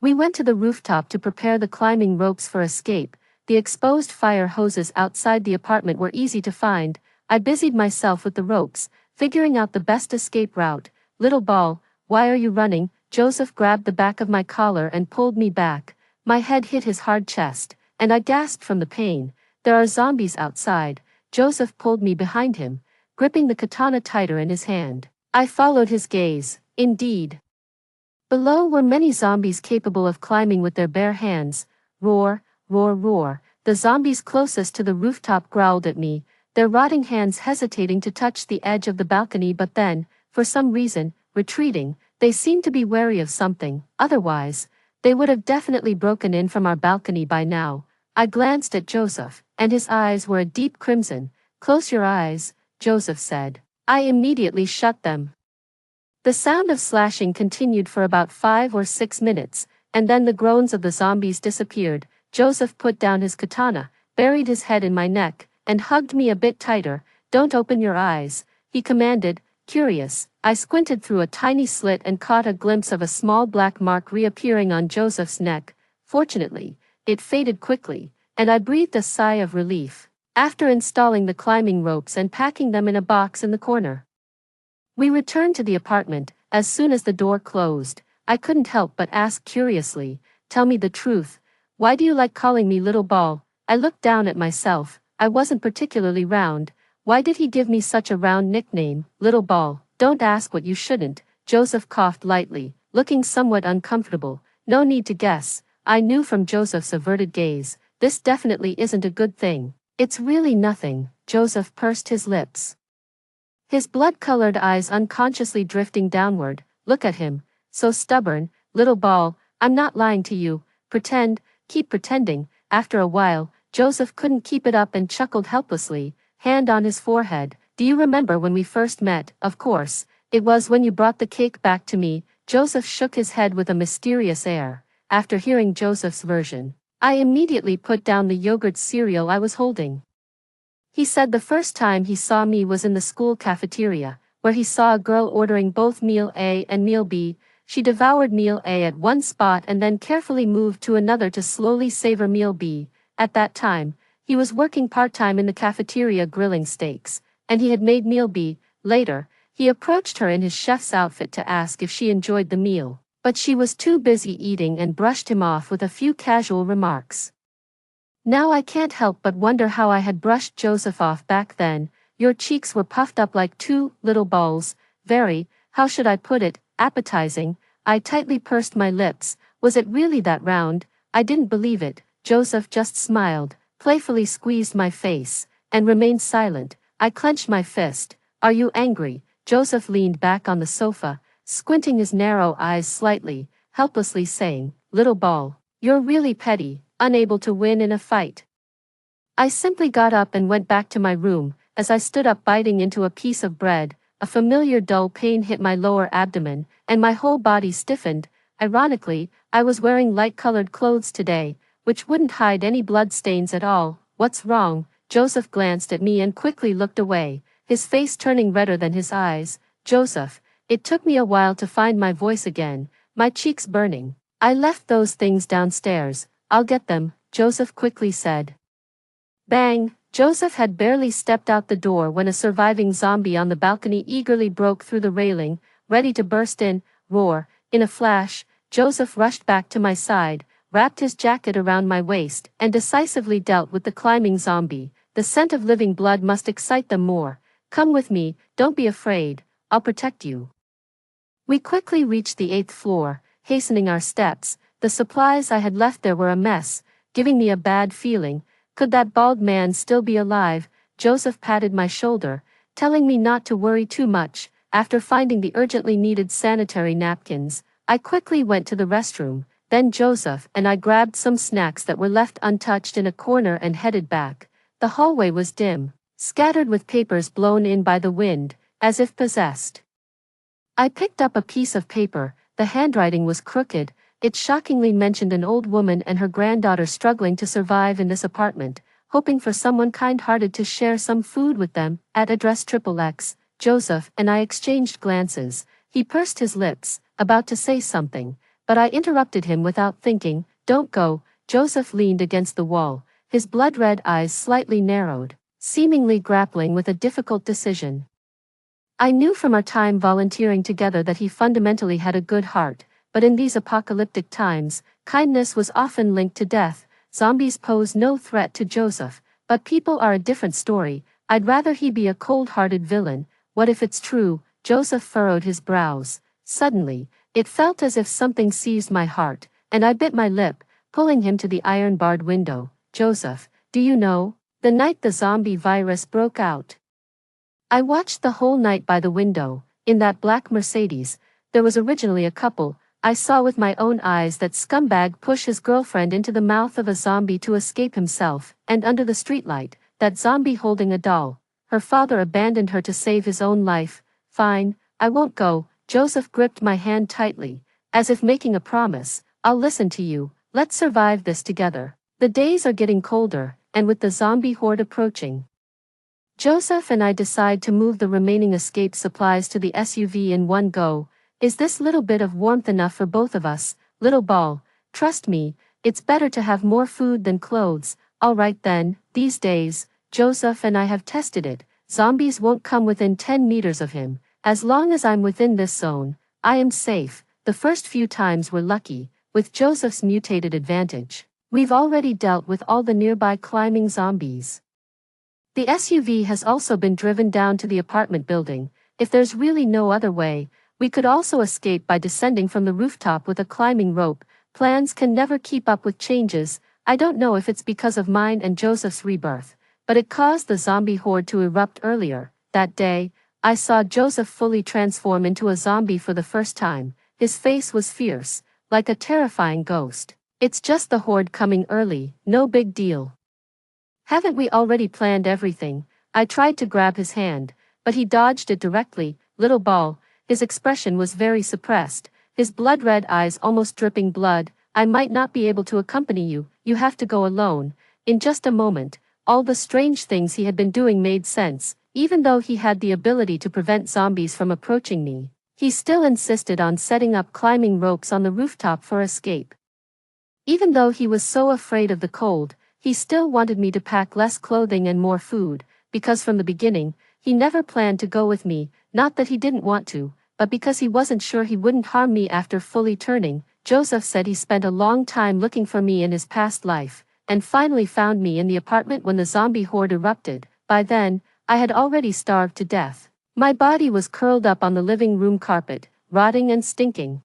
Speaker 1: we went to the rooftop to prepare the climbing ropes for escape. The exposed fire hoses outside the apartment were easy to find. I busied myself with the ropes, figuring out the best escape route. Little ball, why are you running? Joseph grabbed the back of my collar and pulled me back. My head hit his hard chest, and I gasped from the pain. There are zombies outside. Joseph pulled me behind him, gripping the katana tighter in his hand. I followed his gaze. Indeed. Below were many zombies capable of climbing with their bare hands. Roar, roar, roar. The zombies closest to the rooftop growled at me, their rotting hands hesitating to touch the edge of the balcony, but then, for some reason, retreating. They seemed to be wary of something. Otherwise, they would have definitely broken in from our balcony by now. I glanced at Joseph, and his eyes were a deep crimson. Close your eyes, Joseph said. I immediately shut them. The sound of slashing continued for about 5 or 6 minutes, and then the groans of the zombies disappeared. Joseph put down his katana, buried his head in my neck, and hugged me a bit tighter. Don't open your eyes, he commanded, curious. I squinted through a tiny slit and caught a glimpse of a small black mark reappearing on Joseph's neck. Fortunately, it faded quickly, and I breathed a sigh of relief. After installing the climbing ropes and packing them in a box in the corner, we returned to the apartment. As soon as the door closed, I couldn't help but ask curiously, tell me the truth. Why do you like calling me little ball? I looked down at myself. I wasn't particularly round. Why did he give me such a round nickname, little ball? Don't ask what you shouldn't. Joseph coughed lightly, looking somewhat uncomfortable. No need to guess. I knew from Joseph's averted gaze, this definitely isn't a good thing. It's really nothing. Joseph pursed his lips, his blood-colored eyes unconsciously drifting downward. Look at him. So stubborn. Little ball, I'm not lying to you. Pretend, keep pretending. After a while, Joseph couldn't keep it up and chuckled helplessly, hand on his forehead. Do you remember when we first met? Of course. It was when you brought the cake back to me. Joseph shook his head with a mysterious air. After hearing Joseph's version, I immediately put down the yogurt cereal I was holding. He said the first time he saw me was in the school cafeteria, where he saw a girl ordering both meal A and meal B. She devoured meal A at one spot and then carefully moved to another to slowly savor meal B. At that time, he was working part-time in the cafeteria grilling steaks, and he had made meal B. Later, he approached her in his chef's outfit to ask if she enjoyed the meal, but she was too busy eating and brushed him off with a few casual remarks. Now I can't help but wonder how I had brushed Joseph off back then. Your cheeks were puffed up like 2 little balls, very, how should I put it, appetizing. I tightly pursed my lips. Was it really that round? I didn't believe it. Joseph just smiled, playfully squeezed my face, and remained silent. I clenched my fist. Are you angry? Joseph leaned back on the sofa, squinting his narrow eyes slightly, helplessly saying, "Little ball, you're really petty, unable to win in a fight." I simply got up and went back to my room. As I stood up biting into a piece of bread, a familiar dull pain hit my lower abdomen, and my whole body stiffened. Ironically, I was wearing light-colored clothes today, which wouldn't hide any blood stains at all. "What's wrong?" Joseph glanced at me and quickly looked away, his face turning redder than his eyes. "Joseph." It took me a while to find my voice again, my cheeks burning. "I left those things downstairs. I'll get them," Joseph quickly said. Bang! Joseph had barely stepped out the door when a surviving zombie on the balcony eagerly broke through the railing, ready to burst in, roar. In a flash, Joseph rushed back to my side, wrapped his jacket around my waist, and decisively dealt with the climbing zombie. The scent of living blood must excite them more. "Come with me, don't be afraid, I'll protect you." We quickly reached the 8th floor, hastening our steps. The supplies I had left there were a mess, giving me a bad feeling. Could that bald man still be alive? Joseph patted my shoulder, telling me not to worry too much. After finding the urgently needed sanitary napkins, I quickly went to the restroom. Then Joseph and I grabbed some snacks that were left untouched in a corner and headed back. The hallway was dim, scattered with papers blown in by the wind, as if possessed. I picked up a piece of paper. The handwriting was crooked. It shockingly mentioned an old woman and her granddaughter struggling to survive in this apartment, hoping for someone kind-hearted to share some food with them, at address XXX. Joseph and I exchanged glances. He pursed his lips, about to say something, but I interrupted him without thinking. "Don't go." Joseph leaned against the wall, his blood-red eyes slightly narrowed, seemingly grappling with a difficult decision. I knew from our time volunteering together that he fundamentally had a good heart, but in these apocalyptic times, kindness was often linked to death. Zombies pose no threat to Joseph, but people are a different story. I'd rather he be a cold-hearted villain. What if it's true? Joseph furrowed his brows. Suddenly, it felt as if something seized my heart, and I bit my lip, pulling him to the iron-barred window. "Joseph, do you know, the night the zombie virus broke out, I watched the whole night by the window. In that black Mercedes, there was originally a couple. I saw with my own eyes that scumbag push his girlfriend into the mouth of a zombie to escape himself, and under the streetlight, that zombie holding a doll. Her father abandoned her to save his own life." "Fine, I won't go." Joseph gripped my hand tightly, as if making a promise. "I'll listen to you. Let's survive this together." The days are getting colder, and with the zombie horde approaching, Joseph and I decide to move the remaining escape supplies to the SUV in one go. Is this little bit of warmth enough for both of us? "Little ball, trust me, it's better to have more food than clothes." "All right then." These days, Joseph and I have tested it. Zombies won't come within 10 meters of him. As long as I'm within this zone, I am safe. The first few times were lucky, with Joseph's mutated advantage. We've already dealt with all the nearby climbing zombies. The SUV has also been driven down to the apartment building. If there's really no other way, we could also escape by descending from the rooftop with a climbing rope. Plans can never keep up with changes. I don't know if it's because of mine and Joseph's rebirth, but it caused the zombie horde to erupt earlier. That day, I saw Joseph fully transform into a zombie for the first time. His face was fierce, like a terrifying ghost. "It's just the horde coming early, no big deal. Haven't we already planned everything?" I tried to grab his hand, but he dodged it directly. "Little ball." His expression was very suppressed, his blood-red eyes almost dripping blood. "I might not be able to accompany you. You have to go alone." In just a moment, all the strange things he had been doing made sense. Even though he had the ability to prevent zombies from approaching me, he still insisted on setting up climbing ropes on the rooftop for escape. Even though he was so afraid of the cold, he still wanted me to pack less clothing and more food, because from the beginning, he never planned to go with me. Not that he didn't want to, but because he wasn't sure he wouldn't harm me after fully turning. Joseph said he spent a long time looking for me in his past life, and finally found me in the apartment when the zombie horde erupted. By then, I had already starved to death. My body was curled up on the living room carpet, rotting and stinking.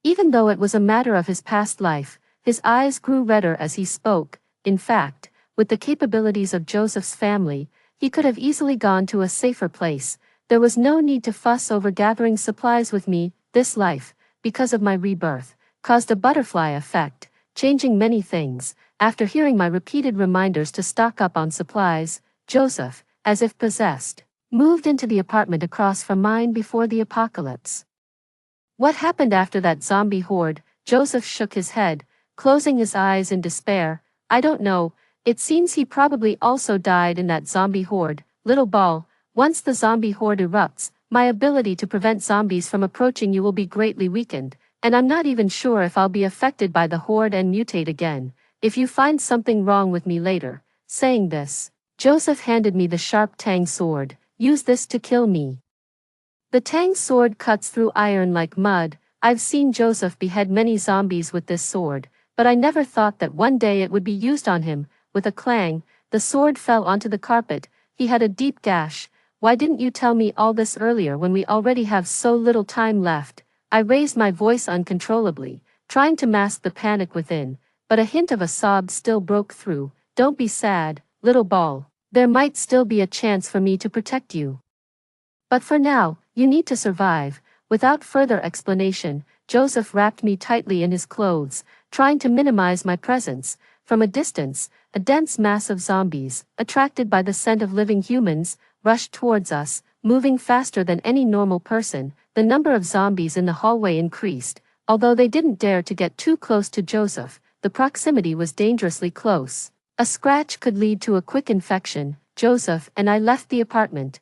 Speaker 1: Even though it was a matter of his past life, his eyes grew redder as he spoke. In fact, with the capabilities of Joseph's family, He could have easily gone to a safer place. There was no need to fuss over gathering supplies with me. This life, because of my rebirth, caused a butterfly effect, changing many things. After hearing my repeated reminders to stock up on supplies, Joseph, as if possessed, moved into the apartment across from mine before the apocalypse. What happened after that zombie horde? Joseph shook his head, closing his eyes in despair. I don't know. It seems he probably also died in that zombie horde. Little ball, once the zombie horde erupts, my ability to prevent zombies from approaching you will be greatly weakened, and I'm not even sure if I'll be affected by the horde and mutate again. If you find something wrong with me later. Saying this, Joseph handed me the sharp tang sword. Use this to kill me. The tang sword cuts through iron like mud. I've seen Joseph behead many zombies with this sword, but I never thought that one day it would be used on him. With a clang, the sword fell onto the carpet. He had a deep gash. Why didn't you tell me all this earlier when we already have so little time left? I raised my voice uncontrollably, trying to mask the panic within, but a hint of a sob still broke through. Don't be sad, little ball. There might still be a chance for me to protect you. But for now, you need to survive. Without further explanation, Joseph wrapped me tightly in his clothes, trying to minimize my presence. From a distance, a dense mass of zombies, attracted by the scent of living humans, rushed towards us, moving faster than any normal person. The number of zombies in the hallway increased. Although they didn't dare to get too close to Joseph, the proximity was dangerously close. A scratch could lead to a quick infection. Joseph and I left the apartment.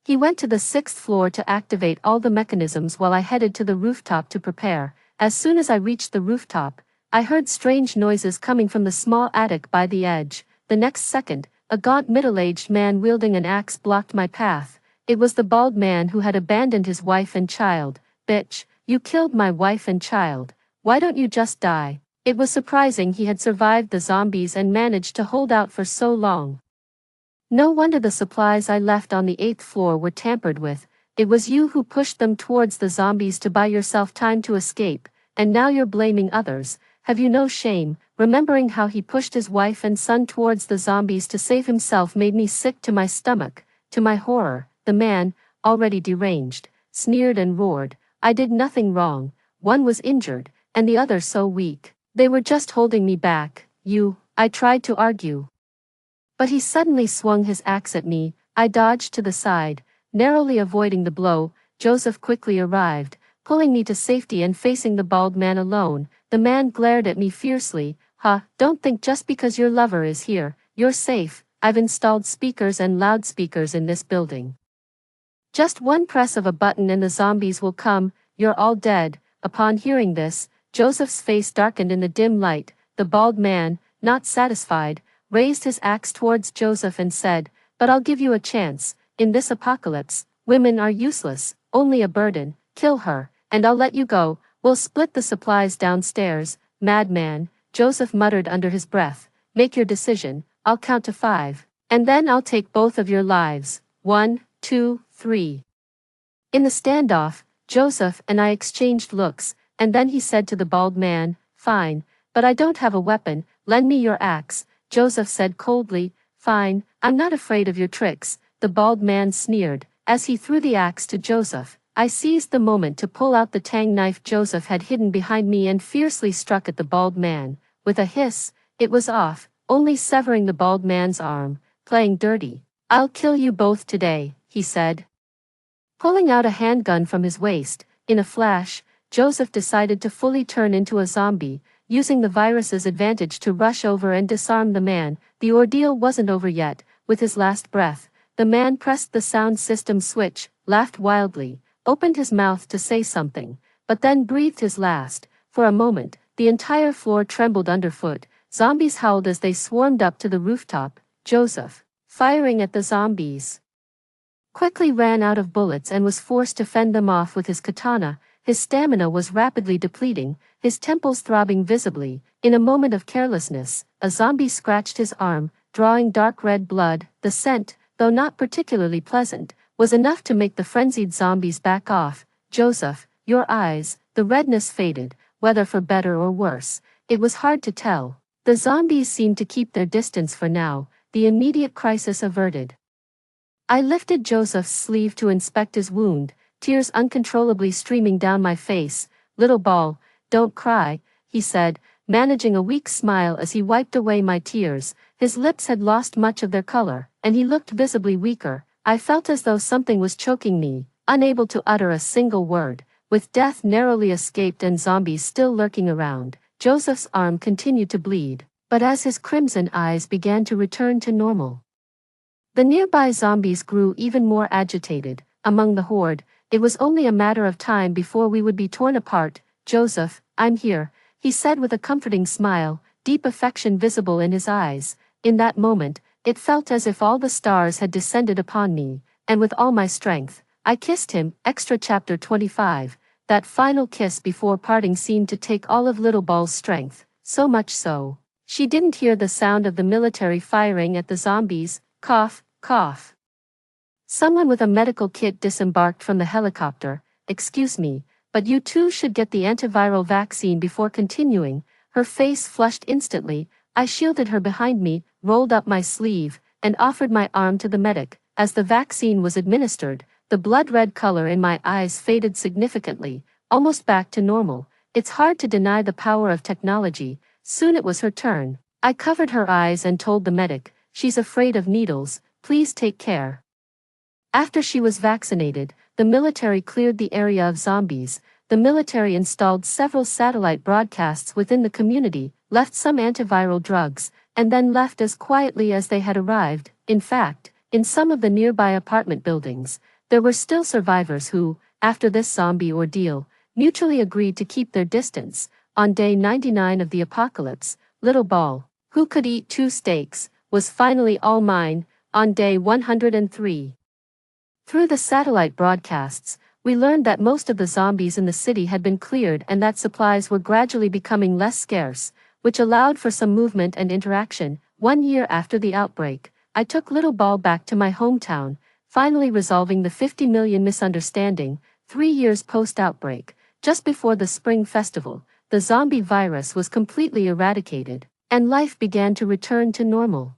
Speaker 1: He went to the 6th floor to activate all the mechanisms while I headed to the rooftop to prepare. As soon as I reached the rooftop, I heard strange noises coming from the small attic by the edge. The next second, a gaunt middle-aged man wielding an axe blocked my path. It was the bald man who had abandoned his wife and child. Bitch, you killed my wife and child. Why don't you just die? It was surprising he had survived the zombies and managed to hold out for so long. No wonder the supplies I left on the 8th floor were tampered with. It was you who pushed them towards the zombies to buy yourself time to escape, and now you're blaming others. Have you no shame? Remembering how he pushed his wife and son towards the zombies to save himself made me sick to my stomach. To my horror, the man, already deranged, sneered and roared. I did nothing wrong. One was injured, and the other so weak. They were just holding me back. I tried to argue. But he suddenly swung his axe at me. I dodged to the side, narrowly avoiding the blow. Joseph quickly arrived, pulling me to safety and facing the bald man alone. The man glared at me fiercely. Don't think just because your lover is here, you're safe. I've installed speakers and loudspeakers in this building. Just one press of a button and the zombies will come. You're all dead. Upon hearing this, Joseph's face darkened in the dim light. The bald man, not satisfied, raised his axe towards Joseph and said, "But I'll give you a chance. In this apocalypse, women are useless, only a burden. Kill her, and I'll let you go. We'll split the supplies downstairs." Madman, Joseph muttered under his breath. "Make your decision. I'll count to 5, and then I'll take both of your lives. 1, 2, 3. In the standoff, Joseph and I exchanged looks, and then he said to the bald man, "Fine, but I don't have a weapon. Lend me your axe." Joseph said coldly, "Fine, I'm not afraid of your tricks." The bald man sneered. As he threw the axe to Joseph, I seized the moment to pull out the tang knife Joseph had hidden behind me and fiercely struck at the bald man. With a hiss, it was off, only severing the bald man's arm. "Playing dirty. I'll kill you both today," he said. Pulling out a handgun from his waist, in a flash, Joseph decided to fully turn into a zombie, using the virus's advantage to rush over and disarm the man. The ordeal wasn't over yet. With his last breath, the man pressed the sound system switch, laughed wildly, opened his mouth to say something, but then breathed his last. For a moment, the entire floor trembled underfoot. Zombies howled as they swarmed up to the rooftop. Joseph, firing at the zombies, quickly ran out of bullets and was forced to fend them off with his katana. His stamina was rapidly depleting, his temples throbbing visibly. In a moment of carelessness, a zombie scratched his arm, drawing dark red blood. The scent, though not particularly pleasant, was enough to make the frenzied zombies back off. "Joseph, your eyes," the redness faded, whether for better or worse. It was hard to tell. The zombies seemed to keep their distance for now, the immediate crisis averted. I lifted Joseph's sleeve to inspect his wound, tears uncontrollably streaming down my face. "Little ball, don't cry," he said, managing a weak smile as he wiped away my tears. His lips had lost much of their color, and he looked visibly weaker. I felt as though something was choking me, unable to utter a single word. With death narrowly escaped and zombies still lurking around, Joseph's arm continued to bleed, but as his crimson eyes began to return to normal, the nearby zombies grew even more agitated. Among the horde, it was only a matter of time before we would be torn apart. "Joseph, I'm here," he said with a comforting smile, deep affection visible in his eyes. In that moment, it felt as if all the stars had descended upon me, and with all my strength, I kissed him. Extra Chapter 25. That final kiss before parting seemed to take all of Little Ball's strength, so much so, she didn't hear the sound of the military firing at the zombies. Cough, cough. Someone with a medical kit disembarked from the helicopter. "Excuse me, but you two should get the antiviral vaccine before continuing." Her face flushed instantly. I shielded her behind me, rolled up my sleeve, and offered my arm to the medic. As the vaccine was administered, the blood-red color in my eyes faded significantly, almost back to normal. It's hard to deny the power of technology. Soon it was her turn. I covered her eyes and told the medic, "She's afraid of needles, please take care." After she was vaccinated, the military cleared the area of zombies. The military installed several satellite broadcasts within the community, left some antiviral drugs, and then left as quietly as they had arrived. In fact, in some of the nearby apartment buildings, there were still survivors who, after this zombie ordeal, mutually agreed to keep their distance. On day 99 of the apocalypse, Little Ball, who could eat 2 steaks, was finally all mine. On day 103. Through the satellite broadcasts, we learned that most of the zombies in the city had been cleared and that supplies were gradually becoming less scarce, which allowed for some movement and interaction. 1 year after the outbreak, I took Little Ball back to my hometown, finally resolving the 50 million misunderstanding. 3 years post-outbreak, just before the Spring Festival, the zombie virus was completely eradicated, and life began to return to normal.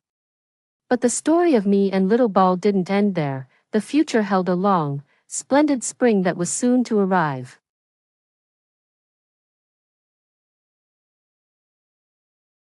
Speaker 1: But the story of me and Little Ball didn't end there. The future held a long, splendid spring that was soon to arrive.